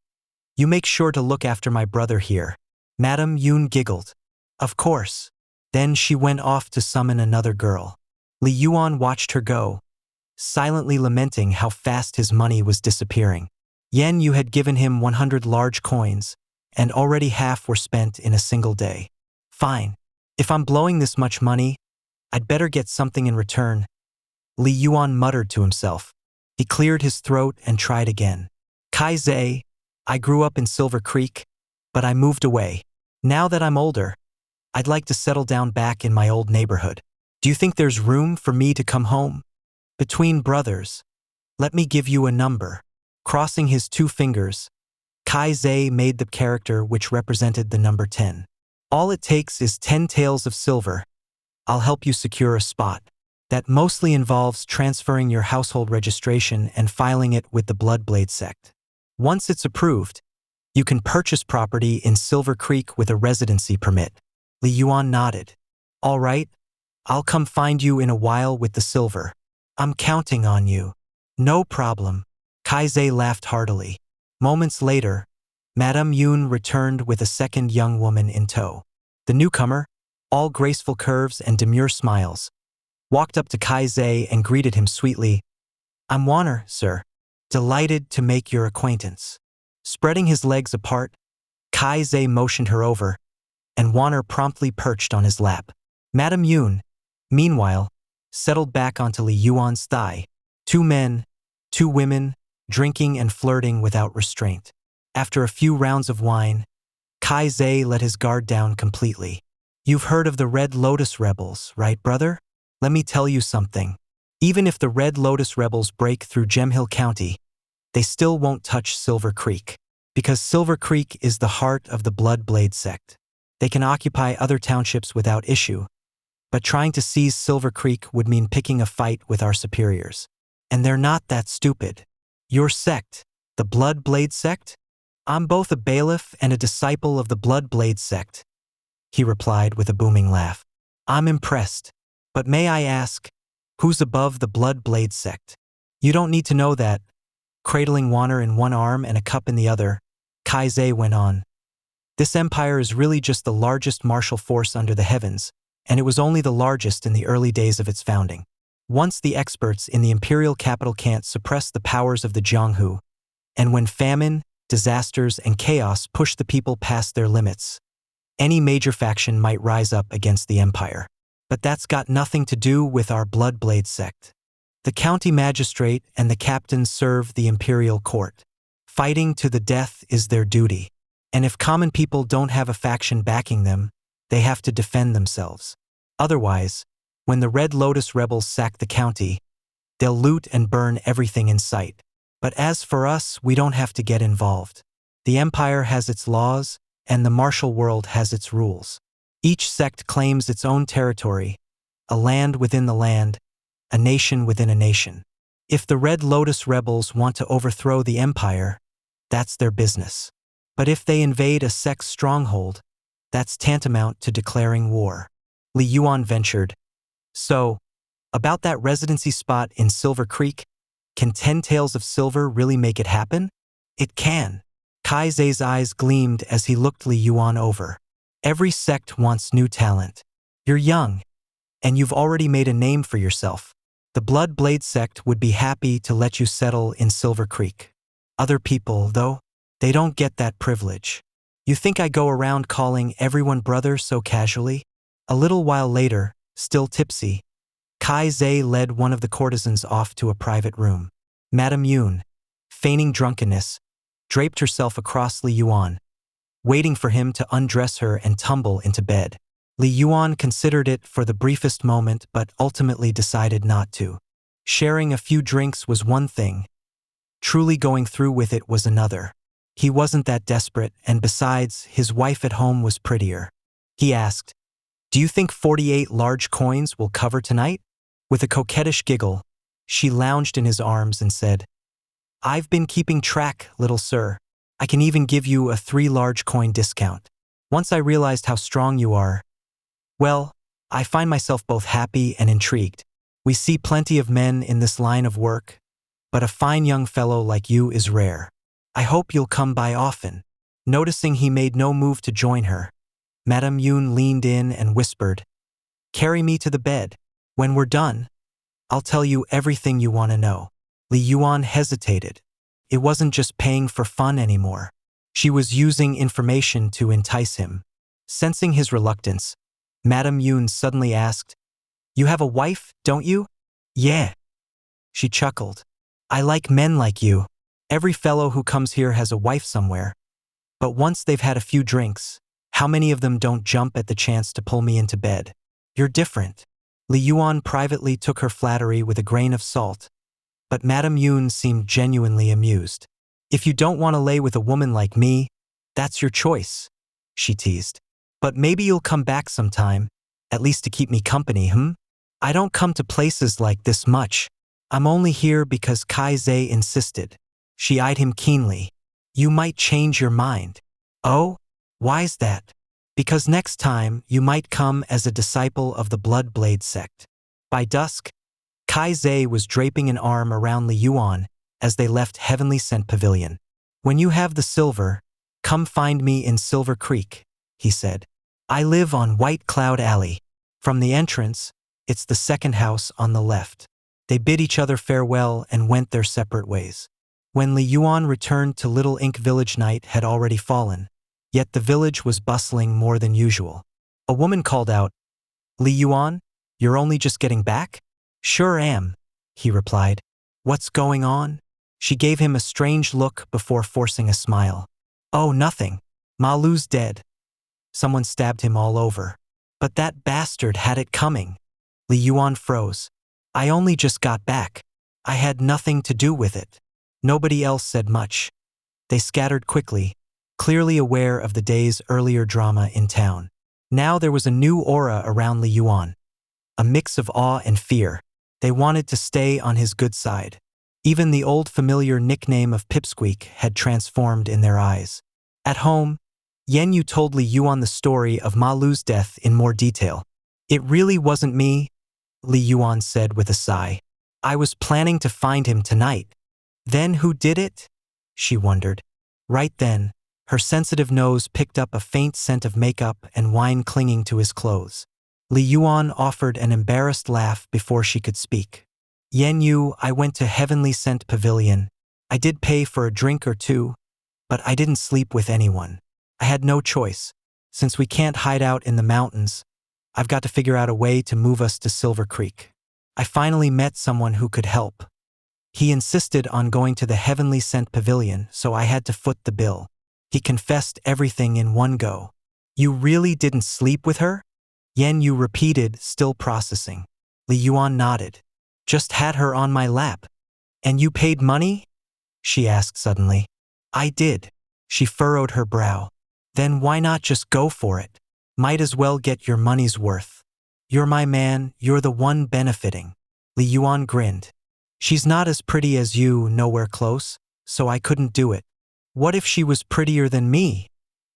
"You make sure to look after my brother here." Madame Yun giggled. "Of course." Then she went off to summon another girl. Li Yuan watched her go, silently lamenting how fast his money was disappearing. Yen Yu had given him 100 large coins, and already half were spent in a single day. "Fine. If I'm blowing this much money, I'd better get something in return," Li Yuan muttered to himself. He cleared his throat and tried again. "Kai-Zai, I grew up in Silver Creek, but I moved away. Now that I'm older, I'd like to settle down back in my old neighborhood. Do you think there's room for me to come home? Between brothers, let me give you a number." Crossing his 2 fingers, Kai-Zai made the character which represented the number 10. "All it takes is 10 taels of silver. I'll help you secure a spot." That mostly involves transferring your household registration and filing it with the Bloodblade sect. Once it's approved, you can purchase property in Silver Creek with a residency permit. Li Yuan nodded. All right, I'll come find you in a while with the silver. I'm counting on you. No problem. Kaizei laughed heartily. Moments later, Madame Yun returned with a second young woman in tow. The newcomer, all graceful curves and demure smiles, walked up to Kaizei and greeted him sweetly. I'm Warner, sir. Delighted to make your acquaintance. Spreading his legs apart, Kaizei motioned her over, and Warner promptly perched on his lap. Madame Yun, meanwhile, settled back onto Li Yuan's thigh. 2 men, 2 women, drinking and flirting without restraint. After a few rounds of wine, Kaizei let his guard down completely. You've heard of the Red Lotus rebels, right, brother? Let me tell you something. Even if the Red Lotus rebels break through Gemhill County, they still won't touch Silver Creek. Because Silver Creek is the heart of the Bloodblade sect. They can occupy other townships without issue, but trying to seize Silver Creek would mean picking a fight with our superiors. And they're not that stupid. Your sect, the Bloodblade sect? I'm both a bailiff and a disciple of the Bloodblade sect, he replied with a booming laugh. I'm impressed. But may I ask, who's above the Bloodblade sect? You don't need to know that. Cradling Warner in one arm and a cup in the other, Kaizei went on. This empire is really just the largest martial force under the heavens, and it was only the largest in the early days of its founding. Once the experts in the imperial capital can't suppress the powers of the Jianghu, and when famine, disasters, and chaos push the people past their limits, any major faction might rise up against the empire. But that's got nothing to do with our Bloodblade sect. The county magistrate and the captains serve the imperial court. Fighting to the death is their duty. And if common people don't have a faction backing them, they have to defend themselves. Otherwise, when the Red Lotus rebels sack the county, they'll loot and burn everything in sight. But as for us, we don't have to get involved. The empire has its laws, and the martial world has its rules. Each sect claims its own territory, a land within the land, a nation within a nation. If the Red Lotus rebels want to overthrow the empire, that's their business. But if they invade a sect's stronghold, that's tantamount to declaring war. Li Yuan ventured. So, about that residency spot in Silver Creek, can 10 Tails of Silver really make it happen? It can. Kaizei's eyes gleamed as he looked Li Yuan over. Every sect wants new talent. You're young, and you've already made a name for yourself. The Bloodblade sect would be happy to let you settle in Silver Creek. Other people, though, they don't get that privilege. You think I go around calling everyone brother so casually? A little while later, still tipsy, Kaizei led one of the courtesans off to a private room. Madame Yun, feigning drunkenness, draped herself across Li Yuan, waiting for him to undress her and tumble into bed. Li Yuan considered it for the briefest moment but ultimately decided not to. Sharing a few drinks was one thing. Truly going through with it was another. He wasn't that desperate, and besides, his wife at home was prettier. He asked, "Do you think 48 large coins will cover tonight?" With a coquettish giggle, she lounged in his arms and said, "I've been keeping track, little sir. I can even give you a 3 large coin discount. Once I realized how strong you are, well, I find myself both happy and intrigued. We see plenty of men in this line of work, but a fine young fellow like you is rare. I hope you'll come by often." Noticing he made no move to join her, Madame Yun leaned in and whispered, "Carry me to the bed. When we're done, I'll tell you everything you want to know." Li Yuan hesitated. It wasn't just paying for fun anymore. She was using information to entice him. Sensing his reluctance, Madame Yun suddenly asked, "You have a wife, don't you?" "Yeah." She chuckled. "I like men like you. Every fellow who comes here has a wife somewhere. But once they've had a few drinks, how many of them don't jump at the chance to pull me into bed? You're different." Li Yuan privately took her flattery with a grain of salt, but Madame Yun seemed genuinely amused. "If you don't want to lay with a woman like me, that's your choice," she teased. "But maybe you'll come back sometime, at least to keep me company, I don't come to places like this much. I'm only here because Kai Zhe insisted. She eyed him keenly. You might change your mind. Oh? Why's that? Because next time you might come as a disciple of the Blood Blade sect. By dusk, Kai Zhe was draping an arm around Li Yuan as they left Heavenly Scent Pavilion. When you have the silver, come find me in Silver Creek, he said. I live on White Cloud Alley. From the entrance, it's the second house on the left. They bid each other farewell and went their separate ways. When Li Yuan returned to Little Ink Village, night had already fallen, yet the village was bustling more than usual. A woman called out, Li Yuan, you're only just getting back? Sure am, he replied. What's going on? She gave him a strange look before forcing a smile. Oh, nothing. Ma Lu's dead. Someone stabbed him all over. But that bastard had it coming. Li Yuan froze. I only just got back. I had nothing to do with it. Nobody else said much. They scattered quickly, clearly aware of the day's earlier drama in town. Now there was a new aura around Li Yuan. A mix of awe and fear. They wanted to stay on his good side. Even the old familiar nickname of Pipsqueak had transformed in their eyes. At home, Yen Yu told Li Yuan the story of Ma Lu's death in more detail. It really wasn't me, Li Yuan said with a sigh. I was planning to find him tonight. Then who did it? She wondered. Right then, her sensitive nose picked up a faint scent of makeup and wine clinging to his clothes. Li Yuan offered an embarrassed laugh before she could speak. Yen Yu, I went to Heavenly Scent Pavilion. I did pay for a drink or two, but I didn't sleep with anyone. I had no choice. Since we can't hide out in the mountains, I've got to figure out a way to move us to Silver Creek. I finally met someone who could help. He insisted on going to the Heavenly Scent Pavilion, so I had to foot the bill. He confessed everything in one go. You really didn't sleep with her? Yen Yu repeated, still processing. Li Yuan nodded. Just had her on my lap. And you paid money? She asked suddenly. I did. She furrowed her brow. Then why not just go for it? Might as well get your money's worth. You're my man, you're the one benefiting. Li Yuan grinned. She's not as pretty as you, nowhere close, so I couldn't do it. What if she was prettier than me?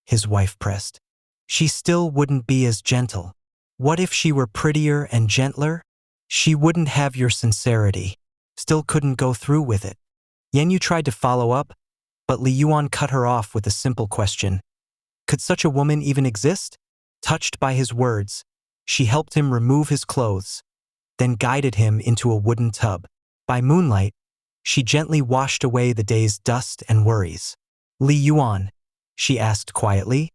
His wife pressed. She still wouldn't be as gentle. What if she were prettier and gentler? She wouldn't have your sincerity. Still couldn't go through with it. Yen Yu tried to follow up, but Li Yuan cut her off with a simple question. Could such a woman even exist? Touched by his words, she helped him remove his clothes, then guided him into a wooden tub. By moonlight, she gently washed away the day's dust and worries. Li Yuan, she asked quietly,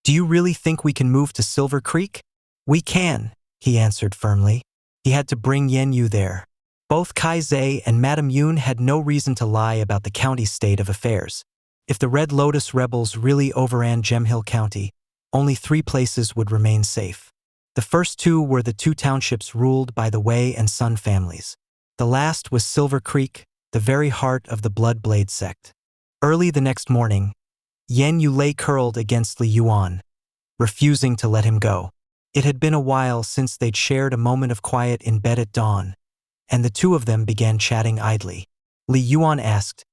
do you really think we can move to Silver Creek? We can, he answered firmly. He had to bring Yen Yu there. Both Kai Zhe and Madame Yun had no reason to lie about the county's state of affairs. If the Red Lotus rebels really overran Gemhill County, only 3 places would remain safe. The first 2 were the 2 townships ruled by the Wei and Sun families. The last was Silver Creek, the very heart of the Blood Blade sect. Early the next morning, Yen Yu lay curled against Li Yuan, refusing to let him go. It had been a while since they'd shared a moment of quiet in bed at dawn, and the 2 of them began chatting idly. Li Yuan asked,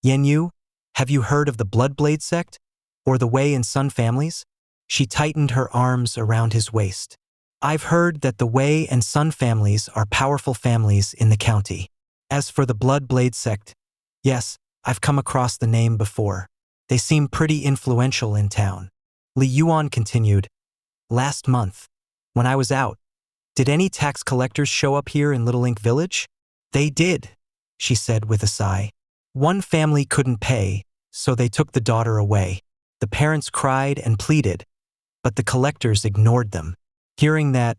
Yen Yu, have you heard of the Blood Blade sect? Or the Wei and Sun families? She tightened her arms around his waist. I've heard that the Wei and Sun families are powerful families in the county. As for the Blood Blade sect, yes, I've come across the name before. They seem pretty influential in town. Li Yuan continued, last month, when I was out, did any tax collectors show up here in Little Ink Village? They did, she said with a sigh. One family couldn't pay, so they took the daughter away. The parents cried and pleaded, but the collectors ignored them. Hearing that,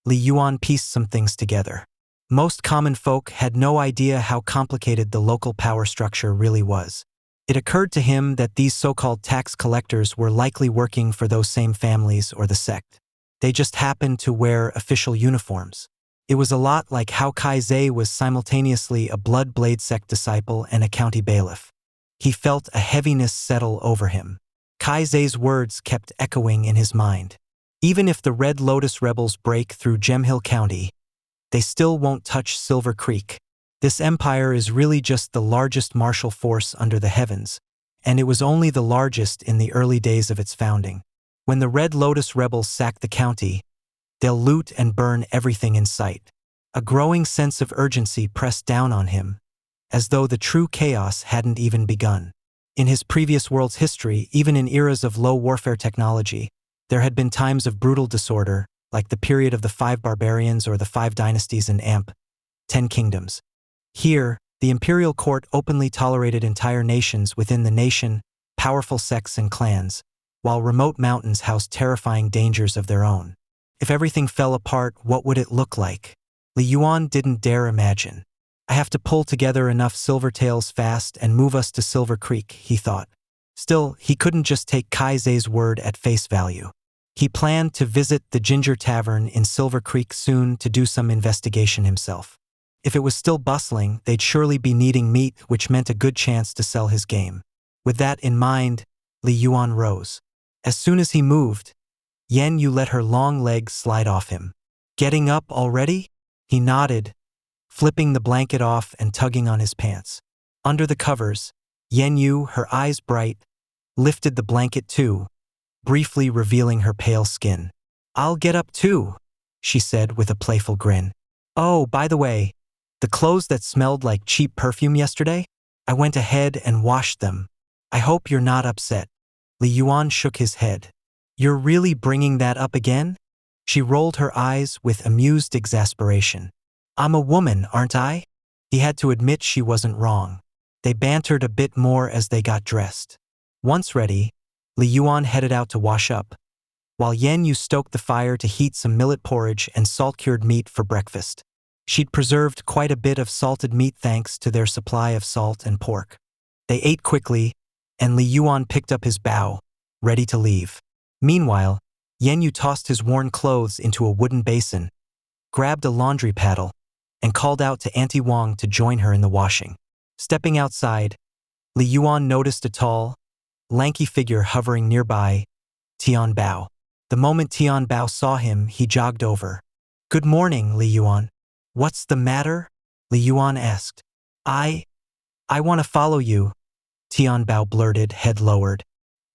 Li Yuan pieced some things together. Most common folk had no idea how complicated the local power structure really was. It occurred to him that these so-called tax collectors were likely working for those same families or the sect. They just happened to wear official uniforms. It was a lot like how Kai Zhe was simultaneously a Blood Blade sect disciple and a county bailiff. He felt a heaviness settle over him. Kai Zhe's words kept echoing in his mind. Even if the Red Lotus rebels break through Gemhill County, they still won't touch Silver Creek. This empire is really just the largest martial force under the heavens, and it was only the largest in the early days of its founding. When the Red Lotus rebels sack the county, they'll loot and burn everything in sight. A growing sense of urgency pressed down on him, as though the true chaos hadn't even begun. In his previous world's history, even in eras of low warfare technology, there had been times of brutal disorder, like the period of the 5 barbarians or the 5 dynasties in AMP, 10 kingdoms. Here, the imperial court openly tolerated entire nations within the nation, powerful sects and clans, while remote mountains housed terrifying dangers of their own. If everything fell apart, what would it look like? Li Yuan didn't dare imagine. I have to pull together enough silvertails fast and move us to Silver Creek, he thought. Still, he couldn't just take Kaise's word at face value. He planned to visit the Ginger Tavern in Silver Creek soon to do some investigation himself. If it was still bustling, they'd surely be needing meat, which meant a good chance to sell his game. With that in mind, Li Yuan rose. As soon as he moved, Yen Yu let her long legs slide off him. Getting up already? He nodded, flipping the blanket off and tugging on his pants. Under the covers, Yen Yu, her eyes bright, lifted the blanket too, briefly revealing her pale skin. "I'll get up too," she said with a playful grin. "Oh, by the way, the clothes that smelled like cheap perfume yesterday? I went ahead and washed them. I hope you're not upset." Li Yuan shook his head. "You're really bringing that up again?" She rolled her eyes with amused exasperation. "I'm a woman, aren't I?" He had to admit she wasn't wrong. They bantered a bit more as they got dressed. Once ready, Li Yuan headed out to wash up, while Yen Yu stoked the fire to heat some millet porridge and salt-cured meat for breakfast. She'd preserved quite a bit of salted meat thanks to their supply of salt and pork. They ate quickly, and Li Yuan picked up his bow, ready to leave. Meanwhile, Yen Yu tossed his worn clothes into a wooden basin, grabbed a laundry paddle, and called out to Auntie Wang to join her in the washing. Stepping outside, Li Yuan noticed a tall, lanky figure hovering nearby, Tian Bao. The moment Tian Bao saw him, he jogged over. "Good morning, Li Yuan." "What's the matter?" Li Yuan asked. I want to follow you," Tian Bao blurted, head lowered.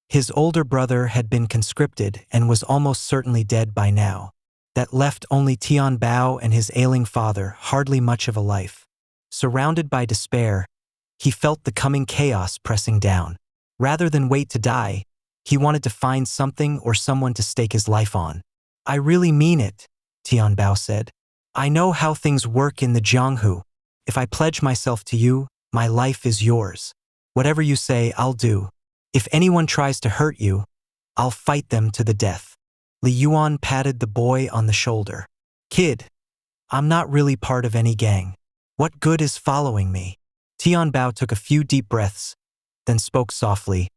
His older brother had been conscripted and was almost certainly dead by now. That left only Tian Bao and his ailing father, hardly much of a life. Surrounded by despair, he felt the coming chaos pressing down. Rather than wait to die, he wanted to find something or someone to stake his life on. "I really mean it," Tian Bao said. "I know how things work in the Jianghu. If I pledge myself to you, my life is yours. Whatever you say, I'll do. If anyone tries to hurt you, I'll fight them to the death." Li Yuan patted the boy on the shoulder. "Kid, I'm not really part of any gang. What good is following me?" Tian Bao took a few deep breaths, then spoke softly.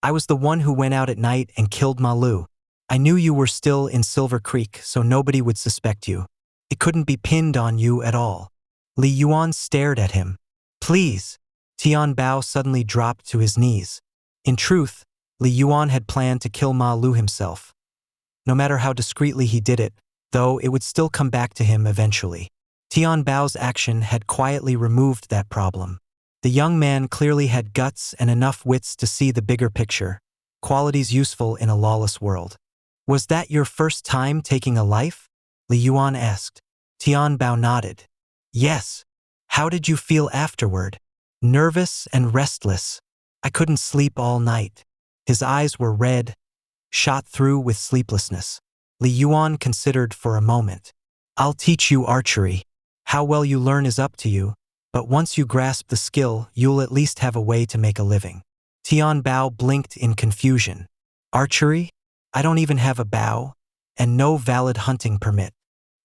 "I was the one who went out at night and killed Ma Lu. I knew you were still in Silver Creek, so nobody would suspect you. It couldn't be pinned on you at all." Li Yuan stared at him. "Please." Tian Bao suddenly dropped to his knees. In truth, Li Yuan had planned to kill Ma Lu himself. No matter how discreetly he did it, though, it would still come back to him eventually. Tian Bao's action had quietly removed that problem. The young man clearly had guts and enough wits to see the bigger picture, qualities useful in a lawless world. "Was that your first time taking a life?" Li Yuan asked. Tian Bao nodded. "Yes. How did you feel afterward?" "Nervous and restless. I couldn't sleep all night." His eyes were red, shot through with sleeplessness. Li Yuan considered for a moment. "I'll teach you archery. How well you learn is up to you, but once you grasp the skill, you'll at least have a way to make a living." Tian Bao blinked in confusion. "Archery? I don't even have a bow, and no valid hunting permit.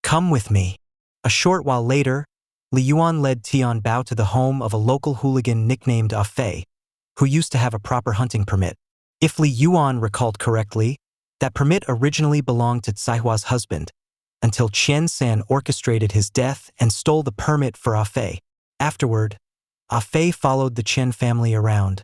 Come with me." A short while later, Li Yuan led Tian Bao to the home of a local hooligan nicknamed Ah Fei, who used to have a proper hunting permit. If Li Yuan recalled correctly, that permit originally belonged to Caihua's husband, until Qian San orchestrated his death and stole the permit for Ah Fei. Afterward, Ah Fei followed the Qian family around,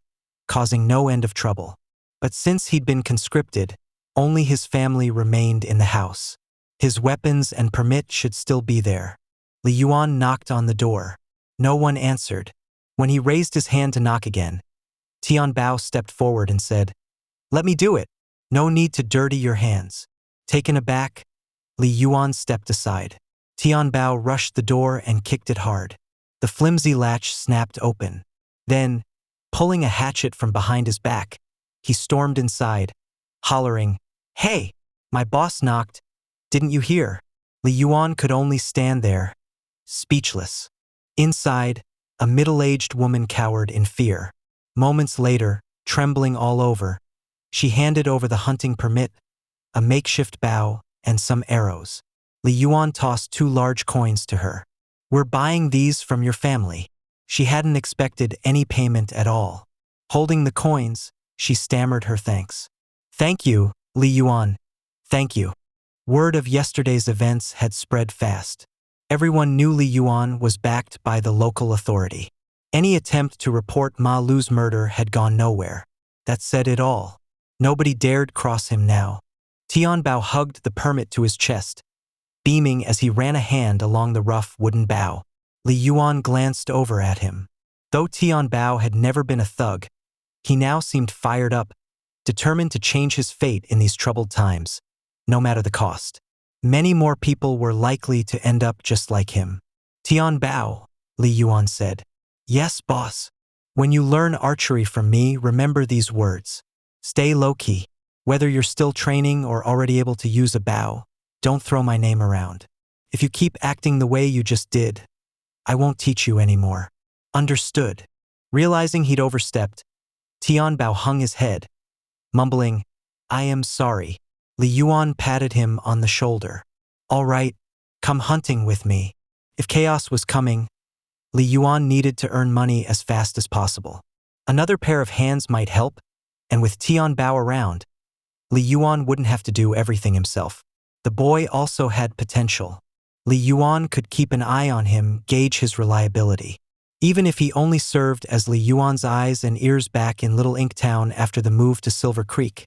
causing no end of trouble. But since he'd been conscripted, only his family remained in the house. His weapons and permit should still be there. Li Yuan knocked on the door. No one answered. When he raised his hand to knock again, Tian Bao stepped forward and said, "Let me do it. No need to dirty your hands." Taken aback, Li Yuan stepped aside. Tian Bao rushed the door and kicked it hard. The flimsy latch snapped open. Then, pulling a hatchet from behind his back, he stormed inside, hollering, "Hey, my boss knocked. Didn't you hear?" Li Yuan could only stand there, speechless. Inside, a middle-aged woman cowered in fear. Moments later, trembling all over, she handed over the hunting permit, a makeshift bow, and some arrows. Li Yuan tossed 2 large coins to her. "We're buying these from your family." She hadn't expected any payment at all. Holding the coins, she stammered her thanks. "Thank you, Li Yuan. Thank you." Word of yesterday's events had spread fast. Everyone knew Li Yuan was backed by the local authority. Any attempt to report Ma Lu's murder had gone nowhere. That said it all. Nobody dared cross him now. Tian Bao hugged the permit to his chest, beaming as he ran a hand along the rough wooden bow. Li Yuan glanced over at him. Though Tian Bao had never been a thug, he now seemed fired up, determined to change his fate in these troubled times, no matter the cost. Many more people were likely to end up just like him. "Tian Bao," Li Yuan said. "Yes, boss. When you learn archery from me, remember these words. Stay low-key. Whether you're still training or already able to use a bow, don't throw my name around. If you keep acting the way you just did, I won't teach you anymore." "Understood." Realizing he'd overstepped, Tian Bao hung his head, mumbling, "I am sorry." Li Yuan patted him on the shoulder. "All right, come hunting with me." If chaos was coming, Li Yuan needed to earn money as fast as possible. Another pair of hands might help, and with Tian Bao around, Li Yuan wouldn't have to do everything himself. The boy also had potential. Li Yuan could keep an eye on him, gauge his reliability. Even if he only served as Li Yuan's eyes and ears back in Little Ink Town after the move to Silver Creek,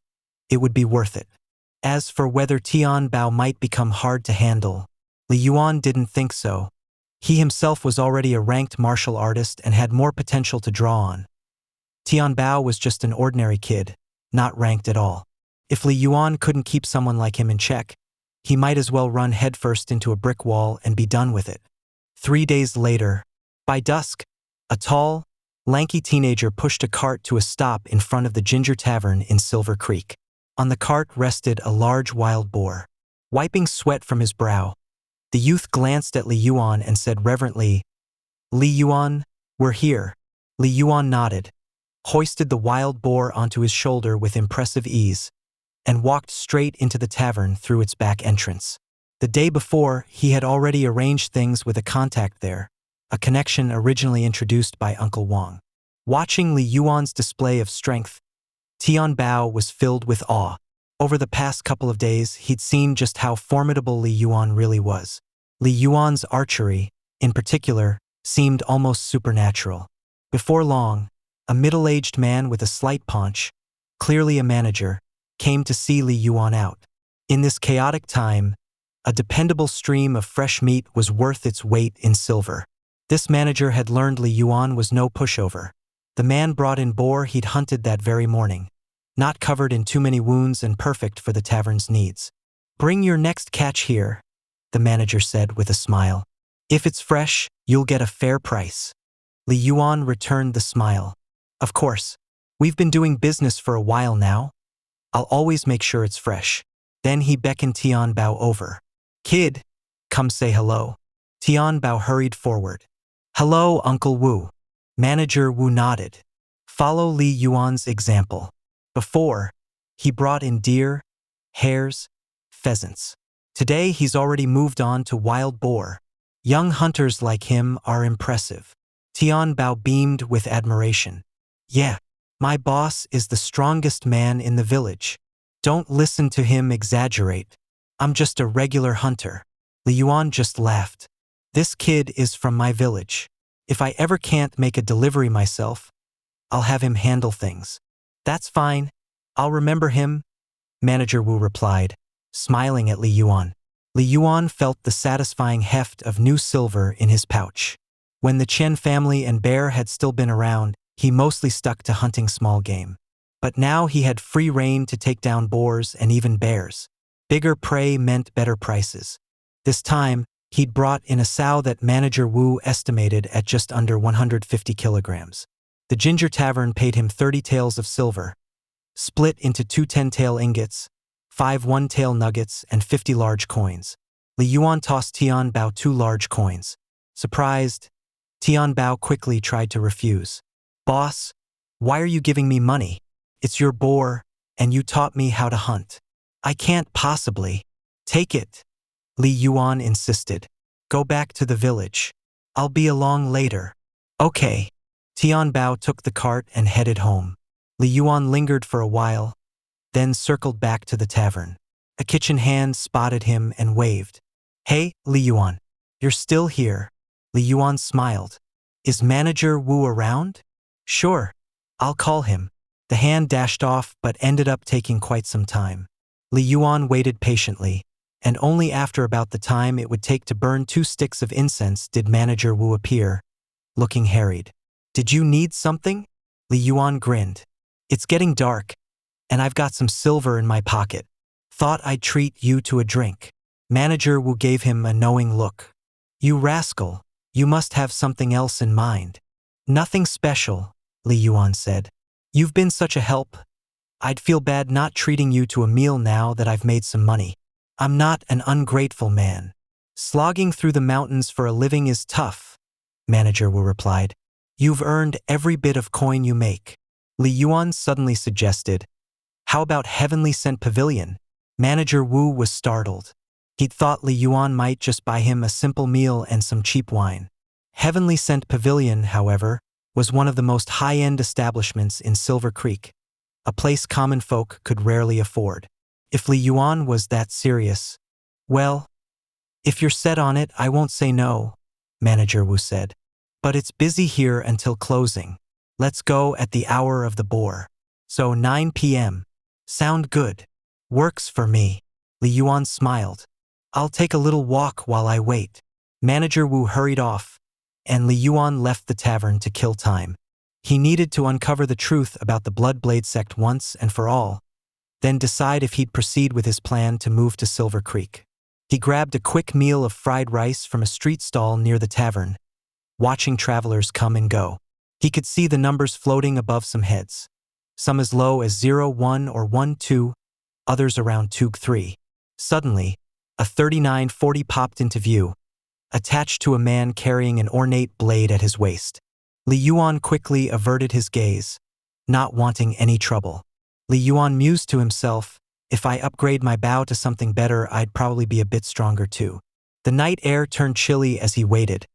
it would be worth it. As for whether Tian Bao might become hard to handle, Li Yuan didn't think so. He himself was already a ranked martial artist and had more potential to draw on. Tian Bao was just an ordinary kid, not ranked at all. If Li Yuan couldn't keep someone like him in check, he might as well run headfirst into a brick wall and be done with it. 3 days later, by dusk, a tall, lanky teenager pushed a cart to a stop in front of the Ginger Tavern in Silver Creek. On the cart rested a large wild boar. Wiping sweat from his brow, the youth glanced at Li Yuan and said reverently, "Li Yuan, we're here." Li Yuan nodded, hoisted the wild boar onto his shoulder with impressive ease, and walked straight into the tavern through its back entrance. The day before, he had already arranged things with a contact there, a connection originally introduced by Uncle Wang. Watching Li Yuan's display of strength, Tian Bao was filled with awe. Over the past couple of days, he'd seen just how formidable Li Yuan really was. Li Yuan's archery, in particular, seemed almost supernatural. Before long, a middle-aged man with a slight paunch, clearly a manager, came to see Li Yuan out. In this chaotic time, a dependable stream of fresh meat was worth its weight in silver. This manager had learned Li Yuan was no pushover. The man brought in boar he'd hunted that very morning, not covered in too many wounds and perfect for the tavern's needs. "Bring your next catch here," the manager said with a smile. "If it's fresh, you'll get a fair price." Li Yuan returned the smile. "Of course. We've been doing business for a while now. I'll always make sure it's fresh." Then he beckoned Tian Bao over. "Kid, come say hello." Tian Bao hurried forward. "Hello, Uncle Wu." Manager Wu nodded. "Follow Li Yuan's example." Before, he brought in deer, hares, pheasants. Today he's already moved on to wild boar. Young hunters like him are impressive. Tian Bao beamed with admiration. "Yeah, my boss is the strongest man in the village. Don't listen to him exaggerate. I'm just a regular hunter." Li Yuan just laughed. "This kid is from my village. If I ever can't make a delivery myself, I'll have him handle things." "That's fine. I'll remember him," Manager Wu replied, smiling at Li Yuan. Li Yuan felt the satisfying heft of new silver in his pouch. When the Chen family and bear had still been around, he mostly stuck to hunting small game. But now he had free rein to take down boars and even bears. Bigger prey meant better prices. This time, he'd brought in a sow that Manager Wu estimated at just under 150 kilograms. The Ginger Tavern paid him 30 taels of silver, split into 2 10-tael ingots, 5 one-tael nuggets, and 50 large coins. Li Yuan tossed Tian Bao 2 large coins. Surprised, Tian Bao quickly tried to refuse. "Boss, why are you giving me money? It's your boar, and you taught me how to hunt. I can't possibly." "Take it," Li Yuan insisted. "Go back to the village. I'll be along later." "Okay." Tian Bao took the cart and headed home. Li Yuan lingered for a while, then circled back to the tavern. A kitchen hand spotted him and waved. "Hey, Li Yuan, you're still here." Li Yuan smiled. "Is Manager Wu around?" "Sure, I'll call him." The hand dashed off but ended up taking quite some time. Li Yuan waited patiently, and only after about the time it would take to burn 2 sticks of incense did Manager Wu appear, looking harried. "Did you need something?" Li Yuan grinned. "It's getting dark, and I've got some silver in my pocket. Thought I'd treat you to a drink." Manager Wu gave him a knowing look. "You rascal, you must have something else in mind." "Nothing special," Li Yuan said. "You've been such a help. I'd feel bad not treating you to a meal now that I've made some money. I'm not an ungrateful man. Slogging through the mountains for a living is tough," Manager Wu replied. "You've earned every bit of coin you make." Li Yuan suddenly suggested, "How about Heavenly Scent Pavilion?" Manager Wu was startled. He'd thought Li Yuan might just buy him a simple meal and some cheap wine. Heavenly Scent Pavilion, however, was one of the most high-end establishments in Silver Creek, a place common folk could rarely afford. If Li Yuan was that serious, "Well, if you're set on it, I won't say no," Manager Wu said. "But it's busy here until closing. Let's go at the hour of the boar. So 9 p.m. Sound good?" "Works for me." Li Yuan smiled. "I'll take a little walk while I wait." Manager Wu hurried off, and Li Yuan left the tavern to kill time. He needed to uncover the truth about the Bloodblade sect once and for all, then decide if he'd proceed with his plan to move to Silver Creek. He grabbed a quick meal of fried rice from a street stall near the tavern, watching travelers come and go. He could see the numbers floating above some heads, some as low as 01 or 12, others around 23. Suddenly, a 3940 popped into view, attached to a man carrying an ornate blade at his waist. Li Yuan quickly averted his gaze, not wanting any trouble. Li Yuan mused to himself, "If I upgrade my bow to something better, I'd probably be a bit stronger too." The night air turned chilly as he waited,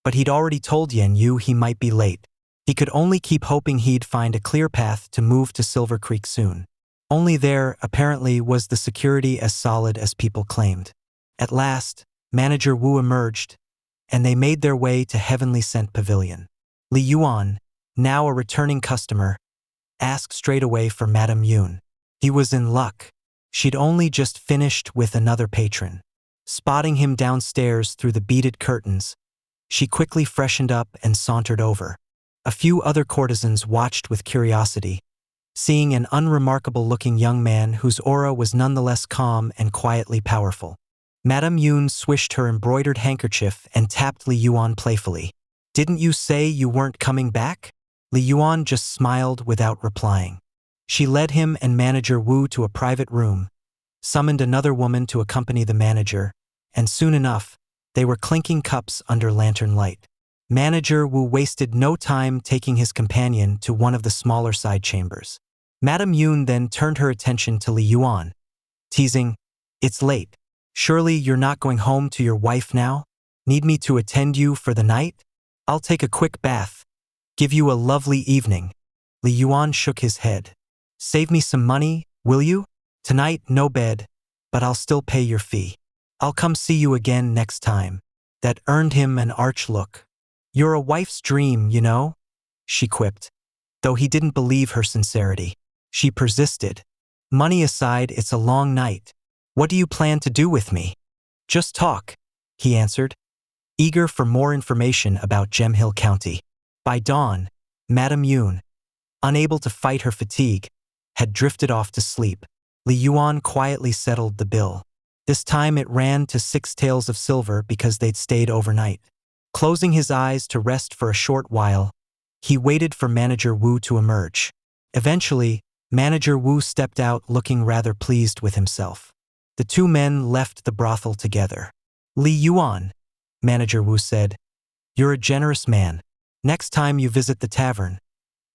but he'd already told Yan Yu he might be late. He could only keep hoping he'd find a clear path to move to Silver Creek soon. Only there, apparently, was the security as solid as people claimed. At last, Manager Wu emerged, and they made their way to Heavenly Scent Pavilion. Li Yuan, now a returning customer, asked straight away for Madame Yun. He was in luck. She'd only just finished with another patron. Spotting him downstairs through the beaded curtains, she quickly freshened up and sauntered over. A few other courtesans watched with curiosity, seeing an unremarkable-looking young man whose aura was nonetheless calm and quietly powerful. Madame Yun swished her embroidered handkerchief and tapped Li Yuan playfully. "Didn't you say you weren't coming back?" Li Yuan just smiled without replying. She led him and Manager Wu to a private room, summoned another woman to accompany the manager, and soon enough, they were clinking cups under lantern light. Manager Wu wasted no time taking his companion to one of the smaller side chambers. Madame Yun then turned her attention to Li Yuan, teasing, "It's late. Surely you're not going home to your wife now? Need me to attend you for the night? I'll take a quick bath. Give you a lovely evening." Li Yuan shook his head. "Save me some money, will you? Tonight, no bed, but I'll still pay your fee. I'll come see you again next time." That earned him an arch look. "You're a wife's dream, you know," she quipped, though he didn't believe her sincerity. She persisted. "Money aside, it's a long night. What do you plan to do with me?" Just talk, he answered, eager for more information about Gem Hill County. By dawn, Madame Yun, unable to fight her fatigue, had drifted off to sleep. Li Yuan quietly settled the bill. This time it ran to 6 taels of silver because they'd stayed overnight. Closing his eyes to rest for a short while, he waited for Manager Wu to emerge. Eventually, Manager Wu stepped out looking rather pleased with himself. The two men left the brothel together. Li Yuan, Manager Wu said, you're a generous man. Next time you visit the tavern,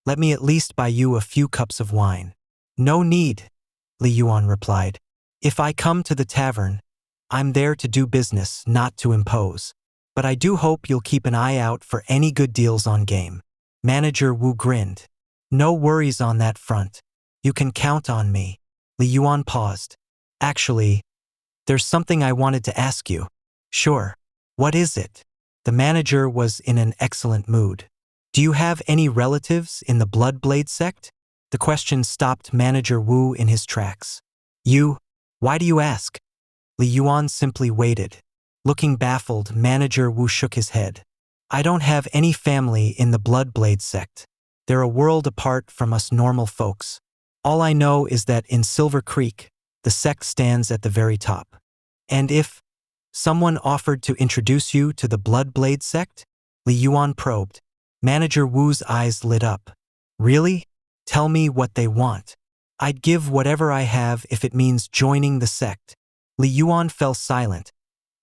let me at least buy you a few cups of wine. No need, Li Yuan replied. If I come to the tavern, I'm there to do business, not to impose. But I do hope you'll keep an eye out for any good deals on game. Manager Wu grinned. No worries on that front. You can count on me. Li Yuan paused. Actually, there's something I wanted to ask you. Sure. What is it? The manager was in an excellent mood. Do you have any relatives in the Bloodblade sect? The question stopped Manager Wu in his tracks. You? Why do you ask? Li Yuan simply waited. Looking baffled, Manager Wu shook his head. I don't have any family in the Bloodblade sect. They're a world apart from us normal folks. All I know is that in Silver Creek, the sect stands at the very top. And if someone offered to introduce you to the Bloodblade sect? Li Yuan probed. Manager Wu's eyes lit up. Really? Tell me what they want. I'd give whatever I have if it means joining the sect. Li Yuan fell silent,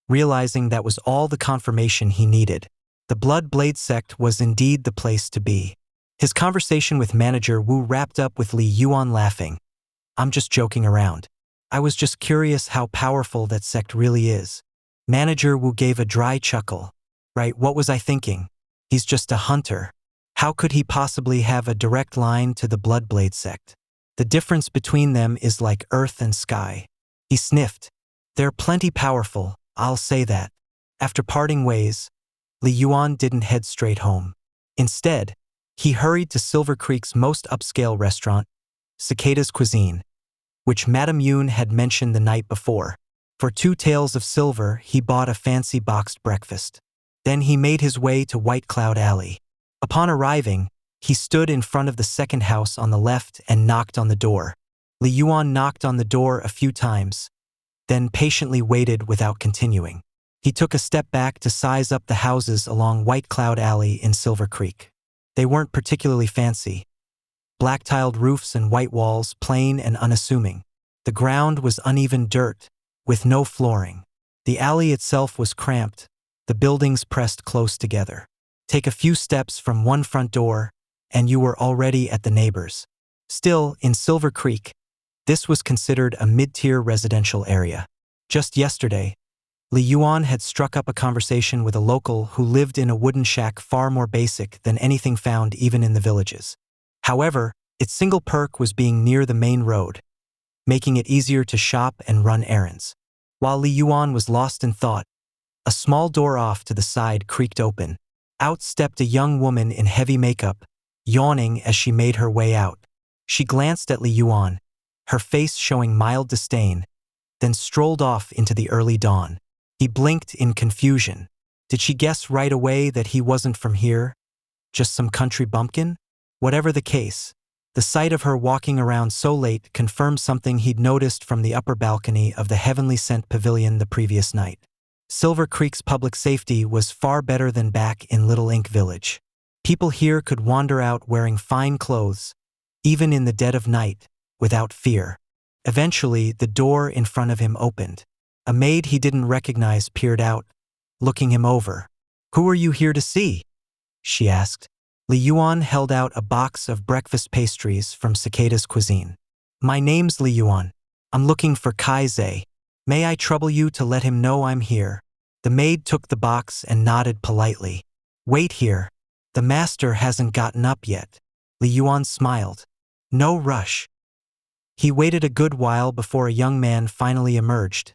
realizing that was all the confirmation he needed. The Bloodblade sect was indeed the place to be. His conversation with Manager Wu wrapped up with Li Yuan laughing. I'm just joking around. I was just curious how powerful that sect really is. Manager Wu gave a dry chuckle. Right, what was I thinking? He's just a hunter. How could he possibly have a direct line to the Bloodblade sect? The difference between them is like earth and sky. He sniffed. They're plenty powerful, I'll say that. After parting ways, Li Yuan didn't head straight home. Instead, he hurried to Silver Creek's most upscale restaurant, Cicada's Cuisine, which Madame Yun had mentioned the night before. For 2 taels of silver, he bought a fancy boxed breakfast. Then he made his way to White Cloud Alley. Upon arriving, he stood in front of the second house on the left and knocked on the door. Li Yuan knocked on the door a few times, then patiently waited without continuing. He took a step back to size up the houses along White Cloud Alley in Silver Creek. They weren't particularly fancy. Black-tiled roofs and white walls, plain and unassuming. The ground was uneven dirt, with no flooring. The alley itself was cramped, the buildings pressed close together. Take a few steps from one front door, and you were already at the neighbors. Still, in Silver Creek, this was considered a mid-tier residential area. Just yesterday, Li Yuan had struck up a conversation with a local who lived in a wooden shack far more basic than anything found even in the villages. However, its single perk was being near the main road, making it easier to shop and run errands. While Li Yuan was lost in thought, a small door off to the side creaked open. Out stepped a young woman in heavy makeup, yawning as she made her way out. She glanced at Li Yuan, her face showing mild disdain, then strolled off into the early dawn. He blinked in confusion. Did she guess right away that he wasn't from here? Just some country bumpkin? Whatever the case, the sight of her walking around so late confirmed something he'd noticed from the upper balcony of the Heavenly Scent Pavilion the previous night. Silver Creek's public safety was far better than back in Little Ink Village. People here could wander out wearing fine clothes, even in the dead of night, without fear. Eventually, the door in front of him opened. A maid he didn't recognize peered out, looking him over. "Who are you here to see?" she asked. Li Yuan held out a box of breakfast pastries from Cicada's Cuisine. "My name's Li Yuan. I'm looking for Kai Zhe. May I trouble you to let him know I'm here?" The maid took the box and nodded politely. "Wait here. The master hasn't gotten up yet." Li Yuan smiled. "No rush." He waited a good while before a young man finally emerged,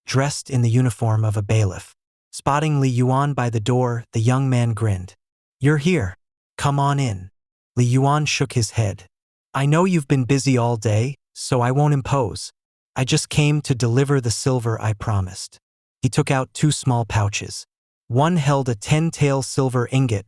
dressed in the uniform of a bailiff. Spotting Li Yuan by the door, the young man grinned. "You're here. Come on in." Li Yuan shook his head. "I know you've been busy all day, so I won't impose. I just came to deliver the silver I promised." He took out 2 small pouches. One held a 10-tael silver ingot,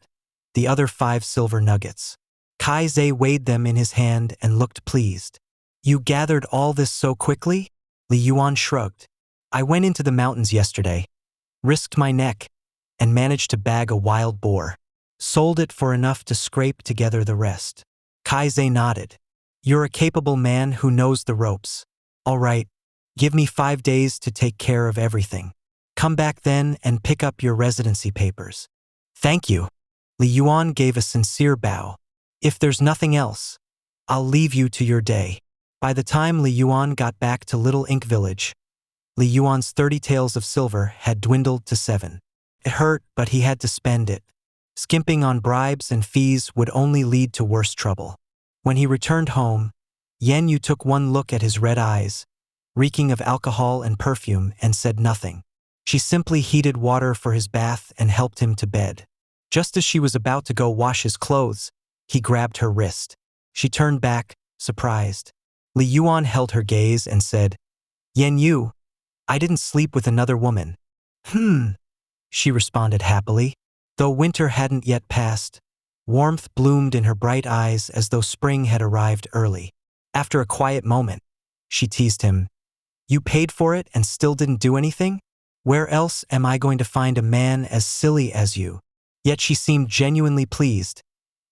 the other 5 silver nuggets. Kai Zhe weighed them in his hand and looked pleased. You gathered all this so quickly? Li Yuan shrugged. I went into the mountains yesterday, risked my neck, and managed to bag a wild boar. Sold it for enough to scrape together the rest. Kai Zhe nodded. You're a capable man who knows the ropes. All right, give me 5 days to take care of everything. Come back then and pick up your residency papers. Thank you. Li Yuan gave a sincere bow. If there's nothing else, I'll leave you to your day. By the time Li Yuan got back to Little Ink Village, Li Yuan's 30 taels of silver had dwindled to 7. It hurt, but he had to spend it. Skimping on bribes and fees would only lead to worse trouble. When he returned home, Yan Yu took one look at his red eyes, reeking of alcohol and perfume, and said nothing. She simply heated water for his bath and helped him to bed. Just as she was about to go wash his clothes, he grabbed her wrist. She turned back, surprised. Li Yuan held her gaze and said, Yan Yu, I didn't sleep with another woman. She responded happily. Though winter hadn't yet passed, warmth bloomed in her bright eyes as though spring had arrived early. After a quiet moment, she teased him. You paid for it and still didn't do anything? Where else am I going to find a man as silly as you? Yet she seemed genuinely pleased,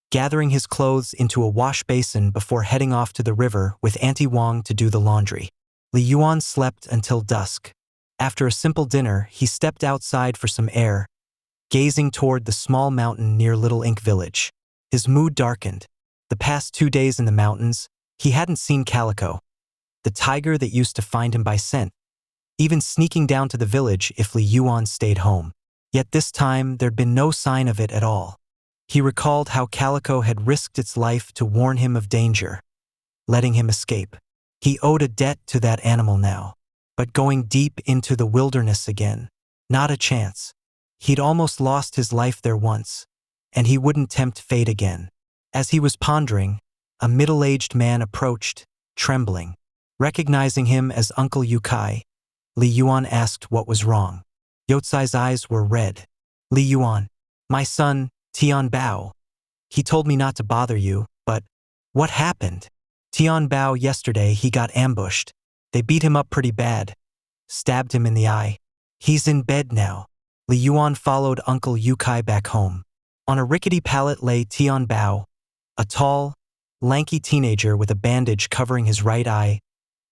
gathering his clothes into a wash basin before heading off to the river with Auntie Wang to do the laundry. Li Yuan slept until dusk. After a simple dinner, he stepped outside for some air, gazing toward the small mountain near Little Ink Village. His mood darkened. The past 2 days in the mountains, he hadn't seen Calico, the tiger that used to find him by scent, even sneaking down to the village if Li Yuan stayed home. Yet this time, there'd been no sign of it at all. He recalled how Calico had risked its life to warn him of danger, letting him escape. He owed a debt to that animal now. But going deep into the wilderness again, not a chance. He'd almost lost his life there once, and he wouldn't tempt fate again. As he was pondering, a middle-aged man approached, trembling. Recognizing him as Uncle Yukai, Li Yuan asked what was wrong. Yotsai's eyes were red. Li Yuan, my son, Tian Bao. He told me not to bother you, but what happened? Tian Bao, yesterday he got ambushed. They beat him up pretty bad, stabbed him in the eye. He's in bed now. Li Yuan followed Uncle Yukai back home. On a rickety pallet lay Tian Bao, a tall, lanky teenager with a bandage covering his right eye,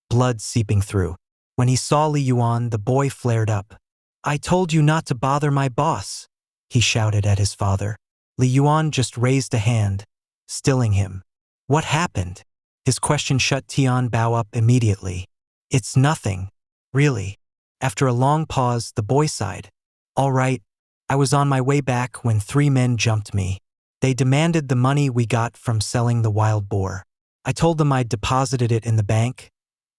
blood seeping through. When he saw Li Yuan, the boy flared up. I told you not to bother my boss, he shouted at his father. Li Yuan just raised a hand, stilling him. What happened? His question shut Tian Bao up immediately. It's nothing, really. After a long pause, the boy sighed. All right, I was on my way back when 3 men jumped me. They demanded the money we got from selling the wild boar. I told them I'd deposited it in the bank,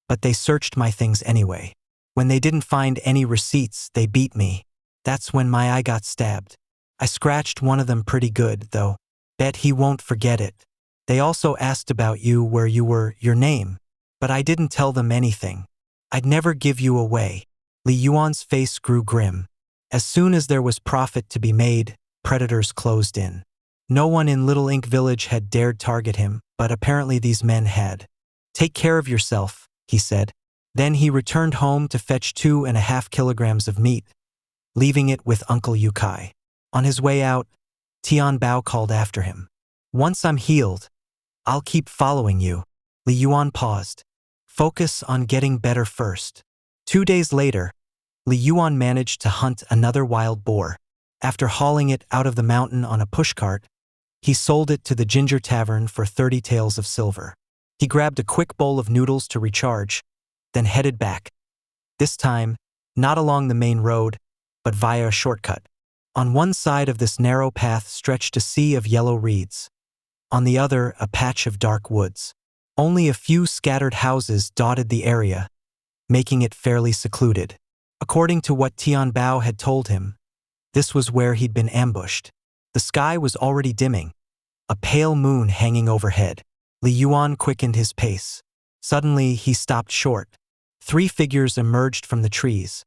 but they searched my things anyway. When they didn't find any receipts, they beat me. That's when my eye got stabbed. I scratched one of them pretty good, though. Bet he won't forget it. They also asked about you, where you were, your name. But I didn't tell them anything. I'd never give you away. Li Yuan's face grew grim. As soon as there was profit to be made, predators closed in. No one in Little Ink Village had dared target him, but apparently these men had. Take care of yourself, he said. Then he returned home to fetch 2.5 kilograms of meat, leaving it with Uncle Yukai. On his way out, Tian Bao called after him. Once I'm healed, I'll keep following you. Li Yuan paused. Focus on getting better first. 2 days later, Li Yuan managed to hunt another wild boar. After hauling it out of the mountain on a pushcart, he sold it to the Ginger Tavern for 30 taels of silver. He grabbed a quick bowl of noodles to recharge, then headed back. This time, not along the main road, but via a shortcut. On one side of this narrow path stretched a sea of yellow reeds. On the other, a patch of dark woods. Only a few scattered houses dotted the area, making it fairly secluded. According to what Tian Bao had told him, this was where he'd been ambushed. The sky was already dimming, a pale moon hanging overhead. Li Yuan quickened his pace. Suddenly, he stopped short. 3 figures emerged from the trees.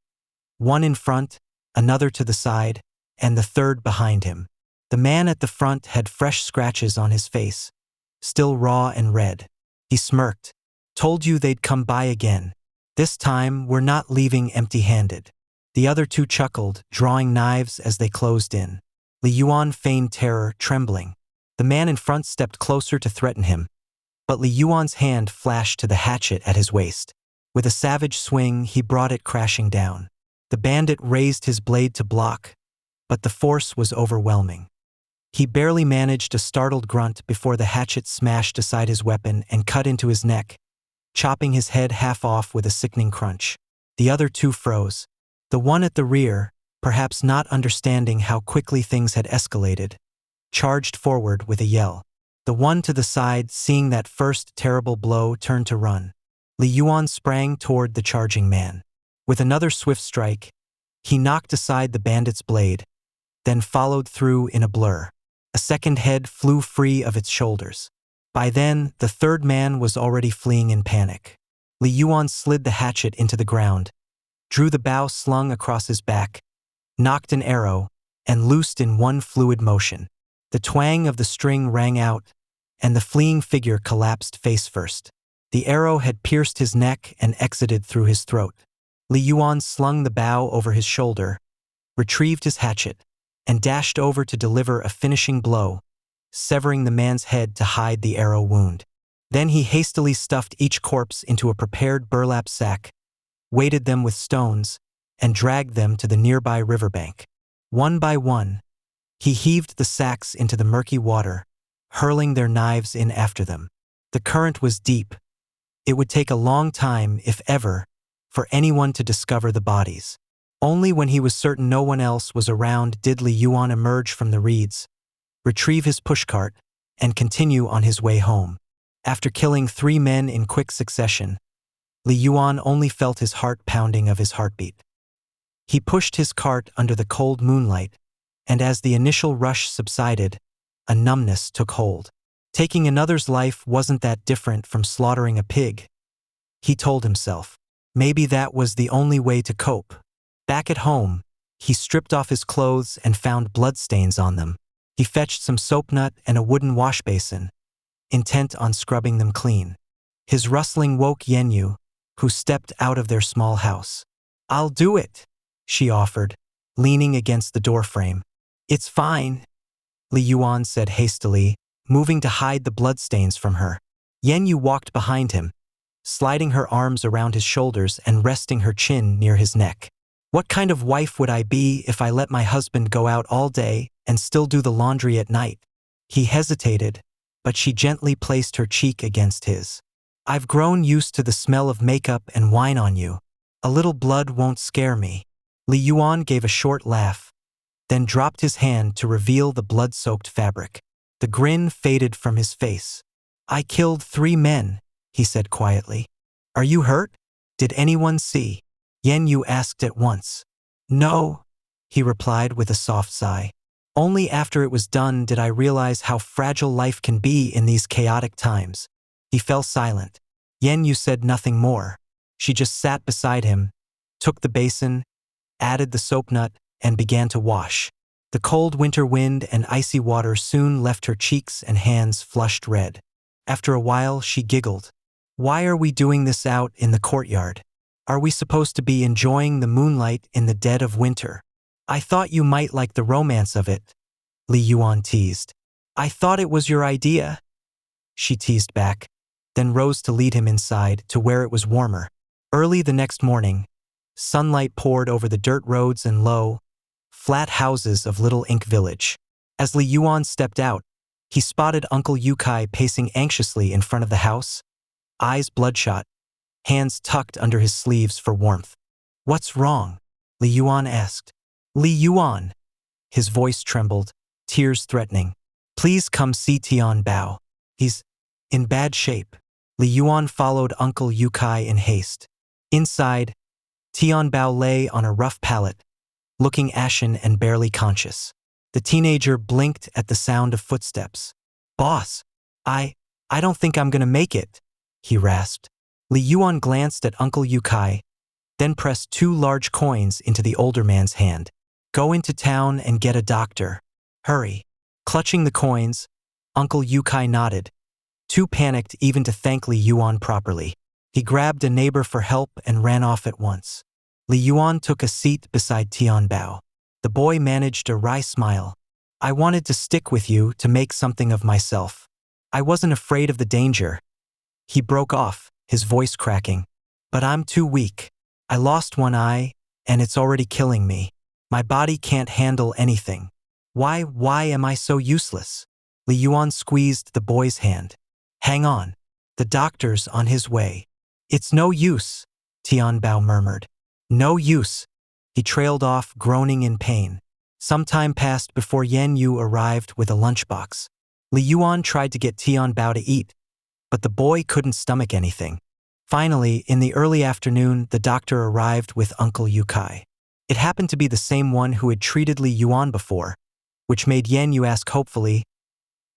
one in front, another to the side, and the third behind him. The man at the front had fresh scratches on his face, still raw and red. He smirked. Told you they'd come by again. This time, we're not leaving empty-handed. The other two chuckled, drawing knives as they closed in. Li Yuan feigned terror, trembling. The man in front stepped closer to threaten him, but Li Yuan's hand flashed to the hatchet at his waist. With a savage swing, he brought it crashing down. The bandit raised his blade to block, but the force was overwhelming. He barely managed a startled grunt before the hatchet smashed aside his weapon and cut into his neck, chopping his head half off with a sickening crunch. The other two froze. The one at the rear, perhaps not understanding how quickly things had escalated, charged forward with a yell. The one to the side, seeing that first terrible blow, turned to run. Li Yuan sprang toward the charging man. With another swift strike, he knocked aside the bandit's blade, then followed through in a blur. A second head flew free of its shoulders. By then, the third man was already fleeing in panic. Li Yuan slid the hatchet into the ground, drew the bow slung across his back, knocked an arrow, and loosed in one fluid motion. The twang of the string rang out, and the fleeing figure collapsed face first. The arrow had pierced his neck and exited through his throat. Li Yuan slung the bow over his shoulder, retrieved his hatchet, and dashed over to deliver a finishing blow, severing the man's head to hide the arrow wound. Then he hastily stuffed each corpse into a prepared burlap sack, weighted them with stones, and dragged them to the nearby riverbank. One by one, he heaved the sacks into the murky water, hurling their knives in after them. The current was deep. It would take a long time, if ever, for anyone to discover the bodies. Only when he was certain no one else was around did Li Yuan emerge from the reeds, retrieve his pushcart, and continue on his way home. After killing 3 men in quick succession, Li Yuan only felt his heart pounding of his heartbeat. He pushed his cart under the cold moonlight, and as the initial rush subsided, a numbness took hold. Taking another's life wasn't that different from slaughtering a pig, he told himself. Maybe that was the only way to cope. Back at home, he stripped off his clothes and found bloodstains on them. He fetched some soap nut and a wooden wash basin, intent on scrubbing them clean. His rustling woke Yenyu, who stepped out of their small house. "I'll do it," she offered, leaning against the doorframe. "It's fine," Li Yuan said hastily, moving to hide the bloodstains from her. Yenyu walked behind him, sliding her arms around his shoulders and resting her chin near his neck. "What kind of wife would I be if I let my husband go out all day and still do the laundry at night?" He hesitated, but she gently placed her cheek against his. "I've grown used to the smell of makeup and wine on you. A little blood won't scare me." Li Yuan gave a short laugh, then dropped his hand to reveal the blood-soaked fabric. The grin faded from his face. "I killed 3 men," he said quietly. "Are you hurt? Did anyone see?" Yenyu asked at once. "No," he replied with a soft sigh. "Only after it was done did I realize how fragile life can be in these chaotic times." He fell silent. Yenyu said nothing more. She just sat beside him, took the basin, added the soap nut, and began to wash. The cold winter wind and icy water soon left her cheeks and hands flushed red. After a while, she giggled. "Why are we doing this out in the courtyard? Are we supposed to be enjoying the moonlight in the dead of winter? I thought you might like the romance of it," Li Yuan teased. "I thought it was your idea," she teased back, then rose to lead him inside to where it was warmer. Early the next morning, sunlight poured over the dirt roads and low, flat houses of Little Ink Village. As Li Yuan stepped out, he spotted Uncle Yukai pacing anxiously in front of the house, eyes bloodshot, hands tucked under his sleeves for warmth. "What's wrong?" Li Yuan asked. "Li Yuan," his voice trembled, tears threatening. "Please come see Tian Bao. He's in bad shape." Li Yuan followed Uncle Yukai in haste. Inside, Tian Bao lay on a rough pallet, looking ashen and barely conscious. The teenager blinked at the sound of footsteps. "Boss, I don't think I'm gonna make it," he rasped. Li Yuan glanced at Uncle Yukai, then pressed 2 large coins into the older man's hand. Go into town and get a doctor. Hurry. Clutching the coins, Uncle Yukai nodded, too panicked even to thank Li Yuan properly. He grabbed a neighbor for help and ran off at once. Li Yuan took a seat beside Tianbao. The boy managed a wry smile. I wanted to stick with you to make something of myself. I wasn't afraid of the danger. He broke off, his voice cracking. But I'm too weak. I lost one eye, and it's already killing me. My body can't handle anything. Why am I so useless? Li Yuan squeezed the boy's hand. Hang on. The doctor's on his way. It's no use, Tianbao murmured. No use. He trailed off, groaning in pain. Some time passed before Yan Yu arrived with a lunchbox. Li Yuan tried to get Tianbao to eat, but the boy couldn't stomach anything. Finally, in the early afternoon, the doctor arrived with Uncle Yukai. It happened to be the same one who had treated Li Yuan before, which made Yan Yu ask hopefully,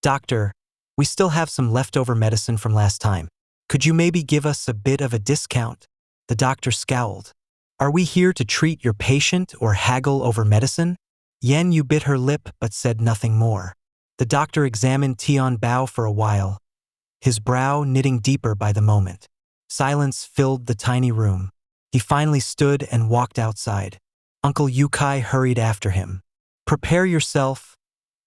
Doctor, we still have some leftover medicine from last time. Could you maybe give us a bit of a discount? The doctor scowled. Are we here to treat your patient or haggle over medicine? Yan Yu bit her lip but said nothing more. The doctor examined Tianbao for a while, his brow knitting deeper by the moment. Silence filled the tiny room. He finally stood and walked outside. Uncle Yukai hurried after him. Prepare yourself,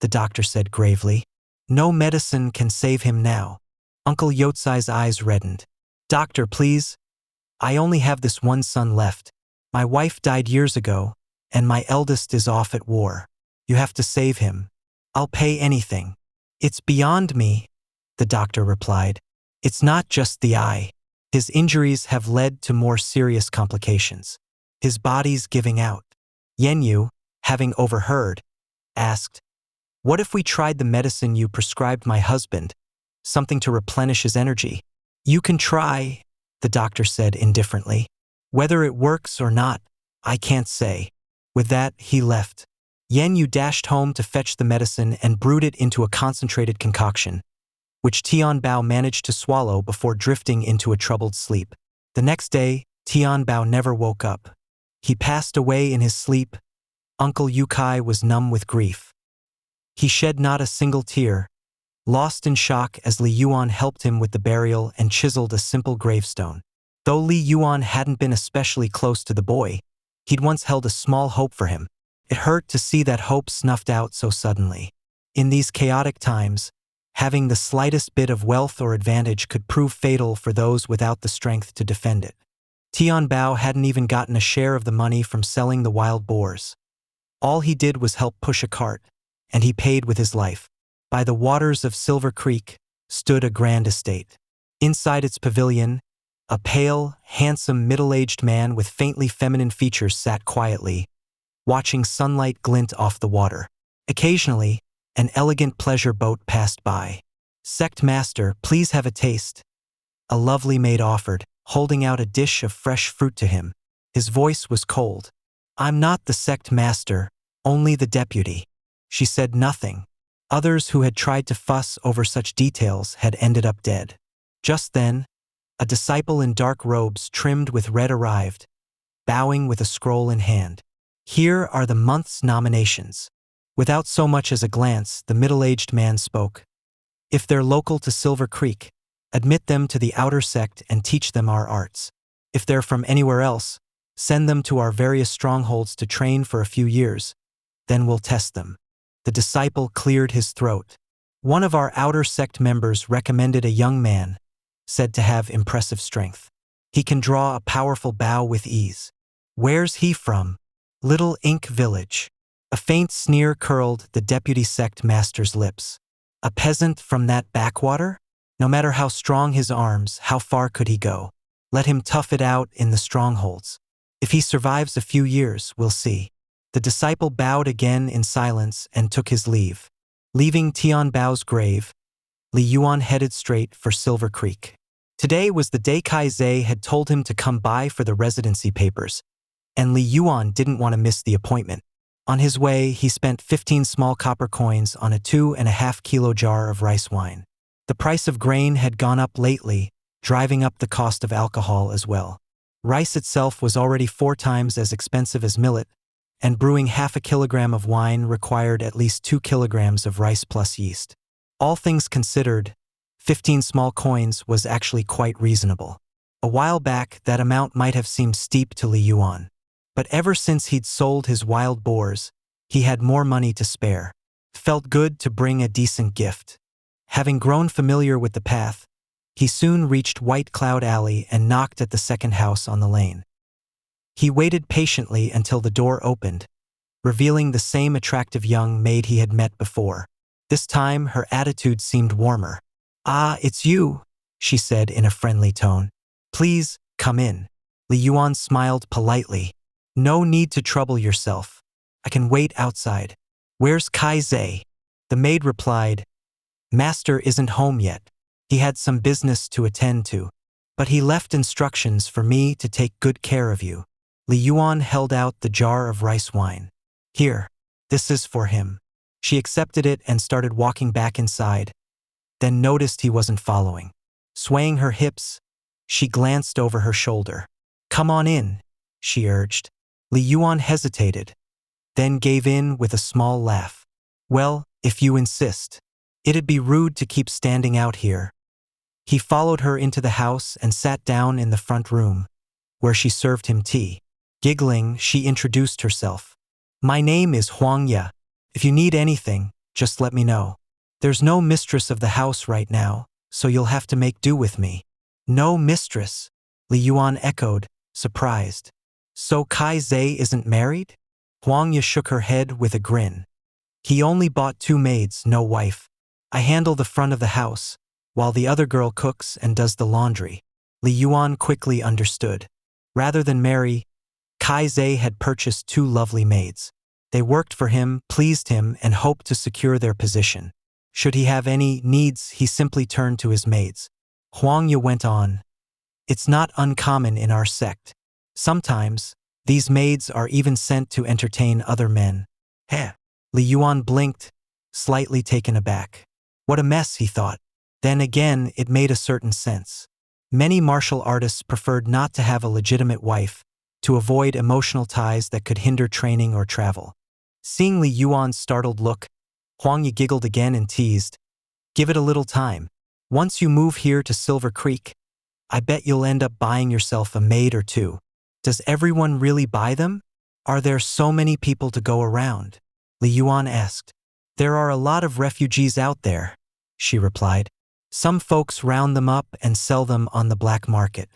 the doctor said gravely. No medicine can save him now. Uncle Yotsai's eyes reddened. Doctor, please. I only have this one son left. My wife died years ago, and my eldest is off at war. You have to save him. I'll pay anything. It's beyond me, the doctor replied. It's not just the eye. His injuries have led to more serious complications. His body's giving out. Yan Yu, having overheard, asked, What if we tried the medicine you prescribed my husband, something to replenish his energy? You can try, the doctor said indifferently. Whether it works or not, I can't say. With that, he left. Yan Yu dashed home to fetch the medicine and brewed it into a concentrated concoction, which Tianbao managed to swallow before drifting into a troubled sleep. The next day, Tianbao never woke up. He passed away in his sleep. Uncle Yukai was numb with grief. He shed not a single tear, lost in shock as Li Yuan helped him with the burial and chiseled a simple gravestone. Though Li Yuan hadn't been especially close to the boy, he'd once held a small hope for him. It hurt to see that hope snuffed out so suddenly. In these chaotic times, having the slightest bit of wealth or advantage could prove fatal for those without the strength to defend it. Tianbao hadn't even gotten a share of the money from selling the wild boars. All he did was help push a cart, and he paid with his life. By the waters of Silver Creek stood a grand estate. Inside its pavilion, a pale, handsome, middle-aged man with faintly feminine features sat quietly, watching sunlight glint off the water. Occasionally, an elegant pleasure boat passed by. Sect Master, please have a taste. A lovely maid offered, holding out a dish of fresh fruit to him. His voice was cold. I'm not the Sect Master, only the deputy. She said nothing. Others who had tried to fuss over such details had ended up dead. Just then, a disciple in dark robes trimmed with red arrived, bowing with a scroll in hand. Here are the month's nominations. Without so much as a glance, the middle-aged man spoke. If they're local to Silver Creek, admit them to the outer sect and teach them our arts. If they're from anywhere else, send them to our various strongholds to train for a few years. Then we'll test them. The disciple cleared his throat. One of our outer sect members recommended a young man, said to have impressive strength. He can draw a powerful bow with ease. Where's he from? Little Ink Village. A faint sneer curled the deputy sect master's lips. A peasant from that backwater? No matter how strong his arms, how far could he go? Let him tough it out in the strongholds. If he survives a few years, we'll see. The disciple bowed again in silence and took his leave. Leaving Tianbao's grave, Li Yuan headed straight for Silver Creek. Today was the day Kai Zhe had told him to come by for the residency papers, and Li Yuan didn't want to miss the appointment. On his way, he spent 15 small copper coins on a 2.5 kilo jar of rice wine. The price of grain had gone up lately, driving up the cost of alcohol as well. Rice itself was already 4 times as expensive as millet, and brewing half a kilogram of wine required at least 2 kilograms of rice plus yeast. All things considered, 15 small coins was actually quite reasonable. A while back, that amount might have seemed steep to Li Yuan. But ever since he'd sold his wild boars, he had more money to spare. Felt good to bring a decent gift. Having grown familiar with the path, he soon reached White Cloud Alley and knocked at the second house on the lane. He waited patiently until the door opened, revealing the same attractive young maid he had met before. This time, her attitude seemed warmer. "Ah, it's you," she said in a friendly tone. "Please, come in." Li Yuan smiled politely. "No need to trouble yourself. I can wait outside." "Where's Kai-Zai?" The maid replied, "Master isn't home yet. He had some business to attend to, but he left instructions for me to take good care of you." Li Yuan held out the jar of rice wine. "Here, this is for him." She accepted it and started walking back inside, then noticed he wasn't following. Swaying her hips, she glanced over her shoulder. "Come on in," she urged. Li Yuan hesitated, then gave in with a small laugh. "Well, if you insist. It'd be rude to keep standing out here." He followed her into the house and sat down in the front room, where she served him tea. Giggling, she introduced herself. "My name is Huang Ye. If you need anything, just let me know. There's no mistress of the house right now, so you'll have to make do with me." "No mistress?" Li Yuan echoed, surprised. "So Kai-Zai isn't married?" Huang Ye shook her head with a grin. "He only bought 2 maids, no wife. I handle the front of the house, while the other girl cooks and does the laundry." Li Yuan quickly understood. Rather than marry, Kai-Zai had purchased 2 lovely maids. They worked for him, pleased him, and hoped to secure their position. Should he have any needs, he simply turned to his maids. Huang Ye went on. "It's not uncommon in our sect. Sometimes, these maids are even sent to entertain other men." "Heh." Li Yuan blinked, slightly taken aback. What a mess, he thought. Then again, it made a certain sense. Many martial artists preferred not to have a legitimate wife, to avoid emotional ties that could hinder training or travel. Seeing Li Yuan's startled look, Huang Ye giggled again and teased, "Give it a little time. Once you move here to Silver Creek, I bet you'll end up buying yourself a maid or 2. Does everyone really buy them? Are there so many people to go around?" Li Yuan asked. "There are a lot of refugees out there," she replied. "Some folks round them up and sell them on the black market.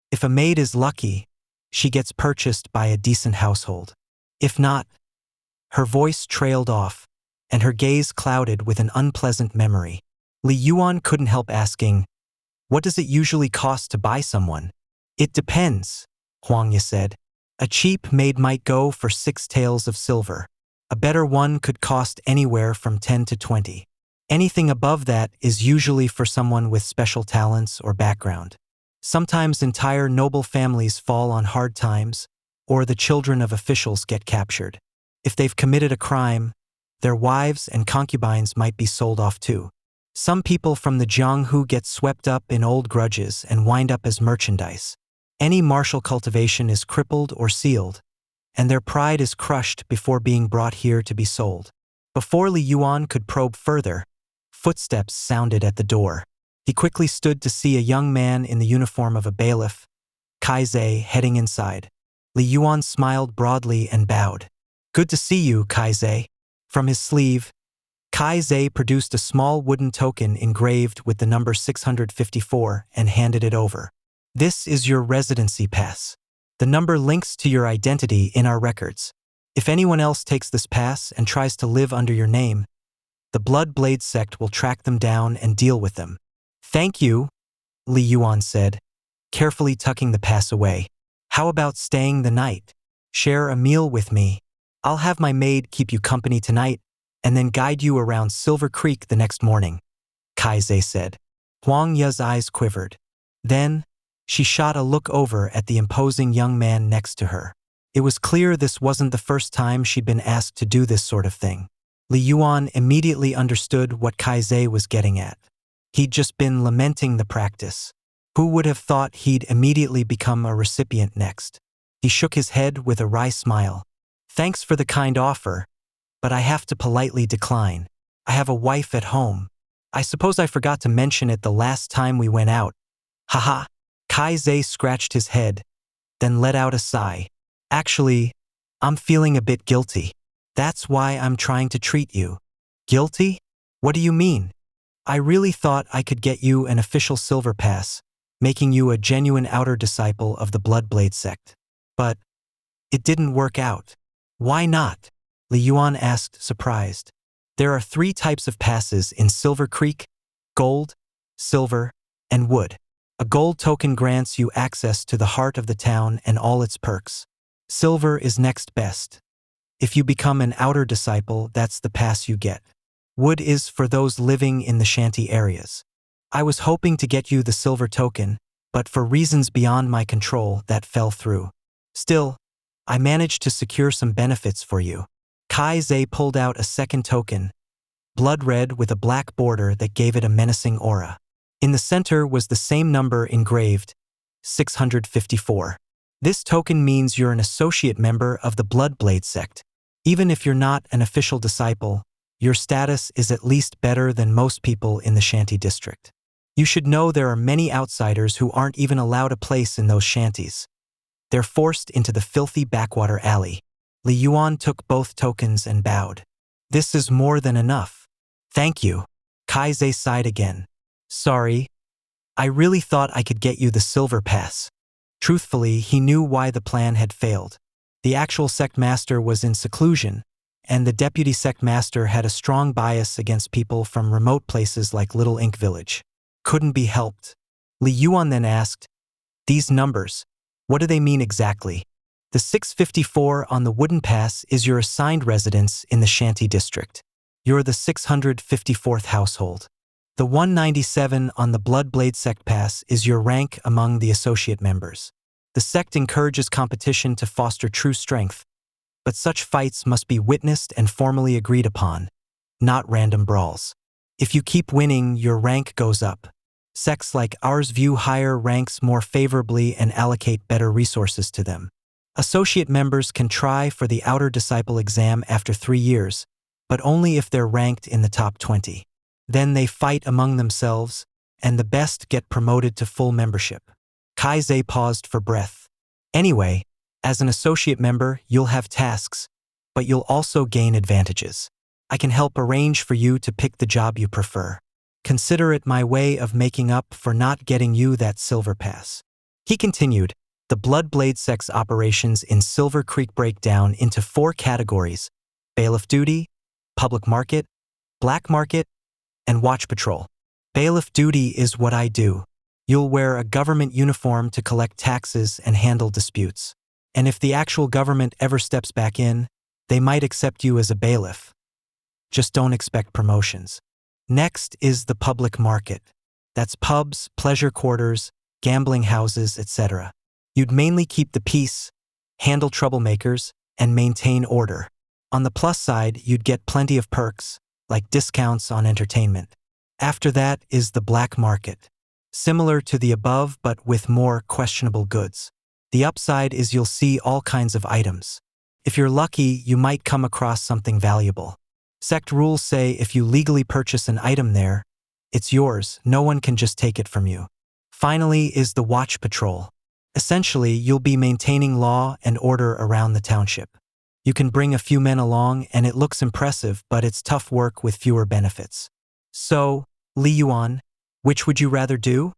If a maid is lucky, she gets purchased by a decent household. If not..." Her voice trailed off, and her gaze clouded with an unpleasant memory. Li Yuan couldn't help asking, "What does it usually cost to buy someone?" "It depends," Huang Ye said. "A cheap maid might go for 6 taels of silver. A better one could cost anywhere from 10 to 20. Anything above that is usually for someone with special talents or background. Sometimes entire noble families fall on hard times, or the children of officials get captured. If they've committed a crime, their wives and concubines might be sold off too. Some people from the Jianghu get swept up in old grudges and wind up as merchandise. Any martial cultivation is crippled or sealed, and their pride is crushed before being brought here to be sold." Before Li Yuan could probe further, footsteps sounded at the door. He quickly stood to see a young man in the uniform of a bailiff, Kai-Zai, heading inside. Li Yuan smiled broadly and bowed. "Good to see you, Kai-Zai." From his sleeve, Kai-Zai produced a small wooden token engraved with the number 654 and handed it over. "This is your residency pass. The number links to your identity in our records. If anyone else takes this pass and tries to live under your name, the Blood Blade sect will track them down and deal with them." "Thank you," Li Yuan said, carefully tucking the pass away. "How about staying the night? Share a meal with me. I'll have my maid keep you company tonight and then guide you around Silver Creek the next morning," Kai-Zai said. Huang Ye's eyes quivered. Then, she shot a look over at the imposing young man next to her. It was clear this wasn't the first time she'd been asked to do this sort of thing. Li Yuan immediately understood what Kai-Zai was getting at. He'd just been lamenting the practice. Who would have thought he'd immediately become a recipient next? He shook his head with a wry smile. Thanks for the kind offer, but I have to politely decline. I have a wife at home. I suppose I forgot to mention it the last time we went out. Haha. Kai Zhe scratched his head, then let out a sigh. Actually, I'm feeling a bit guilty. That's why I'm trying to treat you. Guilty? What do you mean? I really thought I could get you an official silver pass, making you a genuine outer disciple of the Bloodblade sect. But it didn't work out. Why not? Li Yuan asked, surprised. There are 3 types of passes in Silver Creek: gold, silver, and wood. A gold token grants you access to the heart of the town and all its perks. Silver is next best. If you become an outer disciple, that's the pass you get. Wood is for those living in the shanty areas. I was hoping to get you the silver token, but for reasons beyond my control, that fell through. Still, I managed to secure some benefits for you. Kai Zhe pulled out a second token, blood red with a black border that gave it a menacing aura. In the center was the same number engraved, 654. This token means you're an associate member of the Bloodblade sect. Even if you're not an official disciple, your status is at least better than most people in the shanty district. You should know there are many outsiders who aren't even allowed a place in those shanties. They're forced into the filthy backwater alley. Li Yuan took both tokens and bowed. This is more than enough. Thank you. Kai Zhe sighed again. Sorry. I really thought I could get you the silver pass. Truthfully, he knew why the plan had failed. The actual sect master was in seclusion, and the deputy sect master had a strong bias against people from remote places like Little Ink Village. Couldn't be helped. Li Yuan then asked, these numbers, what do they mean exactly? The 654 on the wooden pass is your assigned residence in the shanty district. You're the 654th household. The 197 on the Bloodblade sect pass is your rank among the associate members. The sect encourages competition to foster true strength, but such fights must be witnessed and formally agreed upon, not random brawls. If you keep winning, your rank goes up. Sects like ours view higher ranks more favorably and allocate better resources to them. Associate members can try for the Outer Disciple exam after 3 years, but only if they're ranked in the top 20. Then they fight among themselves, and the best get promoted to full membership. Kai Zhe paused for breath. Anyway, as an associate member, you'll have tasks, but you'll also gain advantages. I can help arrange for you to pick the job you prefer. Consider it my way of making up for not getting you that silver pass. He continued, the Bloodblade sect's operations in Silver Creek break down into 4 categories: bailiff duty, public market, black market, and watch patrol. Bailiff duty is what I do. You'll wear a government uniform to collect taxes and handle disputes. And if the actual government ever steps back in, they might accept you as a bailiff. Just don't expect promotions. Next is the public market. That's pubs, pleasure quarters, gambling houses, etc. You'd mainly keep the peace, handle troublemakers, and maintain order. On the plus side, you'd get plenty of perks, like discounts on entertainment. After that is the black market. Similar to the above but with more questionable goods. The upside is you'll see all kinds of items. If you're lucky, you might come across something valuable. Sect rules say if you legally purchase an item there, it's yours, no one can just take it from you. Finally is the watch patrol. Essentially, you'll be maintaining law and order around the township. You can bring a few men along and it looks impressive, but it's tough work with fewer benefits. So, Li Yuan, which would you rather do?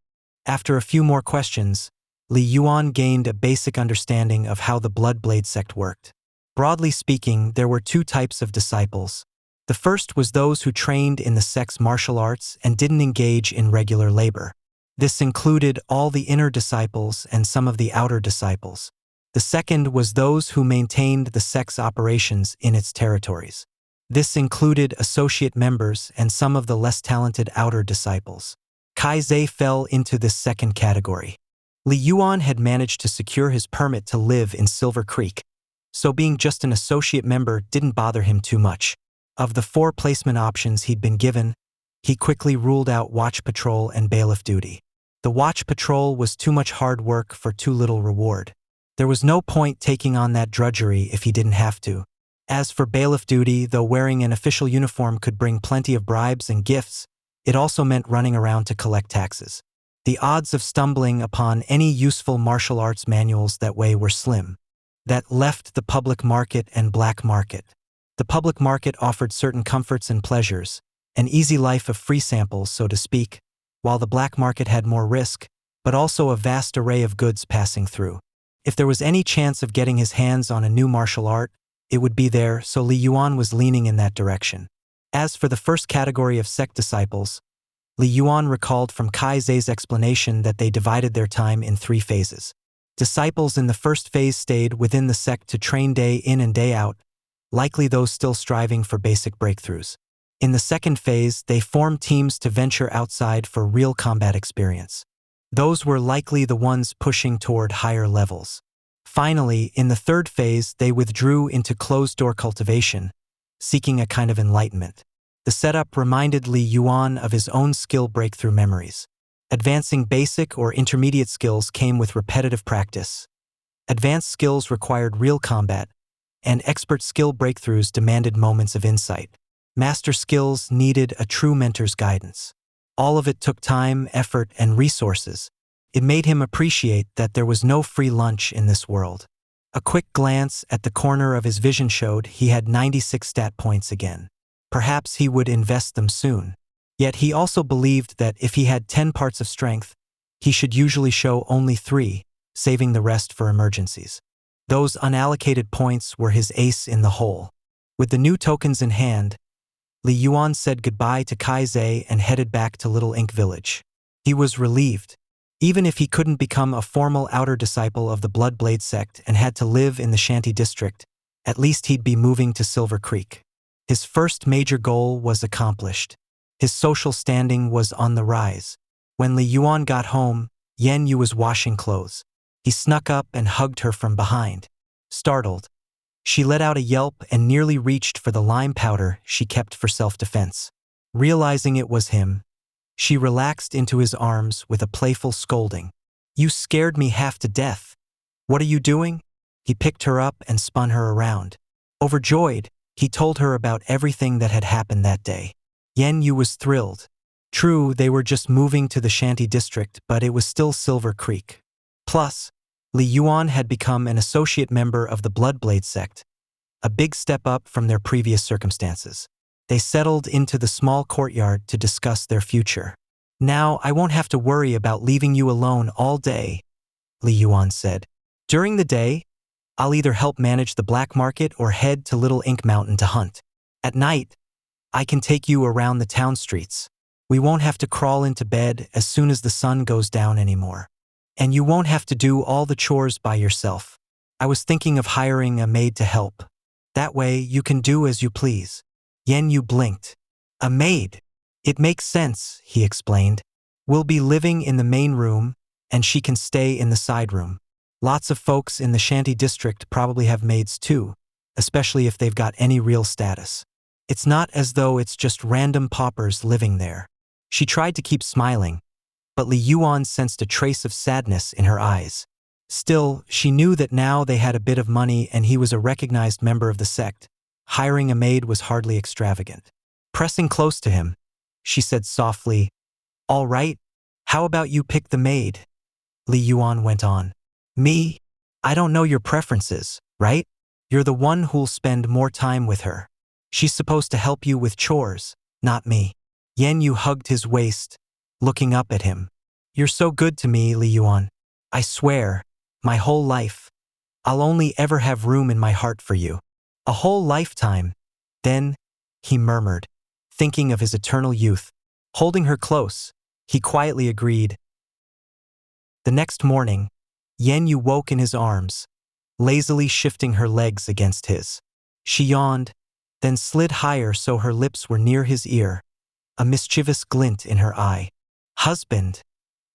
After a few more questions, Li Yuan gained a basic understanding of how the Bloodblade sect worked. Broadly speaking, there were 2 types of disciples. The first was those who trained in the sect's martial arts and didn't engage in regular labor. This included all the inner disciples and some of the outer disciples. The second was those who maintained the sect's operations in its territories. This included associate members and some of the less talented outer disciples. Kai Zhe fell into this second category. Li Yuan had managed to secure his permit to live in Silver Creek, so being just an associate member didn't bother him too much. Of the 4 placement options he'd been given, he quickly ruled out watch patrol and bailiff duty. The watch patrol was too much hard work for too little reward. There was no point taking on that drudgery if he didn't have to. As for bailiff duty, though wearing an official uniform could bring plenty of bribes and gifts, it also meant running around to collect taxes. The odds of stumbling upon any useful martial arts manuals that way were slim. That left the public market and black market. The public market offered certain comforts and pleasures, an easy life of free samples, so to speak, while the black market had more risk, but also a vast array of goods passing through. If there was any chance of getting his hands on a new martial art, it would be there, so Li Yuan was leaning in that direction. As for the first category of sect disciples, Li Yuan recalled from Kai Zei's explanation that they divided their time in 3 phases. Disciples in the first phase stayed within the sect to train day in and day out, likely those still striving for basic breakthroughs. In the second phase, they formed teams to venture outside for real combat experience. Those were likely the ones pushing toward higher levels. Finally, in the third phase, they withdrew into closed-door cultivation, seeking a kind of enlightenment. The setup reminded Li Yuan of his own skill breakthrough memories. Advancing basic or intermediate skills came with repetitive practice. Advanced skills required real combat, and expert skill breakthroughs demanded moments of insight. Master skills needed a true mentor's guidance. All of it took time, effort, and resources. It made him appreciate that there was no free lunch in this world. A quick glance at the corner of his vision showed he had 96 stat points again. Perhaps he would invest them soon. Yet he also believed that if he had 10 parts of strength, he should usually show only 3, saving the rest for emergencies. Those unallocated points were his ace in the hole. With the new tokens in hand, Li Yuan said goodbye to Kai Zei and headed back to Little Ink Village. He was relieved. Even if he couldn't become a formal outer disciple of the Bloodblade sect and had to live in the Shanty district, at least he'd be moving to Silver Creek. His first major goal was accomplished. His social standing was on the rise. When Li Yuan got home, Yan Yu was washing clothes. He snuck up and hugged her from behind. Startled, she let out a yelp and nearly reached for the lime powder she kept for self-defense. Realizing it was him, she relaxed into his arms with a playful scolding. "You scared me half to death. What are you doing?" He picked her up and spun her around. Overjoyed, he told her about everything that had happened that day. Yan Yu was thrilled. True, they were just moving to the Shanty district, but it was still Silver Creek. Plus, Li Yuan had become an associate member of the Bloodblade sect, a big step up from their previous circumstances. They settled into the small courtyard to discuss their future. "Now I won't have to worry about leaving you alone all day," Li Yuan said. "During the day, I'll either help manage the black market or head to Little Ink Mountain to hunt. At night, I can take you around the town streets. We won't have to crawl into bed as soon as the sun goes down anymore. And you won't have to do all the chores by yourself. I was thinking of hiring a maid to help. That way you can do as you please." Yan Yu blinked. "A maid? It makes sense," he explained. "We'll be living in the main room, and she can stay in the side room. Lots of folks in the Shanty district probably have maids too, especially if they've got any real status. It's not as though it's just random paupers living there." She tried to keep smiling, but Li Yuan sensed a trace of sadness in her eyes. Still, she knew that now they had a bit of money and he was a recognized member of the sect. Hiring a maid was hardly extravagant. Pressing close to him, she said softly, "All right, how about you pick the maid?" Li Yuan went on. "Me? I don't know your preferences, right? You're the one who'll spend more time with her. She's supposed to help you with chores, not me." Yan Yu hugged his waist, looking up at him. "You're so good to me, Li Yuan. I swear, my whole life, I'll only ever have room in my heart for you. A whole lifetime." Then, he murmured, thinking of his eternal youth. Holding her close, he quietly agreed. The next morning, Yan Yu woke in his arms, lazily shifting her legs against his. She yawned, then slid higher so her lips were near his ear, a mischievous glint in her eye. "Husband,"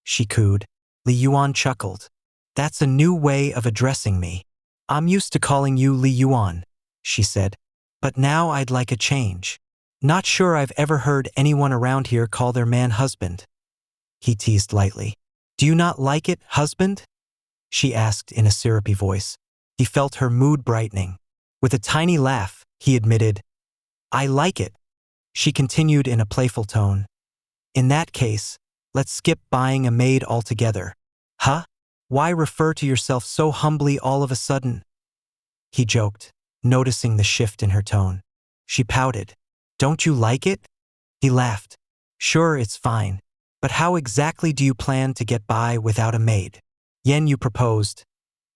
she cooed. Li Yuan chuckled. "That's a new way of addressing me. I'm used to calling you Li Yuan," she said. "But now I'd like a change. Not sure I've ever heard anyone around here call their man husband." He teased lightly. Do you not like it, husband? She asked in a syrupy voice. He felt her mood brightening. With a tiny laugh, he admitted, I like it. She continued in a playful tone. In that case, let's skip buying a maid altogether. Huh? Why refer to yourself so humbly all of a sudden? He joked, noticing the shift in her tone. She pouted. Don't you like it? He laughed. Sure, it's fine. But how exactly do you plan to get by without a maid? Yen Yu proposed.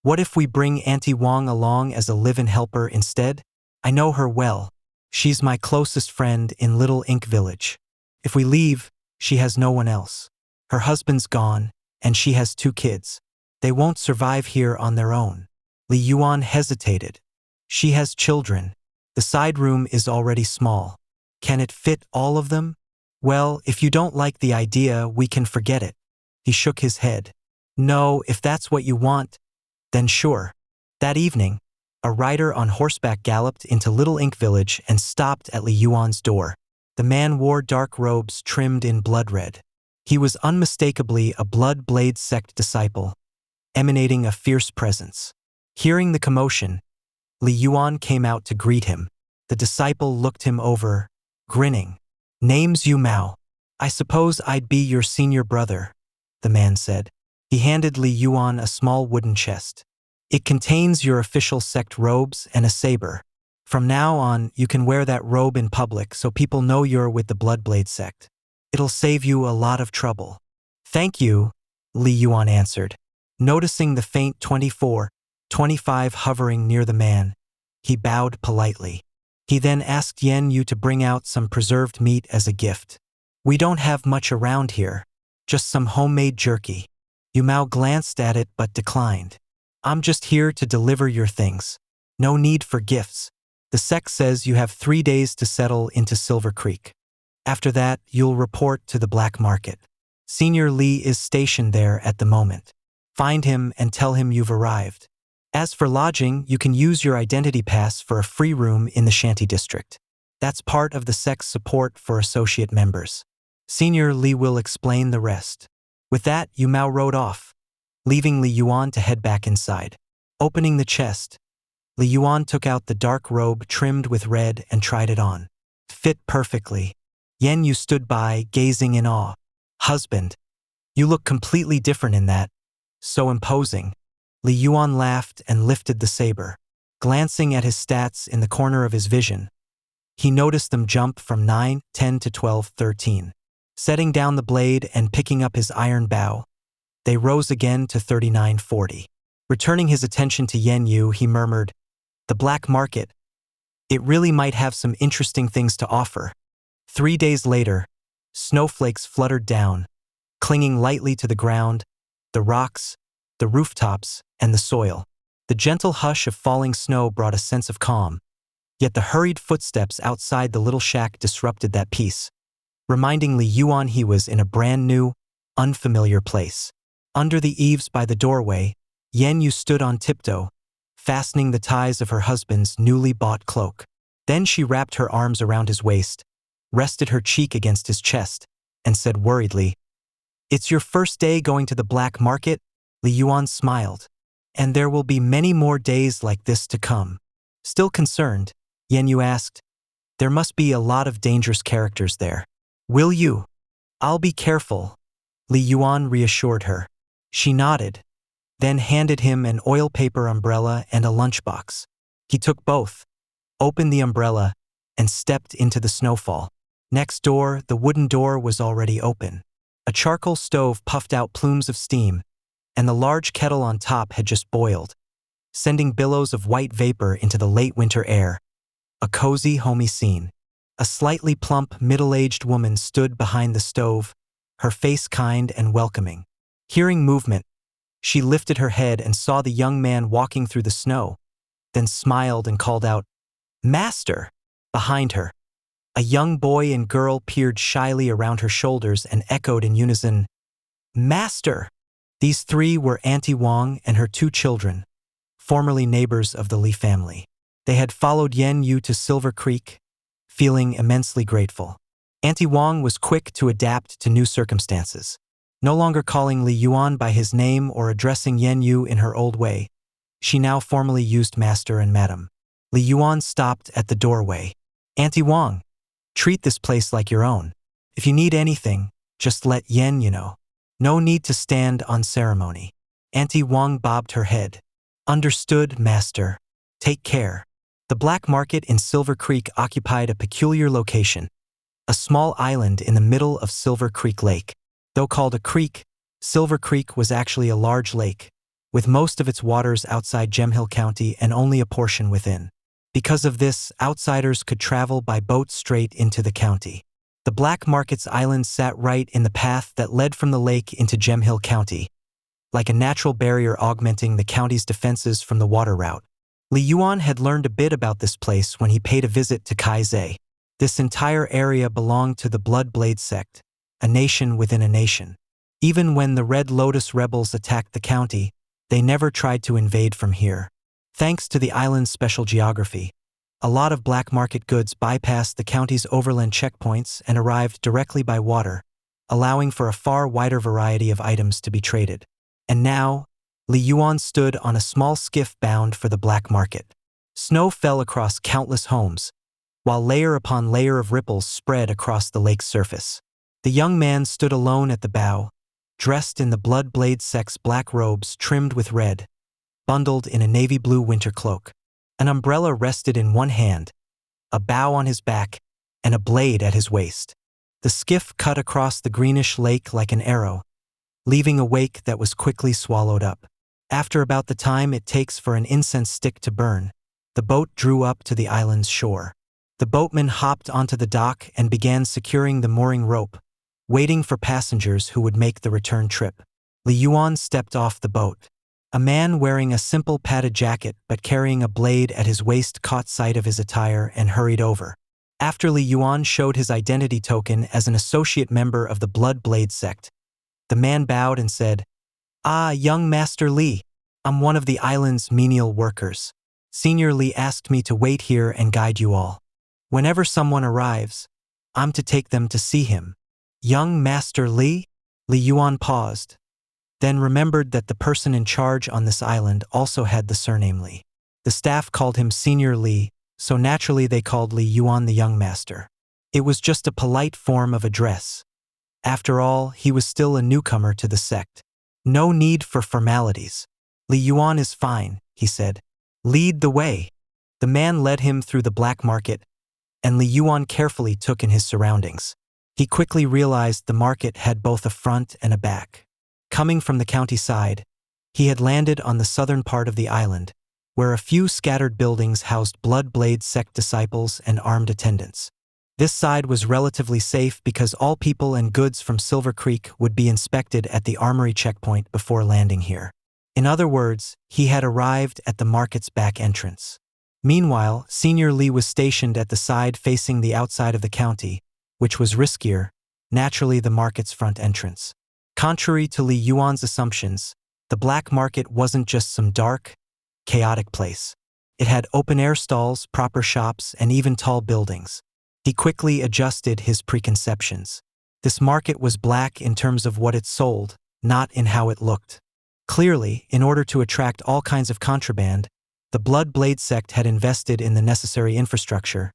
What if we bring Auntie Wang along as a live-in helper instead? I know her well. She's my closest friend in Little Ink Village. If we leave, she has no one else. Her husband's gone, and she has 2 kids. They won't survive here on their own. Li Yuan hesitated. She has children. The side room is already small. Can it fit all of them? Well, if you don't like the idea, we can forget it. He shook his head. No, if that's what you want, then sure. That evening, a rider on horseback galloped into Little Ink Village and stopped at Li Yuan's door. The man wore dark robes trimmed in blood red. He was unmistakably a Blood Blade sect disciple, emanating a fierce presence. Hearing the commotion, Li Yuan came out to greet him. The disciple looked him over, grinning. Name's Yu Mao. I suppose I'd be your senior brother, the man said. He handed Li Yuan a small wooden chest. It contains your official sect robes and a saber. From now on, you can wear that robe in public so people know you're with the Bloodblade sect. It'll save you a lot of trouble. Thank you, Li Yuan answered. Noticing the faint 24-25 hovering near the man, he bowed politely. He then asked Yen Yu to bring out some preserved meat as a gift. We don't have much around here, just some homemade jerky. Yu Mao glanced at it but declined. I'm just here to deliver your things. No need for gifts. The sect says you have 3 days to settle into Silver Creek. After that, you'll report to the black market. Senior Li is stationed there at the moment. Find him and tell him you've arrived. As for lodging, you can use your identity pass for a free room in the Shanty District. That's part of the sect's support for associate members. Senior Li will explain the rest. With that, Yu Mao rode off, leaving Li Yuan to head back inside. Opening the chest, Li Yuan took out the dark robe trimmed with red and tried it on. Fit perfectly. Yen Yu stood by, gazing in awe. Husband, you look completely different in that. So imposing. Li Yuan laughed and lifted the saber. Glancing at his stats in the corner of his vision, he noticed them jump from 9, 10 to 12, 13. Setting down the blade and picking up his iron bow, they rose again to 39, 40. Returning his attention to Yen Yu, he murmured, the black market. It really might have some interesting things to offer. 3 days later, snowflakes fluttered down, clinging lightly to the ground, the rocks, the rooftops, and the soil. The gentle hush of falling snow brought a sense of calm, yet the hurried footsteps outside the little shack disrupted that peace, reminding Li Yuan he was in a brand new, unfamiliar place. Under the eaves by the doorway, Yen Yu stood on tiptoe, fastening the ties of her husband's newly bought cloak. Then she wrapped her arms around his waist, rested her cheek against his chest, and said worriedly, It's your first day going to the black market? Li Yuan smiled. And there will be many more days like this to come. Still concerned, Yen Yu asked, There must be a lot of dangerous characters there. Will you? I'll be careful, Li Yuan reassured her. She nodded, then handed him an oil paper umbrella and a lunchbox. He took both, opened the umbrella, and stepped into the snowfall. Next door, the wooden door was already open. A charcoal stove puffed out plumes of steam, and the large kettle on top had just boiled, sending billows of white vapor into the late winter air. A cozy, homey scene. A slightly plump, middle-aged woman stood behind the stove, her face kind and welcoming. Hearing movement, she lifted her head and saw the young man walking through the snow, then smiled and called out, Master! Behind her, a young boy and girl peered shyly around her shoulders and echoed in unison, Master! These 3 were Auntie Wang and her 2 children, formerly neighbors of the Li family. They had followed Yen Yu to Silver Creek, feeling immensely grateful. Auntie Wang was quick to adapt to new circumstances. No longer calling Li Yuan by his name or addressing Yen Yu in her old way, she now formally used master and madam. Li Yuan stopped at the doorway. Auntie Wang, treat this place like your own. If you need anything, just let Yen you know. No need to stand on ceremony. Auntie Wang bobbed her head. Understood, master. Take care. The black market in Silver Creek occupied a peculiar location, a small island in the middle of Silver Creek Lake. Though called a creek, Silver Creek was actually a large lake, with most of its waters outside Gemhill County and only a portion within. Because of this, outsiders could travel by boat straight into the county. The Black Market's island sat right in the path that led from the lake into Gemhill County, like a natural barrier augmenting the county's defenses from the water route. Li Yuan had learned a bit about this place when he paid a visit to Kaizei. This entire area belonged to the Blood Blade sect, a nation within a nation. Even when the Red Lotus rebels attacked the county, they never tried to invade from here. Thanks to the island's special geography, a lot of black market goods bypassed the county's overland checkpoints and arrived directly by water, allowing for a far wider variety of items to be traded. And now, Li Yuan stood on a small skiff bound for the black market. Snow fell across countless homes, while layer upon layer of ripples spread across the lake's surface. The young man stood alone at the bow, dressed in the Blood Blade sect's black robes trimmed with red, bundled in a navy blue winter cloak. An umbrella rested in one hand, a bow on his back, and a blade at his waist. The skiff cut across the greenish lake like an arrow, leaving a wake that was quickly swallowed up. After about the time it takes for an incense stick to burn, the boat drew up to the island's shore. The boatman hopped onto the dock and began securing the mooring rope, waiting for passengers who would make the return trip. Li Yuan stepped off the boat. A man wearing a simple padded jacket but carrying a blade at his waist caught sight of his attire and hurried over. After Li Yuan showed his identity token as an associate member of the Blood Blade sect, the man bowed and said, "Ah, young Master Li, I'm one of the island's menial workers. Senior Li asked me to wait here and guide you all. Whenever someone arrives, I'm to take them to see him." Young Master Li? Li Yuan paused, then remembered that the person in charge on this island also had the surname Li. The staff called him Senior Li, so naturally they called Li Yuan the young master. It was just a polite form of address. After all, he was still a newcomer to the sect. No need for formalities. Li Yuan is fine, he said. Lead the way. The man led him through the black market, and Li Yuan carefully took in his surroundings. He quickly realized the market had both a front and a back. Coming from the county side, he had landed on the southern part of the island, where a few scattered buildings housed Blood Blade sect disciples and armed attendants. This side was relatively safe because all people and goods from Silver Creek would be inspected at the armory checkpoint before landing here. In other words, he had arrived at the market's back entrance. Meanwhile, Senior Li was stationed at the side facing the outside of the county, which was riskier, naturally the market's front entrance. Contrary to Li Yuan's assumptions, the black market wasn't just some dark, chaotic place. It had open-air stalls, proper shops, and even tall buildings. He quickly adjusted his preconceptions. This market was black in terms of what it sold, not in how it looked. Clearly, in order to attract all kinds of contraband, the Blood Blade sect had invested in the necessary infrastructure,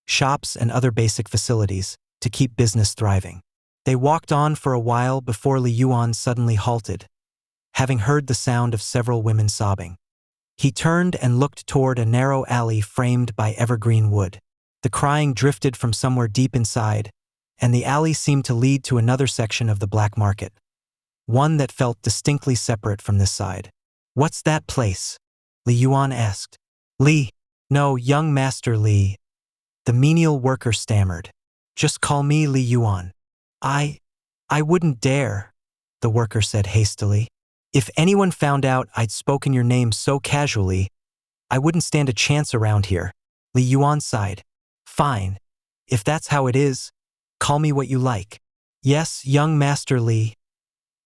shops and other basic facilities, to keep business thriving. They walked on for a while before Li Yuan suddenly halted, having heard the sound of several women sobbing. He turned and looked toward a narrow alley framed by evergreen wood. The crying drifted from somewhere deep inside, and the alley seemed to lead to another section of the black market, one that felt distinctly separate from this side. "What's that place?" Li Yuan asked. "Li. No, young Master Li," the menial worker stammered. "Just call me Li Yuan." I wouldn't dare," the worker said hastily. "If anyone found out I'd spoken your name so casually, I wouldn't stand a chance around here." Li Yuan sighed. "Fine. If that's how it is, call me what you like." "Yes, young Master Li."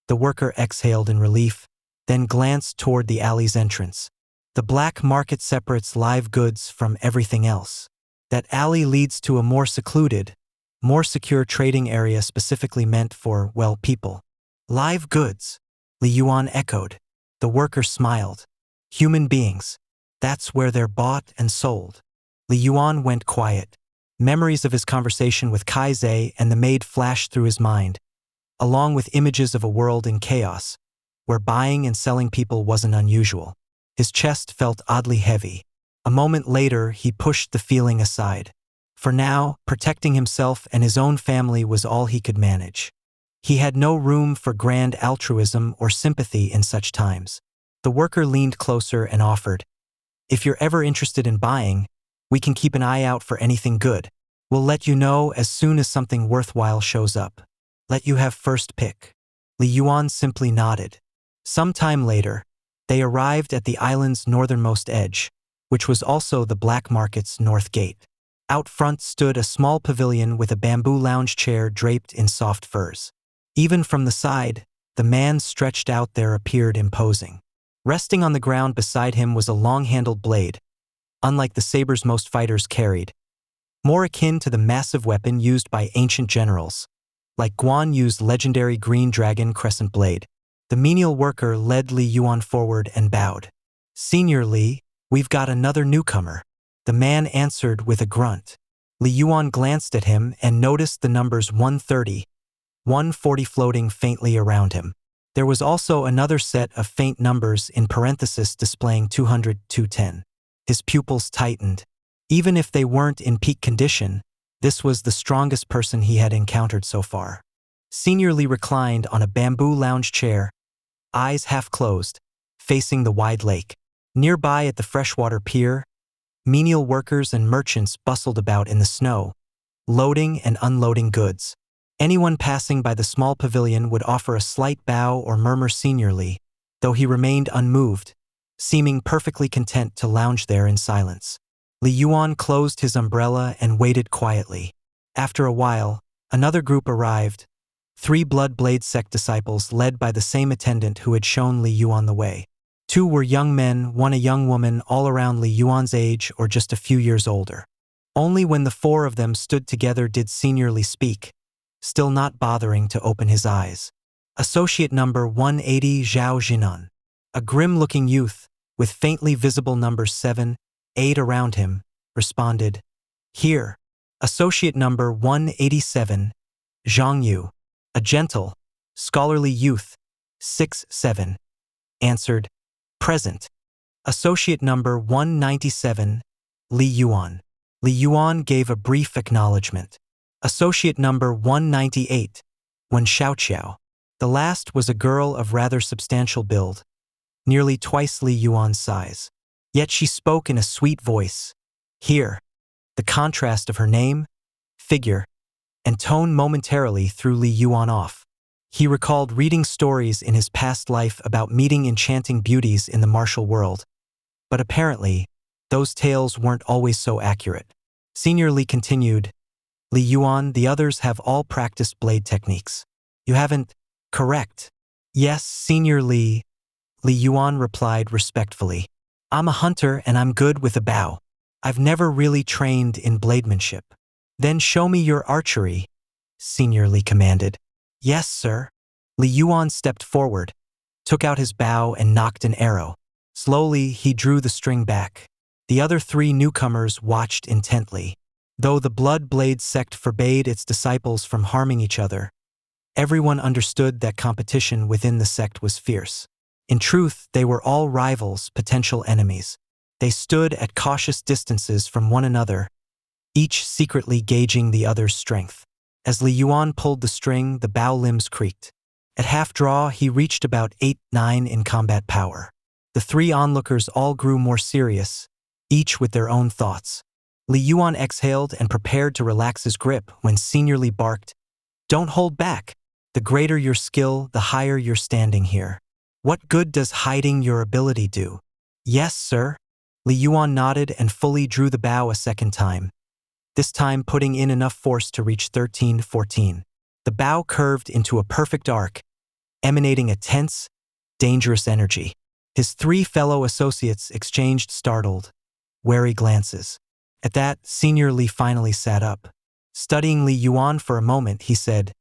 The worker exhaled in relief, then glanced toward the alley's entrance. The black market separates live goods from everything else. That alley leads to a more secluded, more secure trading area specifically meant for, well, people. Live goods, Li Yuan echoed. The worker smiled. Human beings. That's where they're bought and sold. Li Yuan went quiet. Memories of his conversation with Kaizei and the maid flashed through his mind, along with images of a world in chaos, where buying and selling people wasn't unusual. His chest felt oddly heavy. A moment later, he pushed the feeling aside. For now, protecting himself and his own family was all he could manage. He had no room for grand altruism or sympathy in such times. The worker leaned closer and offered, "If you're ever interested in buying, we can keep an eye out for anything good. We'll let you know as soon as something worthwhile shows up. Let you have first pick." Li Yuan simply nodded. Some time later, they arrived at the island's northernmost edge, which was also the black market's north gate. Out front stood a small pavilion with a bamboo lounge chair draped in soft furs. Even from the side, the man stretched out there appeared imposing. Resting on the ground beside him was a long-handled blade, unlike the sabers most fighters carried, more akin to the massive weapon used by ancient generals. Like Guan used legendary green dragon crescent blade. The menial worker led Li Yuan forward and bowed. "Senior Li, we've got another newcomer." The man answered with a grunt. Li Yuan glanced at him and noticed the numbers 130, 140 floating faintly around him. There was also another set of faint numbers in parenthesis displaying 200, 210. His pupils tightened. Even if they weren't in peak condition, this was the strongest person he had encountered so far. Senior Li reclined on a bamboo lounge chair, eyes half closed, facing the wide lake. Nearby at the freshwater pier, menial workers and merchants bustled about in the snow, loading and unloading goods. Anyone passing by the small pavilion would offer a slight bow or murmur seniorly, though he remained unmoved, seeming perfectly content to lounge there in silence. Li Yuan closed his umbrella and waited quietly. After a while, another group arrived, 3 Blood Blade sect disciples led by the same attendant who had shown Li Yuan the way. 2 were young men, 1 a young woman, all around Li Yuan's age or just a few years older. Only when the 4 of them stood together did Senior Li speak, still not bothering to open his eyes. Associate number 180 Zhao Jinan. A grim-looking youth, with faintly visible numbers 7, 8 around him, responded, "Here." Associate number 187, Zhang Yu. A gentle, scholarly youth, 6, 7, answered, "Present." Associate number 197, Li Yuan. Li Yuan gave a brief acknowledgement. Associate number 198, Wen Xiaoqiao. The last was a girl of rather substantial build, nearly twice Li Yuan's size. Yet she spoke in a sweet voice. Here, the contrast of her name, figure, and tone momentarily threw Li Yuan off. He recalled reading stories in his past life about meeting enchanting beauties in the martial world, but apparently, those tales weren't always so accurate. Senior Li continued, "Li Yuan, the others have all practiced blade techniques. You haven't, correct?" "Yes, Senior Li," Li Yuan replied respectfully. "I'm a hunter and I'm good with a bow. I've never really trained in blademanship." "Then show me your archery," Senior Li commanded. "Yes, sir." Li Yuan stepped forward, took out his bow and nocked an arrow. Slowly, he drew the string back. The other 3 newcomers watched intently. Though the Blood Blade sect forbade its disciples from harming each other, everyone understood that competition within the sect was fierce. In truth, they were all rivals, potential enemies. They stood at cautious distances from one another, each secretly gauging the other's strength. As Li Yuan pulled the string, the bow limbs creaked. At half-draw, he reached about 8-9 in combat power. The 3 onlookers all grew more serious, each with their own thoughts. Li Yuan exhaled and prepared to relax his grip when Senior Li barked, "Don't hold back. The greater your skill, the higher you're standing here. What good does hiding your ability do?" "Yes, sir." Li Yuan nodded and fully drew the bow a second time, this time putting in enough force to reach 13-14. The bow curved into a perfect arc, emanating a tense, dangerous energy. His 3 fellow associates exchanged startled, wary glances. At that, Senior Li finally sat up. Studying Li Yuan for a moment, he said,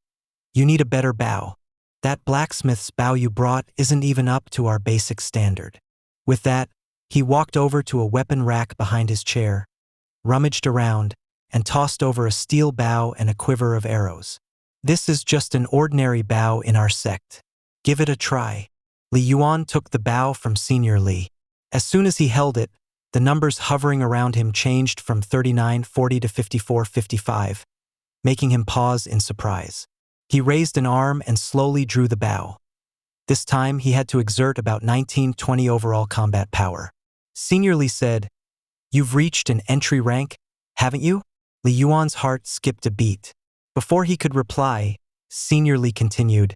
"You need a better bow." That blacksmith's bow you brought isn't even up to our basic standard. With that, he walked over to a weapon rack behind his chair, rummaged around, and tossed over a steel bow and a quiver of arrows. This is just an ordinary bow in our sect. Give it a try. Li Yuan took the bow from Senior Li. As soon as he held it, the numbers hovering around him changed from 3940 to 5455, making him pause in surprise. He raised an arm and slowly drew the bow. This time he had to exert about 1920 overall combat power. Senior Li said, "You've reached an entry rank, haven't you?" Li Yuan's heart skipped a beat. Before he could reply, Senior Li continued,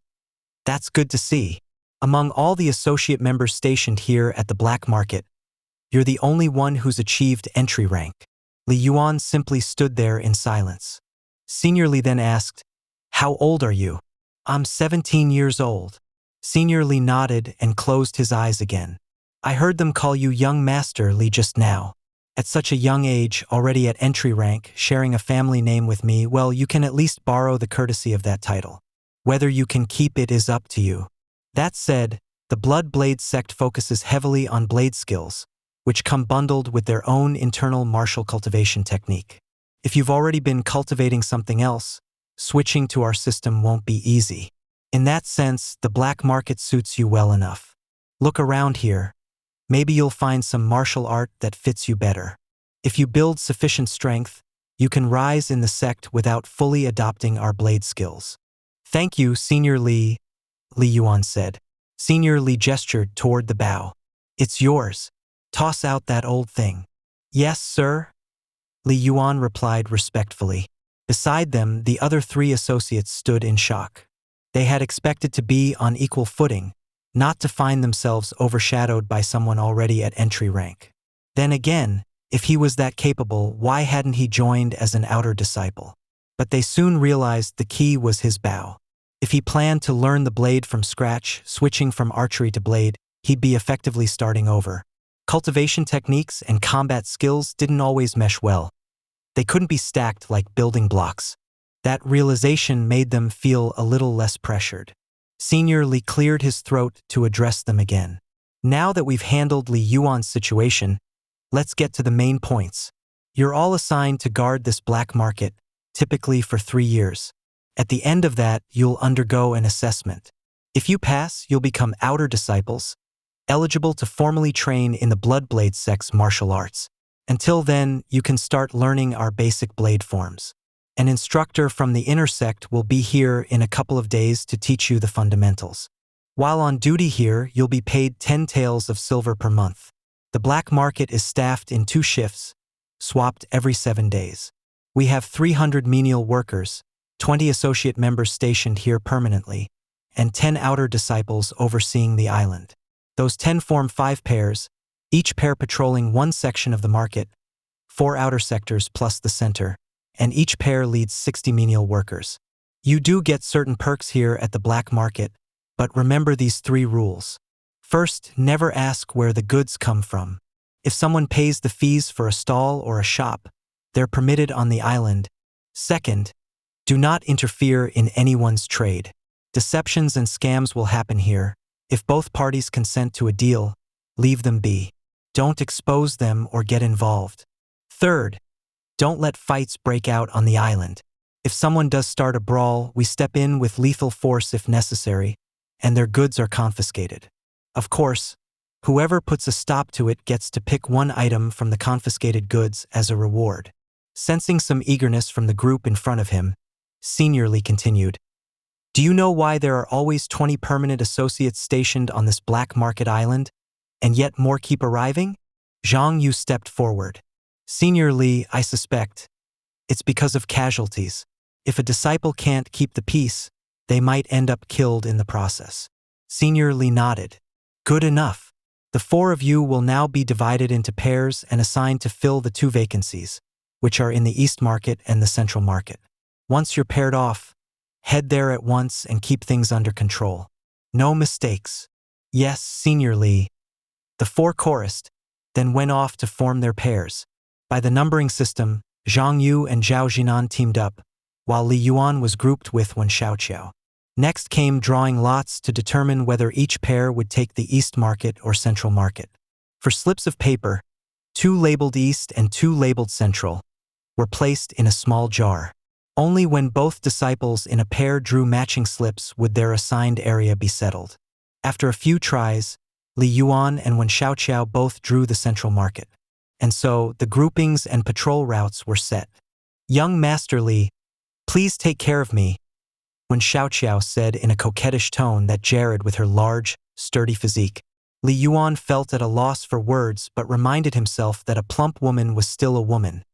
"That's good to see. Among all the associate members stationed here at the black market, you're the only one who's achieved entry rank." Li Yuan simply stood there in silence. Senior Li then asked, "How old are you?" "I'm 17 years old." Senior Li nodded and closed his eyes again. "I heard them call you young Master Li just now. At such a young age, already at entry rank, sharing a family name with me, well, you can at least borrow the courtesy of that title. Whether you can keep it is up to you." That said, the Blood Blade sect focuses heavily on blade skills, which come bundled with their own internal martial cultivation technique. If you've already been cultivating something else, switching to our system won't be easy. In that sense, the black market suits you well enough. Look around here. Maybe you'll find some martial art that fits you better. If you build sufficient strength, you can rise in the sect without fully adopting our blade skills. "Thank you, Senior Li," Li Yuan said. Senior Li gestured toward the bow. "It's yours. Toss out that old thing." "Yes, sir," Li Yuan replied respectfully. Beside them, the other three associates stood in shock. They had expected to be on equal footing, not to find themselves overshadowed by someone already at entry rank. Then again, if he was that capable, why hadn't he joined as an outer disciple? But they soon realized the key was his bow. If he planned to learn the blade from scratch, switching from archery to blade, he'd be effectively starting over. Cultivation techniques and combat skills didn't always mesh well. They couldn't be stacked like building blocks. That realization made them feel a little less pressured. Senior Li cleared his throat to address them again. "Now that we've handled Li Yuan's situation, let's get to the main points. You're all assigned to guard this black market, typically for 3 years. At the end of that, you'll undergo an assessment. If you pass, you'll become outer disciples, eligible to formally train in the Bloodblade sect's martial arts. Until then, you can start learning our basic blade forms. An instructor from the inner sect will be here in a couple of days to teach you the fundamentals. While on duty here, you'll be paid 10 taels of silver per month. The black market is staffed in 2 shifts, swapped every 7 days. We have 300 menial workers, 20 associate members stationed here permanently, and 10 outer disciples overseeing the island. Those 10 form 5 pairs, each pair patrolling one section of the market, 4 outer sectors plus the center, and each pair leads 60 menial workers. You do get certain perks here at the black market, but remember these 3 rules. First, never ask where the goods come from. If someone pays the fees for a stall or a shop, they're permitted on the island. Second, do not interfere in anyone's trade. Deceptions and scams will happen here. If both parties consent to a deal, leave them be. Don't expose them or get involved. Third, don't let fights break out on the island. If someone does start a brawl, we step in with lethal force if necessary, and their goods are confiscated. Of course, whoever puts a stop to it gets to pick one item from the confiscated goods as a reward. Sensing some eagerness from the group in front of him, Senior Li continued, "Do you know why there are always 20 permanent associates stationed on this black market island, and yet more keep arriving?" Zhang Yu stepped forward. "Senior Li, I suspect it's because of casualties. If a disciple can't keep the peace, they might end up killed in the process." Senior Li nodded. "Good enough. The 4 of you will now be divided into pairs and assigned to fill the 2 vacancies, which are in the East Market and the Central Market. Once you're paired off, head there at once and keep things under control. No mistakes." "Yes, Senior Li." The 4 chorused, then went off to form their pairs. By the numbering system, Zhang Yu and Zhao Jinan teamed up, while Li Yuan was grouped with Wen Xiaoqiao. Next came drawing lots to determine whether each pair would take the East Market or Central Market. For slips of paper, 2 labeled East and 2 labeled Central were placed in a small jar. Only when both disciples in a pair drew matching slips would their assigned area be settled. After a few tries, Li Yuan and Wen Xiaoqiao both drew the Central Market. And so, the groupings and patrol routes were set. "Young Master Li, please take care of me," Wen Xiaoqiao said in a coquettish tone that jarred with her large, sturdy physique. Li Yuan felt at a loss for words but reminded himself that a plump woman was still a woman.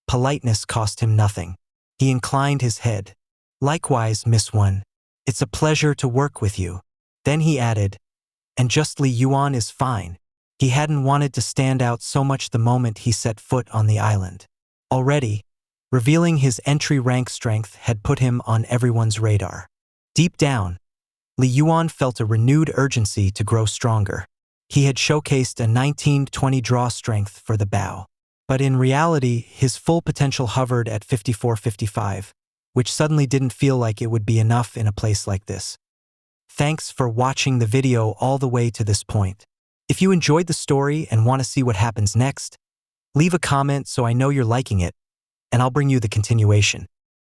Politeness cost him nothing. He inclined his head. "Likewise, Miss Wen. It's a pleasure to work with you." Then he added, "And just Li Yuan is fine." He hadn't wanted to stand out so much the moment he set foot on the island. Already, revealing his entry rank strength had put him on everyone's radar. Deep down, Li Yuan felt a renewed urgency to grow stronger. He had showcased a 19-20 draw strength for the bow. But in reality, his full potential hovered at 54-55, which suddenly didn't feel like it would be enough in a place like this. Thanks for watching the video all the way to this point. If you enjoyed the story and want to see what happens next, leave a comment so I know you're liking it, and I'll bring you the continuation.